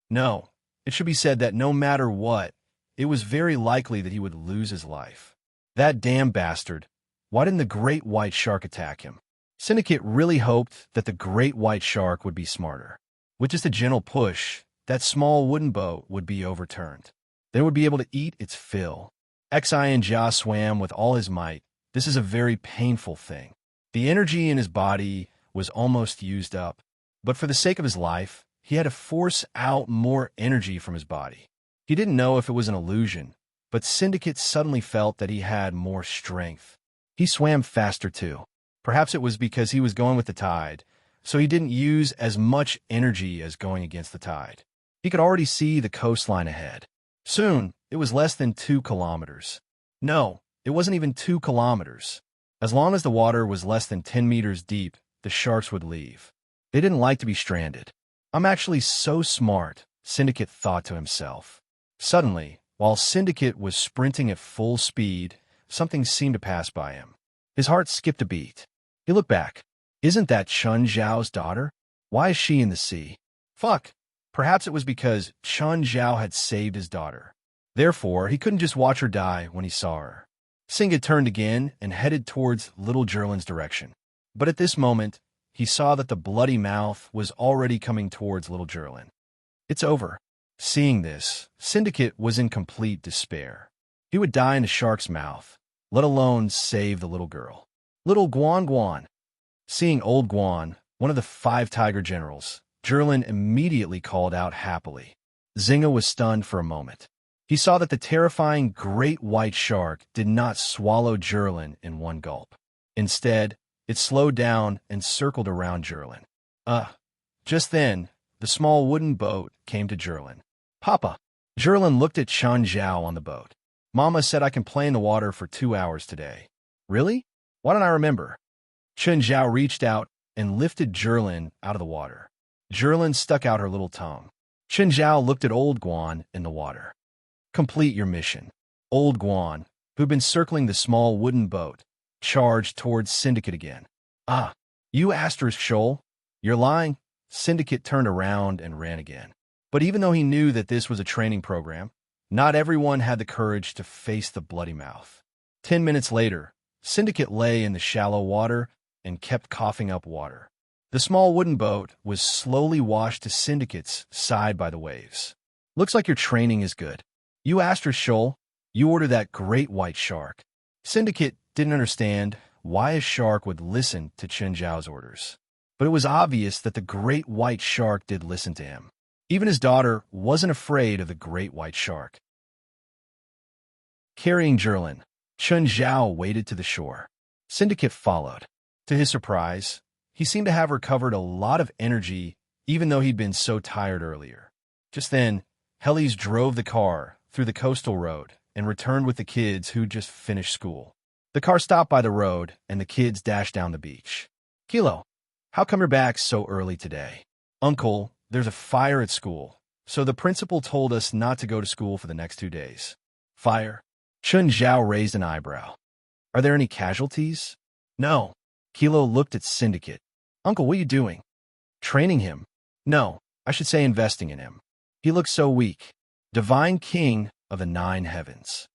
No, it should be said that no matter what, it was very likely that he would lose his life. That damn bastard. Why didn't the great white shark attack him? Syndicate really hoped that the great white shark would be smarter. With just a gentle push, that small wooden boat would be overturned. Then it would be able to eat its fill. Xi and Jia swam with all his might. This is a very painful thing. The energy in his body was almost used up, but for the sake of his life, he had to force out more energy from his body. He didn't know if it was an illusion, but Syndicate suddenly felt that he had more strength. He swam faster too. Perhaps it was because he was going with the tide, so he didn't use as much energy as going against the tide. He could already see the coastline ahead. Soon, it was less than 2 kilometers. No, it wasn't even 2 kilometers. As long as the water was less than 10 meters deep, the sharks would leave. They didn't like to be stranded. I'm actually so smart, Syndicate thought to himself. Suddenly, while Syndicate was sprinting at full speed, something seemed to pass by him. His heart skipped a beat. He looked back. Isn't that Chun Zhao's daughter? Why is she in the sea? Fuck. Perhaps it was because Chun Zhao had saved his daughter. Therefore, he couldn't just watch her die when he saw her. Syndicate turned again and headed towards little Jerlin's direction. But at this moment, he saw that the bloody mouth was already coming towards little Jerlin. It's over. Seeing this, Syndicate was in complete despair. He would die in the shark's mouth, let alone save the little girl. Little Guan Guan. Seeing old Guan, one of the 5 tiger generals, Jerlin immediately called out happily. Zinga was stunned for a moment. He saw that the terrifying great white shark did not swallow Jerlin in one gulp. Instead, it slowed down and circled around Jerlin. Just then, the small wooden boat came to Jerlin. Papa. Jerlin looked at Chun Zhao on the boat. Mama said I can play in the water for 2 hours today. Really? Why don't I remember? Chun Zhao reached out and lifted Jerlin out of the water. Jerlin stuck out her little tongue. Chun Zhao looked at old Guan in the water. Complete your mission. Old Guan, who'd been circling the small wooden boat, charged towards Syndicate again. You Asterisk Shoal? You're lying? Syndicate turned around and ran again. But even though he knew that this was a training program, not everyone had the courage to face the bloody mouth. 10 minutes later, Syndicate lay in the shallow water and kept coughing up water. The small wooden boat was slowly washed to Syndicate's side by the waves. Looks like your training is good. You Asterisk Shoal, you ordered that great white shark. Syndicate didn't understand why a shark would listen to Chun Zhao's orders. But it was obvious that the great white shark did listen to him. Even his daughter wasn't afraid of the great white shark. Carrying Jerlin, Chun Zhao waded to the shore. Syndicate followed. To his surprise, he seemed to have recovered a lot of energy even though he'd been so tired earlier. Just then, Hellies drove the car through the coastal road and returned with the kids who'd just finished school. The car stopped by the road and the kids dashed down the beach. Kilo, how come you're back so early today? Uncle, there's a fire at school, so the principal told us not to go to school for the next 2 days. Fire? Chun Zhao raised an eyebrow. Are there any casualties? No. Kilo looked at Syndicate. Uncle, what are you doing? Training him. No, I should say investing in him. He looks so weak. Divine King of the 9 heavens.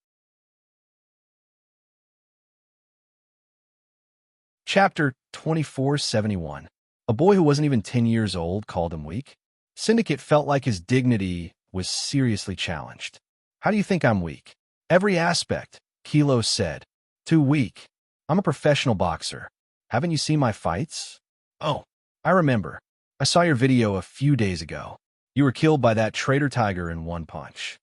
Chapter 2471. A boy who wasn't even 10 years old called him weak. Syndicate felt like his dignity was seriously challenged. How do you think I'm weak? Every aspect, Kilo said. Too weak. I'm a professional boxer. Haven't you seen my fights? Oh, I remember. I saw your video a few days ago. You were killed by that traitor tiger in one punch.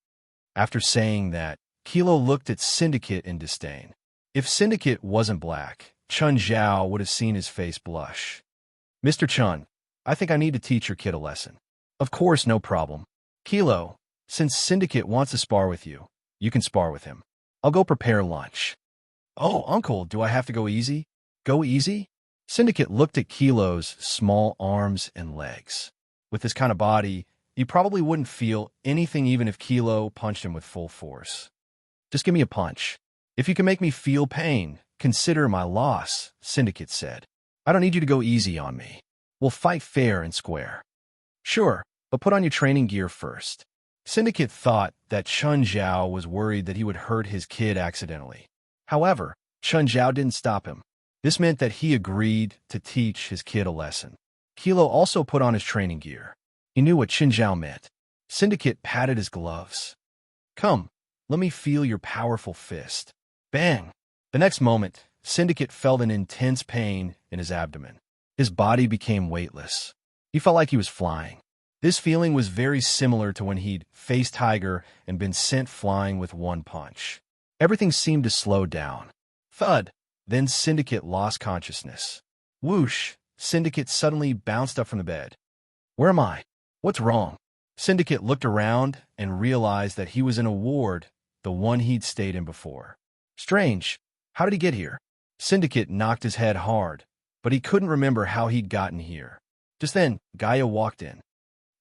After saying that, Kilo looked at Syndicate in disdain. If Syndicate wasn't black, Chun Zhao would have seen his face blush. Mr. Chun, I think I need to teach your kid a lesson. Of course, no problem. Kilo, since Syndicate wants to spar with you, you can spar with him. I'll go prepare lunch. Oh, Uncle, do I have to go easy? Go easy? Syndicate looked at Kilo's small arms and legs. With this kind of body, you probably wouldn't feel anything even if Kilo punched him with full force. Just give me a punch. If you can make me feel pain, consider my loss, Syndicate said. I don't need you to go easy on me. We'll fight fair and square. Sure, but put on your training gear first. Syndicate thought that Chun Zhao was worried that he would hurt his kid accidentally. However, Chun Zhao didn't stop him. This meant that he agreed to teach his kid a lesson. Kilo also put on his training gear. He knew what Chun Zhao meant. Syndicate patted his gloves. Come, let me feel your powerful fist. Bang! The next moment, Syndicate felt an intense pain in his abdomen. His body became weightless. He felt like he was flying. This feeling was very similar to when he'd faced Tiger and been sent flying with one punch. Everything seemed to slow down. Thud! Then Syndicate lost consciousness. Whoosh! Syndicate suddenly bounced up from the bed. Where am I? What's wrong? Syndicate looked around and realized that he was in a ward, the one he'd stayed in before. Strange. How did he get here? Syndicate knocked his head hard, but he couldn't remember how he'd gotten here. Just then, Gaia walked in.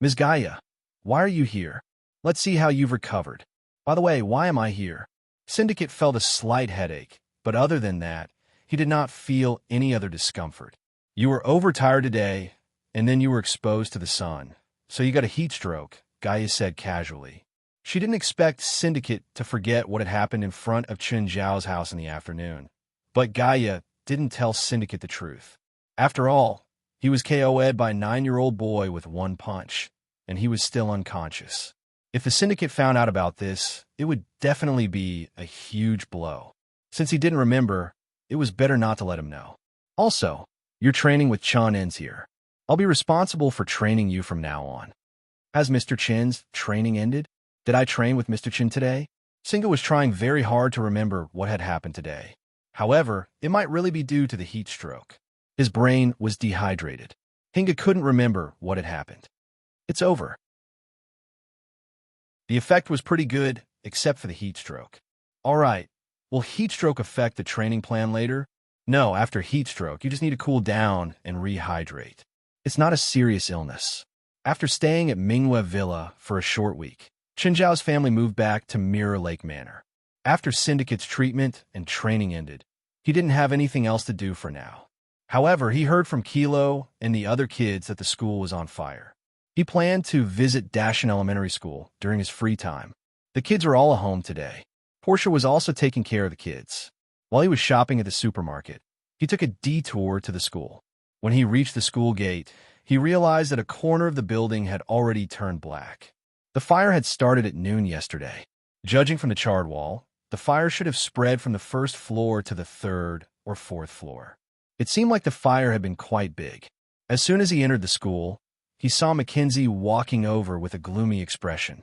Ms. Gaia, why are you here? Let's see how you've recovered. By the way, why am I here? Syndicate felt a slight headache, but other than that, he did not feel any other discomfort. You were overtired today, and then you were exposed to the sun, so you got a heat stroke, Gaia said casually. She didn't expect Syndicate to forget what had happened in front of Chun Zhao's house in the afternoon. But Gaia didn't tell Syndicate the truth. After all, he was KO'd by a 9-year-old boy with one punch, and he was still unconscious. If the Syndicate found out about this, it would definitely be a huge blow. Since he didn't remember, it was better not to let him know. Also, your training with Chun ends here. I'll be responsible for training you from now on. Has Mr. Chin's training ended? Did I train with Mr. Chin today? Singa was trying very hard to remember what had happened today. However, it might really be due to the heat stroke. His brain was dehydrated. Hinga couldn't remember what had happened. It's over. The effect was pretty good, except for the heat stroke. All right, will heat stroke affect the training plan later? No, after heat stroke, you just need to cool down and rehydrate. It's not a serious illness. After staying at Minghua Villa for a short week, Chun Zhao's family moved back to Mirror Lake Manor. After Syndicate's treatment and training ended, he didn't have anything else to do for now. However, he heard from Kilo and the other kids that the school was on fire. He planned to visit Dashan Elementary School during his free time. The kids were all at home today. Portia was also taking care of the kids. While he was shopping at the supermarket, he took a detour to the school. When he reached the school gate, he realized that a corner of the building had already turned black. The fire had started at noon yesterday. Judging from the charred wall, the fire should have spread from the first floor to the third or fourth floor. It seemed like the fire had been quite big. As soon as he entered the school, he saw Mackenzie walking over with a gloomy expression.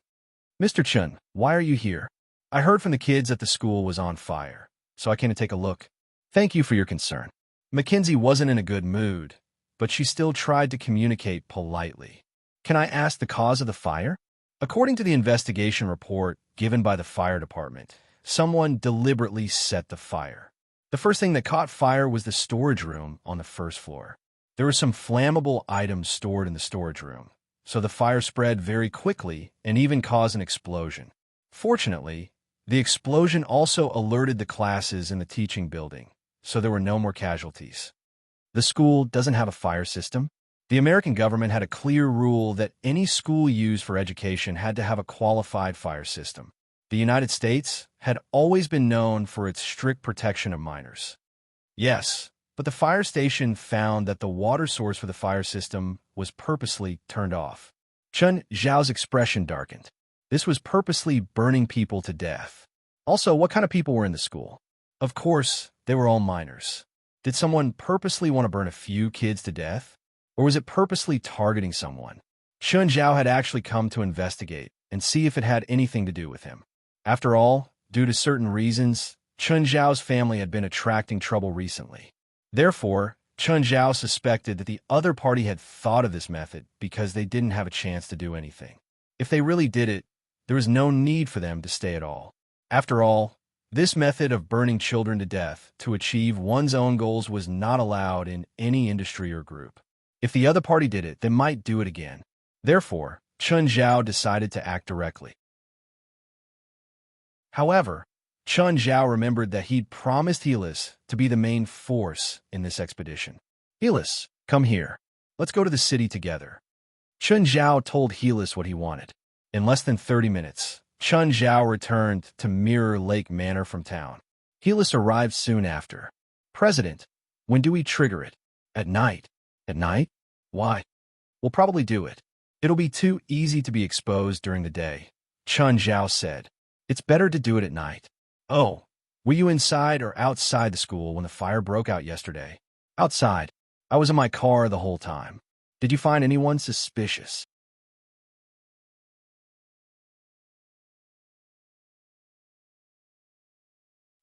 Mr. Chun, why are you here? I heard from the kids that the school was on fire, so I came to take a look. Thank you for your concern. Mackenzie wasn't in a good mood, but she still tried to communicate politely. Can I ask the cause of the fire? According to the investigation report given by the fire department, someone deliberately set the fire. The first thing that caught fire was the storage room on the first floor. There were some flammable items stored in the storage room, so the fire spread very quickly and even caused an explosion. Fortunately, the explosion also alerted the classes in the teaching building, so there were no more casualties. The school doesn't have a fire system. The American government had a clear rule that any school used for education had to have a qualified fire system. The United States had always been known for its strict protection of minors. Yes, but the fire station found that the water source for the fire system was purposely turned off. Chun Zhao's expression darkened. This was purposely burning people to death. Also, what kind of people were in the school? Of course, they were all minors. Did someone purposely want to burn a few kids to death? Or was it purposely targeting someone? Chun Zhao had actually come to investigate and see if it had anything to do with him. After all, due to certain reasons, Chun Zhao's family had been attracting trouble recently. Therefore, Chun Zhao suspected that the other party had thought of this method because they didn't have a chance to do anything. If they really did it, there was no need for them to stay at all. After all, this method of burning children to death to achieve one's own goals was not allowed in any industry or group. If the other party did it, they might do it again. Therefore, Chun Zhao decided to act directly. However, Chun Zhao remembered that he'd promised Helis to be the main force in this expedition. Helis, come here. Let's go to the city together. Chun Zhao told Helis what he wanted. In less than 30 minutes, Chun Zhao returned to Mirror Lake Manor from town. Helis arrived soon after. President, when do we trigger it? At night. At night? Why? We'll probably do it. It'll be too easy to be exposed during the day, Chun Zhao said. It's better to do it at night. Oh, were you inside or outside the school when the fire broke out yesterday? Outside. I was in my car the whole time. Did you find anyone suspicious?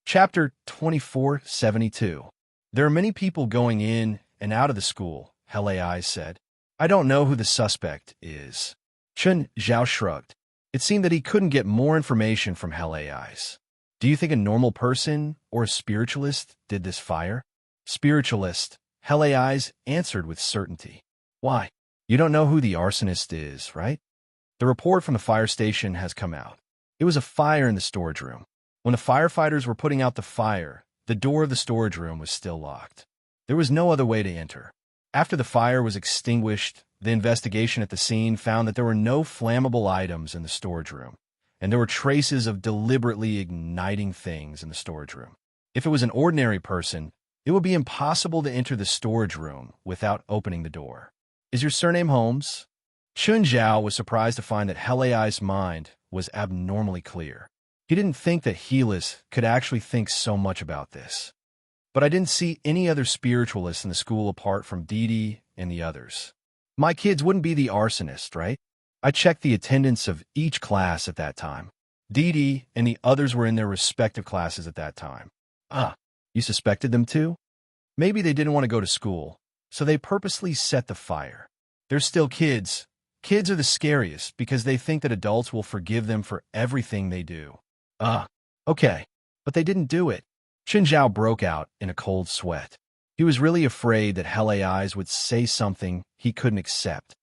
Chapter 2472. There are many people going in and out of the school, Helai said. I don't know who the suspect is. Chun Zhao shrugged. It seemed that he couldn't get more information from Helai. Do you think a normal person or a spiritualist did this fire? Spiritualist, Helai answered with certainty. Why? You don't know who the arsonist is, right? The report from the fire station has come out. It was a fire in the storage room. When the firefighters were putting out the fire, the door of the storage room was still locked. There was no other way to enter. After the fire was extinguished, the investigation at the scene found that there were no flammable items in the storage room, and there were traces of deliberately igniting things in the storage room. If it was an ordinary person, it would be impossible to enter the storage room without opening the door. Is your surname Holmes? Chun Zhao was surprised to find that Helai's mind was abnormally clear. He didn't think that Helis could actually think so much about this. But I didn't see any other spiritualists in the school apart from Didi and the others. My kids wouldn't be the arsonist, right? I checked the attendance of each class at that time. Didi and the others were in their respective classes at that time. Ah, you suspected them too? Maybe they didn't want to go to school, so they purposely set the fire. They're still kids. Kids are the scariest because they think that adults will forgive them for everything they do. Ah, okay, but they didn't do it. Chun Zhao broke out in a cold sweat. He was really afraid that Helai's would say something he couldn't accept.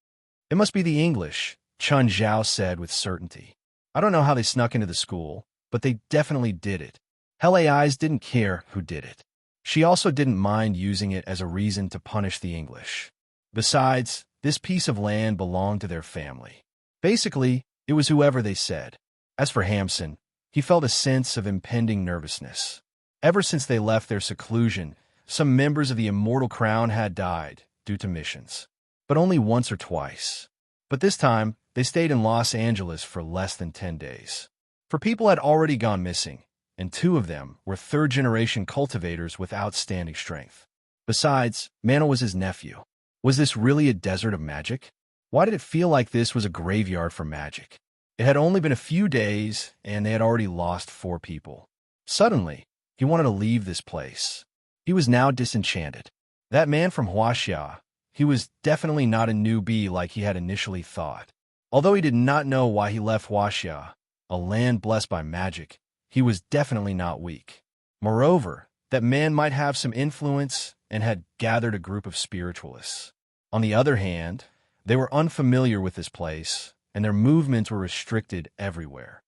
It must be the English, Chun Zhao said with certainty. I don't know how they snuck into the school, but they definitely did it. Helai's didn't care who did it. She also didn't mind using it as a reason to punish the English. Besides, this piece of land belonged to their family. Basically, it was whoever they said. As for Hamson, he felt a sense of impending nervousness. Ever since they left their seclusion, some members of the Immortal Crown had died due to missions, but only once or twice. But this time, they stayed in Los Angeles for less than 10 days. For people had already gone missing, and 2 of them were third-generation cultivators with outstanding strength. Besides, Mano was his nephew. Was this really a desert of magic? Why did it feel like this was a graveyard for magic? It had only been a few days, and they had already lost 4 people. Suddenly, he wanted to leave this place. He was now disenchanted. That man from Huaxia, he was definitely not a newbie like he had initially thought. Although he did not know why he left Huaxia, a land blessed by magic, he was definitely not weak. Moreover, that man might have some influence and had gathered a group of spiritualists. On the other hand, they were unfamiliar with this place, and their movements were restricted everywhere.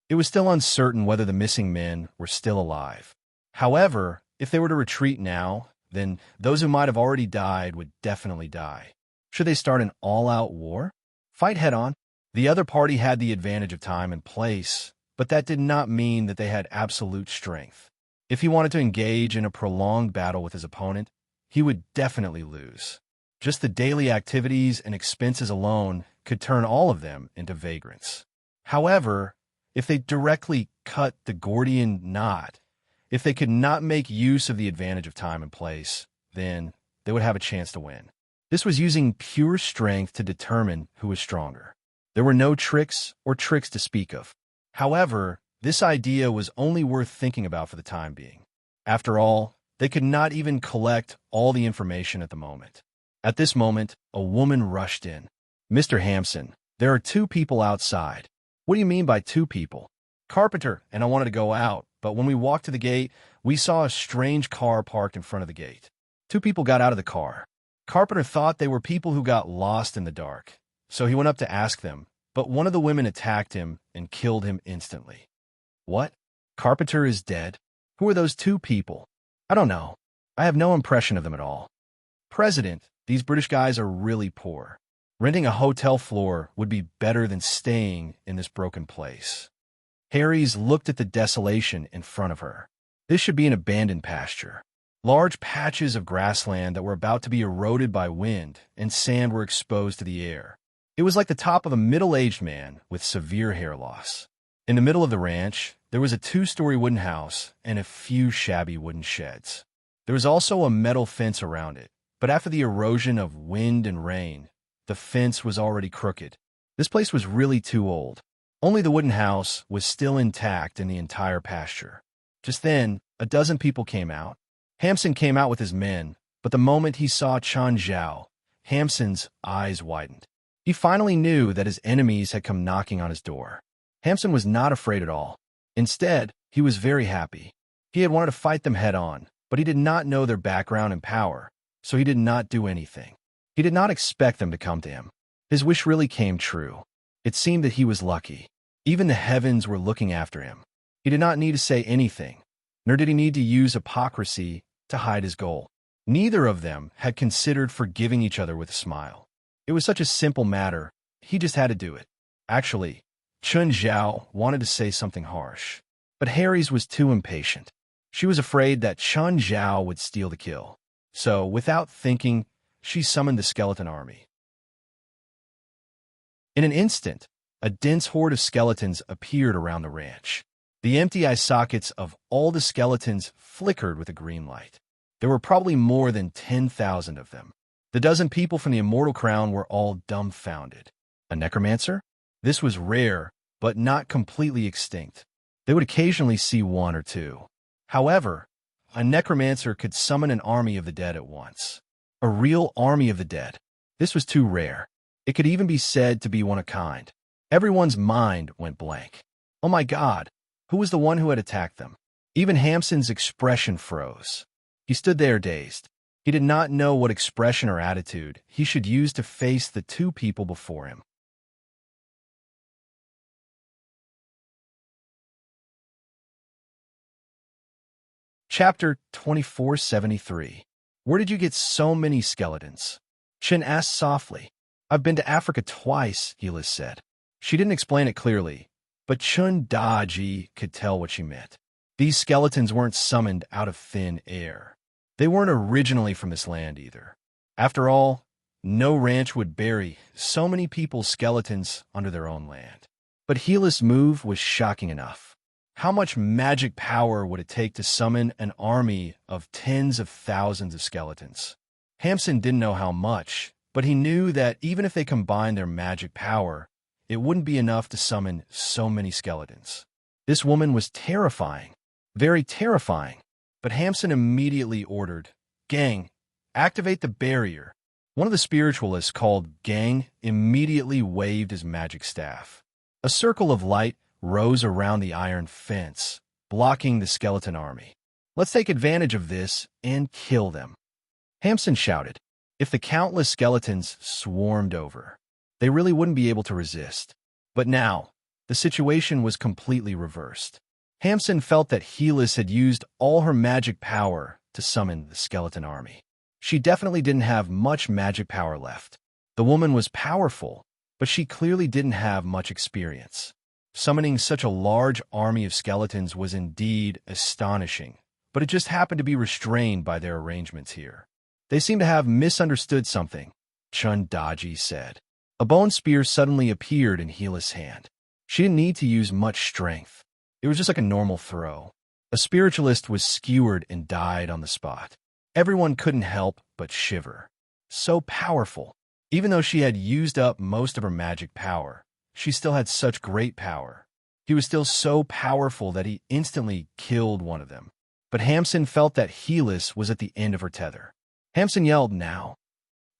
It was still uncertain whether the missing men were still alive. However, if they were to retreat now, then those who might have already died would definitely die. Should they start an all-out war? Fight head-on? The other party had the advantage of time and place, but that did not mean that they had absolute strength. If he wanted to engage in a prolonged battle with his opponent, he would definitely lose. Just the daily activities and expenses alone could turn all of them into vagrants. However, if they directly cut the Gordian knot, if they could not make use of the advantage of time and place, then they would have a chance to win. This was using pure strength to determine who was stronger. There were no tricks or tricks to speak of. However, this idea was only worth thinking about for the time being. After all, they could not even collect all the information at the moment. At this moment, a woman rushed in. "Mr. Hampson, there are 2 people outside." "What do you mean by 2 people?" "Carpenter and I wanted to go out, but when we walked to the gate, we saw a strange car parked in front of the gate. 2 people got out of the car. Carpenter thought they were people who got lost in the dark, so he went up to ask them, but one of the women attacked him and killed him instantly." "What? Carpenter is dead? Who are those 2 people?" "I don't know. I have no impression of them at all." "President, these British guys are really poor. Renting a hotel floor would be better than staying in this broken place." Harries looked at the desolation in front of her. This should be an abandoned pasture. Large patches of grassland that were about to be eroded by wind and sand were exposed to the air. It was like the top of a middle-aged man with severe hair loss. In the middle of the ranch, there was a 2-story wooden house and a few shabby wooden sheds. There was also a metal fence around it, but after the erosion of wind and rain, the fence was already crooked. This place was really too old. Only the wooden house was still intact in the entire pasture. Just then, a dozen people came out. Hampson came out with his men, but the moment he saw Chen Zhao, Hampson's eyes widened. He finally knew that his enemies had come knocking on his door. Hampson was not afraid at all. Instead, he was very happy. He had wanted to fight them head-on, but he did not know their background and power, so he did not do anything. He did not expect them to come to him. His wish really came true. It seemed that he was lucky. Even the heavens were looking after him. He did not need to say anything, nor did he need to use hypocrisy to hide his goal. Neither of them had considered forgiving each other with a smile. It was such a simple matter, he just had to do it. Actually, Chen Zhao wanted to say something harsh, but Harries was too impatient. She was afraid that Chen Zhao would steal the kill. So, without thinking, she summoned the skeleton army. In an instant, a dense horde of skeletons appeared around the ranch. The empty eye sockets of all the skeletons flickered with a green light. There were probably more than 10,000 of them. The dozen people from the Immortal Crown were all dumbfounded. A necromancer? This was rare, but not completely extinct. They would occasionally see 1 or 2. However, a necromancer could summon an army of the dead at once. A real army of the dead. This was too rare. It could even be said to be one of a kind. Everyone's mind went blank. Oh my God, who was the one who had attacked them? Even Hampson's expression froze. He stood there dazed. He did not know what expression or attitude he should use to face the 2 people before him. Chapter 2473. Where did you get so many skeletons? Chen asked softly. I've been to Africa twice, Helis said. She didn't explain it clearly, but Chun Daji could tell what she meant. These skeletons weren't summoned out of thin air. They weren't originally from this land either. After all, no ranch would bury so many people's skeletons under their own land. But Helis' move was shocking enough. How much magic power would it take to summon an army of tens of thousands of skeletons? Hampson didn't know how much, but he knew that even if they combined their magic power, it wouldn't be enough to summon so many skeletons. This woman was terrifying, very terrifying. But Hampson immediately ordered, Gang, activate the barrier. One of the spiritualists called Gang immediately waved his magic staff. A circle of light rose around the iron fence, blocking the skeleton army. Let's take advantage of this and kill them. Hampson shouted. If the countless skeletons swarmed over, they really wouldn't be able to resist. But now, the situation was completely reversed. Hampson felt that Helis had used all her magic power to summon the skeleton army. She definitely didn't have much magic power left. The woman was powerful, but she clearly didn't have much experience. Summoning such a large army of skeletons was indeed astonishing, but it just happened to be restrained by their arrangements here. They seem to have misunderstood something, Chun Daji said. A bone spear suddenly appeared in Helis' hand. She didn't need to use much strength. It was just like a normal throw. A spiritualist was skewered and died on the spot. Everyone couldn't help but shiver. So powerful. Even though she had used up most of her magic power, she still had such great power. He was still so powerful that he instantly killed one of them. But Hamson felt that Helis was at the end of her tether. Hamson yelled, "Now!"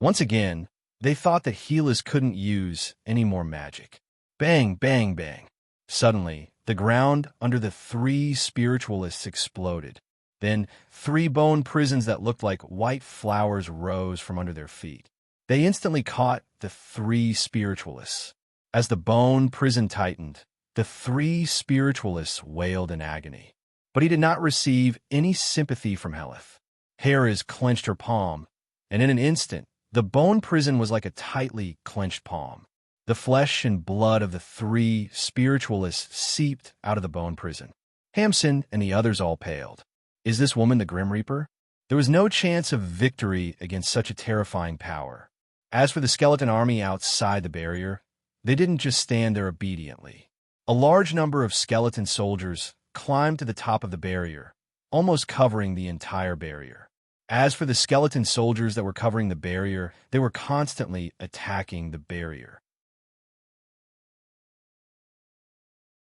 Once again, they thought that Helis couldn't use any more magic. Bang, bang, bang. Suddenly, the ground under the three spiritualists exploded. Then, three bone prisons that looked like white flowers rose from under their feet. They instantly caught the three spiritualists. As the bone prison tightened, the three spiritualists wailed in agony. But he did not receive any sympathy from Helith. Haris clenched her palm, and in an instant, the bone prison was like a tightly clenched palm. The flesh and blood of the three spiritualists seeped out of the bone prison. Hamson and the others all paled. Is this woman the Grim Reaper? There was no chance of victory against such a terrifying power. As for the skeleton army outside the barrier, they didn't just stand there obediently. A large number of skeleton soldiers climbed to the top of the barrier, almost covering the entire barrier. As for the skeleton soldiers that were covering the barrier, they were constantly attacking the barrier.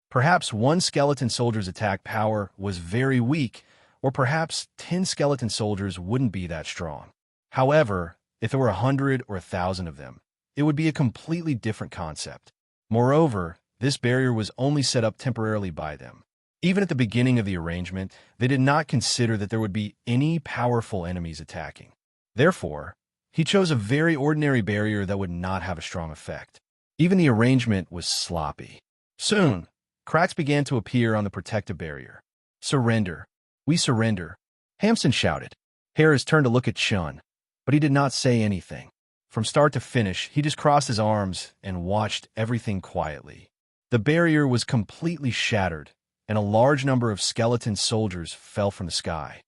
Perhaps one skeleton soldier's attack power was very weak, or perhaps 10 skeleton soldiers wouldn't be that strong. However, if there were 100 or 1,000 of them, it would be a completely different concept. Moreover, this barrier was only set up temporarily by them. Even at the beginning of the arrangement, they did not consider that there would be any powerful enemies attacking. Therefore, he chose a very ordinary barrier that would not have a strong effect. Even the arrangement was sloppy. Soon, cracks began to appear on the protective barrier. "Surrender. We surrender," Hamson shouted. Haris turned to look at Chun, but he did not say anything. From start to finish, he just crossed his arms and watched everything quietly. The barrier was completely shattered, and a large number of skeleton soldiers fell from the sky.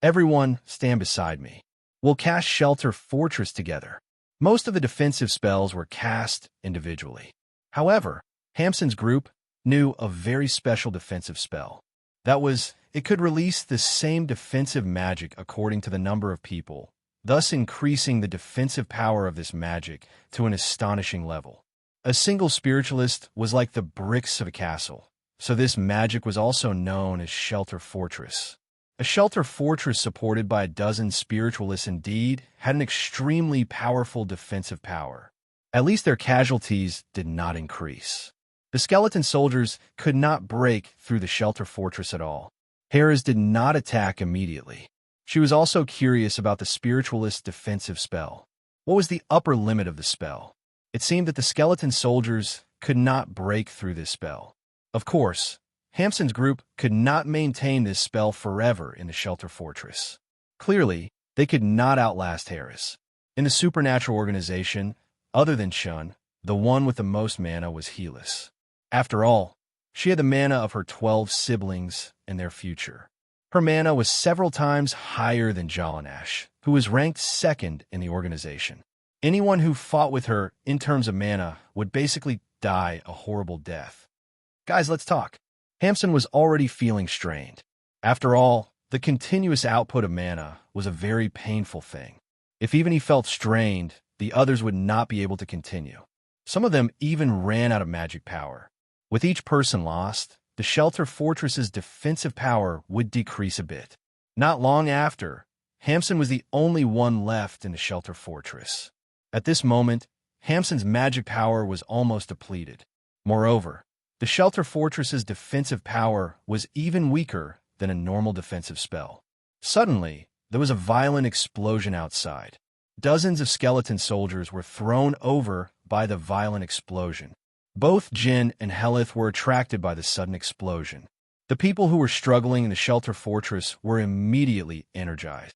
"Everyone, stand beside me. We'll cast Shelter Fortress together." Most of the defensive spells were cast individually. However, Hamson's group knew a very special defensive spell. That was, it could release the same defensive magic according to the number of people, thus increasing the defensive power of this magic to an astonishing level. A single spiritualist was like the bricks of a castle, so this magic was also known as Shelter Fortress. A Shelter Fortress supported by a dozen spiritualists indeed had an extremely powerful defensive power. At least their casualties did not increase. The skeleton soldiers could not break through the Shelter Fortress at all. Haris did not attack immediately. She was also curious about the spiritualist's defensive spell. What was the upper limit of the spell? It seemed that the skeleton soldiers could not break through this spell. Of course, Hamson's group could not maintain this spell forever in the Shelter Fortress. Clearly, they could not outlast Haris. In the supernatural organization, other than Chun, the one with the most mana was Helis. After all, she had the mana of her 12 siblings and their future. Her mana was several times higher than Jalanash, who was ranked second in the organization. Anyone who fought with her in terms of mana would basically die a horrible death. Guys, let's talk. Hamson was already feeling strained. After all, the continuous output of mana was a very painful thing. If even he felt strained, the others would not be able to continue. Some of them even ran out of magic power. With each person lost, the Shelter Fortress's defensive power would decrease a bit. Not long after, Hamson was the only one left in the Shelter Fortress. At this moment, Hamson's magic power was almost depleted. Moreover, the Shelter Fortress's defensive power was even weaker than a normal defensive spell. Suddenly, there was a violent explosion outside. Dozens of skeleton soldiers were thrown over by the violent explosion. Both Jin and Helith were attracted by the sudden explosion. The people who were struggling in the Shelter Fortress were immediately energized.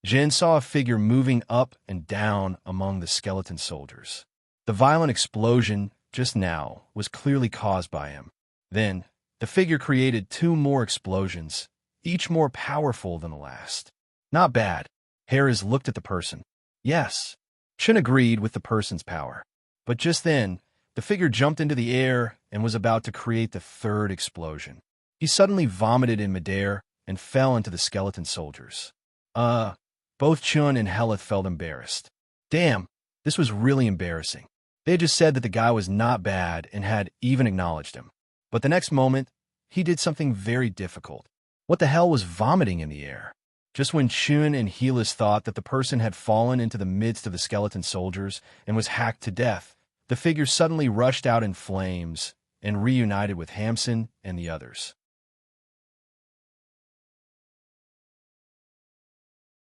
Jin saw a figure moving up and down among the skeleton soldiers. The violent explosion just now was clearly caused by him. Then, the figure created 2 more explosions, each more powerful than the last. Not bad. Haris looked at the person. Yes, Chun agreed with the person's power. But just then, the figure jumped into the air and was about to create the 3rd explosion. He suddenly vomited in midair and fell into the skeleton soldiers. Both Chun and Helith felt embarrassed. Damn, this was really embarrassing. They had just said that the guy was not bad and had even acknowledged him. But the next moment, he did something very difficult. What the hell was vomiting in the air? Just when Chun and Helith thought that the person had fallen into the midst of the skeleton soldiers and was hacked to death, the figure suddenly rushed out in flames and reunited with Hamson and the others.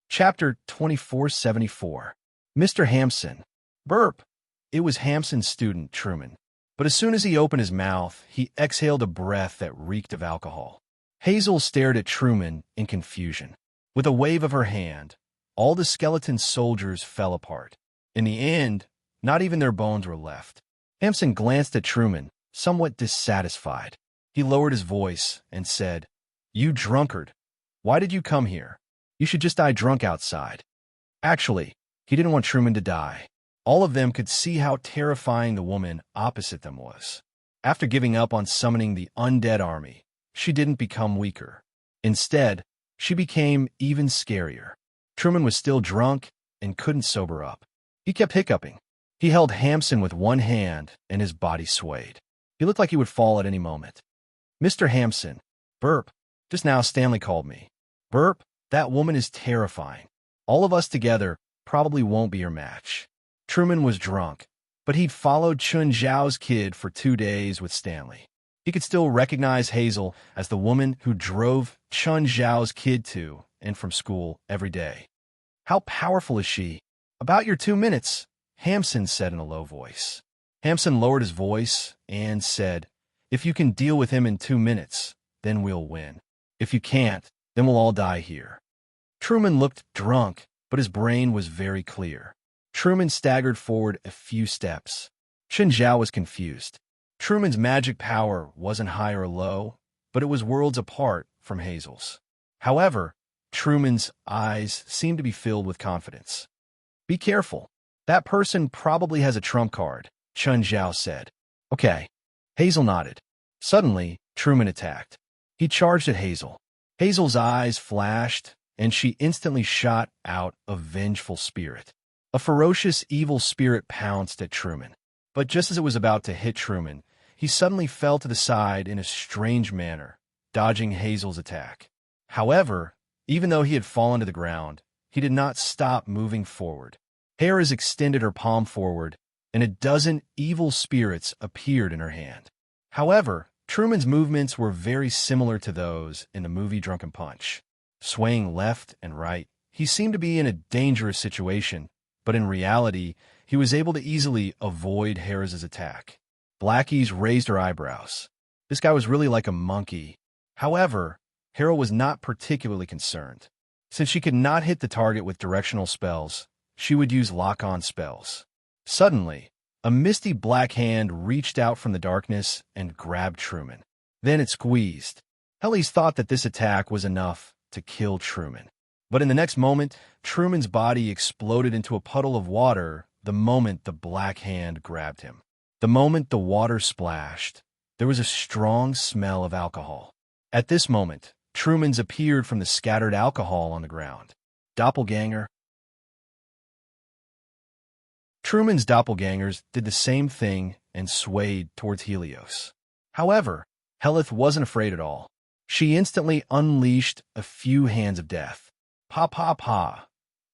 Chapter 2474. Mr. Hamson. Burp. It was Hamson's student, Truman. But as soon as he opened his mouth, he exhaled a breath that reeked of alcohol. Hazel stared at Truman in confusion. With a wave of her hand, all the skeleton soldiers fell apart. In the end, not even their bones were left. Hamson glanced at Truman, somewhat dissatisfied. He lowered his voice and said, "You drunkard. Why did you come here? You should just die drunk outside." Actually, he didn't want Truman to die. All of them could see how terrifying the woman opposite them was. After giving up on summoning the undead army, she didn't become weaker. Instead, she became even scarier. Truman was still drunk and couldn't sober up. He kept hiccuping. He held Hamson with one hand and his body swayed. He looked like he would fall at any moment. "Mr. Hamson." Burp. Just now Stanley called me. Burp. That woman is terrifying. All of us together probably won't be your match. Truman was drunk, but he'd followed Chun Zhao's kid for 2 days with Stanley. He could still recognize Hazel as the woman who drove Chun Zhao's kid to and from school every day. "How powerful is she?" "About your 2 minutes," Hamson said in a low voice. Hamson lowered his voice and said, "If you can deal with him in 2 minutes, then we'll win. If you can't, then we'll all die here." Truman looked drunk, but his brain was very clear. Truman staggered forward a few steps. Chun Zhao was confused. Truman's magic power wasn't high or low, but it was worlds apart from Hazel's. However, Truman's eyes seemed to be filled with confidence. "Be careful. That person probably has a trump card," Chun Zhao said. "Okay." Hazel nodded. Suddenly, Truman attacked. He charged at Hazel. Hazel's eyes flashed, and she instantly shot out a vengeful spirit. A ferocious evil spirit pounced at Truman. But just as it was about to hit Truman, he suddenly fell to the side in a strange manner, dodging Hazel's attack. However, even though he had fallen to the ground, he did not stop moving forward. Harris extended her palm forward, and a dozen evil spirits appeared in her hand. However, Truman's movements were very similar to those in the movie Drunken Punch. Swaying left and right, he seemed to be in a dangerous situation, but in reality, he was able to easily avoid Harris's attack. Blackies raised her eyebrows. This guy was really like a monkey. However, Hera was not particularly concerned. Since she could not hit the target with directional spells, she would use lock-on spells. Suddenly, a misty black hand reached out from the darkness and grabbed Truman. Then it squeezed. Hellis thought that this attack was enough to kill Truman. But in the next moment, Truman's body exploded into a puddle of water the moment the black hand grabbed him. The moment the water splashed, there was a strong smell of alcohol. At this moment, Truman's appeared from the scattered alcohol on the ground. Doppelganger. Truman's doppelgangers did the same thing and swayed towards Helios. However, Helith wasn't afraid at all. She instantly unleashed a few hands of death. Pa pa pa.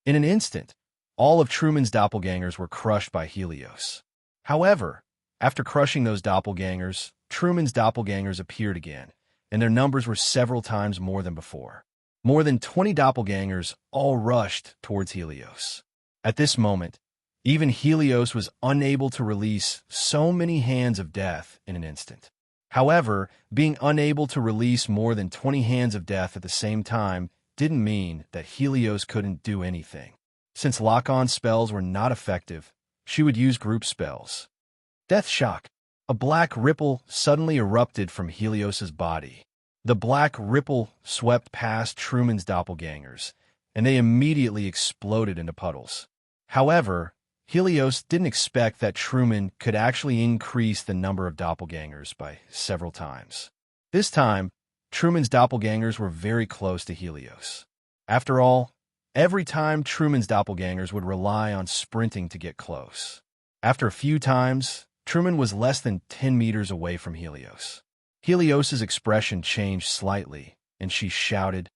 In an instant, all of Truman's doppelgangers were crushed by Helios. However, after crushing those doppelgangers, Truman's doppelgangers appeared again, and their numbers were several times more than before. More than 20 doppelgangers all rushed towards Helios. At this moment, even Helios was unable to release so many hands of death in an instant. However, being unable to release more than 20 hands of death at the same time didn't mean that Helios couldn't do anything. Since lock-on spells were not effective, she would use group spells. Death shock. A black ripple suddenly erupted from Helios's body. The black ripple swept past Truman's doppelgangers, and they immediately exploded into puddles. However, Helios didn't expect that Truman could actually increase the number of doppelgangers by several times. This time, Truman's doppelgangers were very close to Helios. After all, every time Truman's doppelgangers would rely on sprinting to get close. After a few times, Truman was less than 10 meters away from Helios. Helios's expression changed slightly, and she shouted,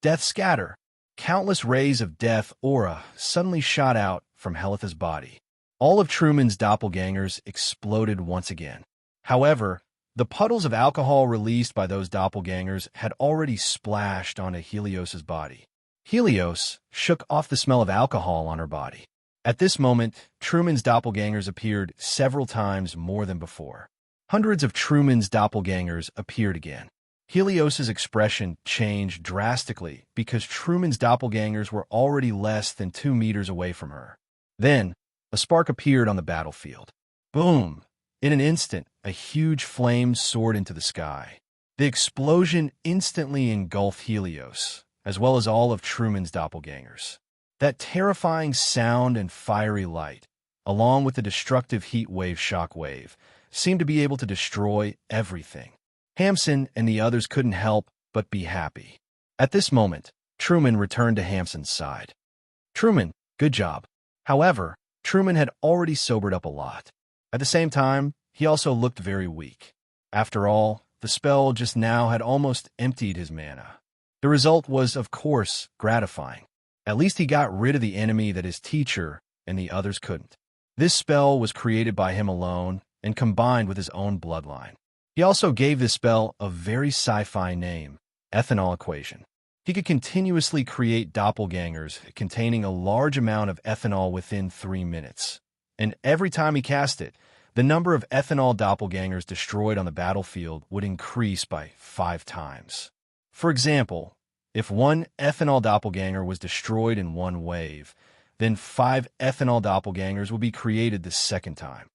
"Death scatter!" Countless rays of death aura suddenly shot out from Helitha's body. All of Truman's doppelgangers exploded once again. However, the puddles of alcohol released by those doppelgangers had already splashed onto Helios's body. Helios shook off the smell of alcohol on her body. At this moment, Truman's doppelgangers appeared several times more than before. Hundreds of Truman's doppelgangers appeared again. Helios's expression changed drastically because Truman's doppelgangers were already less than 2 meters away from her. Then, a spark appeared on the battlefield. Boom! In an instant, a huge flame soared into the sky. The explosion instantly engulfed Helios, as well as all of Truman's doppelgangers. That terrifying sound and fiery light, along with the destructive heat wave shockwave, seemed to be able to destroy everything. Hamson and the others couldn't help but be happy. At this moment, Truman returned to Hamson's side. "Truman, good job." However, Truman had already sobered up a lot. At the same time, he also looked very weak. After all, the spell just now had almost emptied his mana. The result was, of course, gratifying. At least he got rid of the enemy that his teacher and the others couldn't. This spell was created by him alone and combined with his own bloodline. He also gave this spell a very sci-fi name, ethanol equation. He could continuously create doppelgangers containing a large amount of ethanol within 3 minutes. And every time he cast it, the number of ethanol doppelgangers destroyed on the battlefield would increase by 5 times. For example, if 1 ethanol doppelganger was destroyed in 1 wave, then 5 ethanol doppelgangers would be created the second time.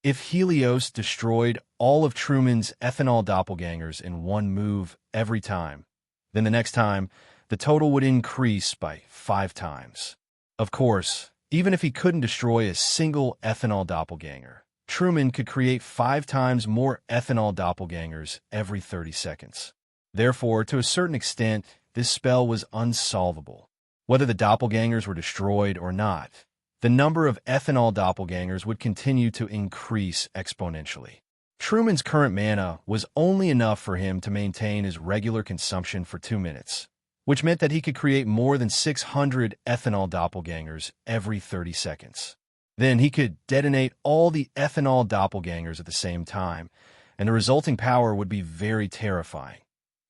If Helios destroyed all of Truman's ethanol doppelgangers in 1 move every time, then the next time, the total would increase by 5 times. Of course, even if he couldn't destroy a single ethanol doppelganger, Truman could create 5 times more ethanol doppelgangers every 30 seconds. Therefore, to a certain extent, this spell was unsolvable. Whether the doppelgangers were destroyed or not, the number of ethanol doppelgangers would continue to increase exponentially. Truman's current mana was only enough for him to maintain his regular consumption for 2 minutes, which meant that he could create more than 600 ethanol doppelgangers every 30 seconds. Then he could detonate all the ethanol doppelgangers at the same time, and the resulting power would be very terrifying.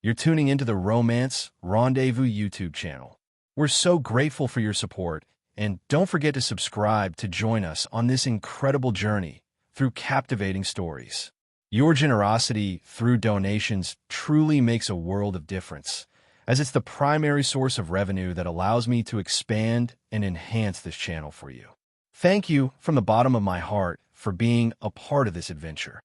You're tuning into the Romance Rendezvous YouTube channel. We're so grateful for your support, and don't forget to subscribe to join us on this incredible journey through captivating stories. Your generosity through donations truly makes a world of difference, as it's the primary source of revenue that allows me to expand and enhance this channel for you. Thank you from the bottom of my heart for being a part of this adventure.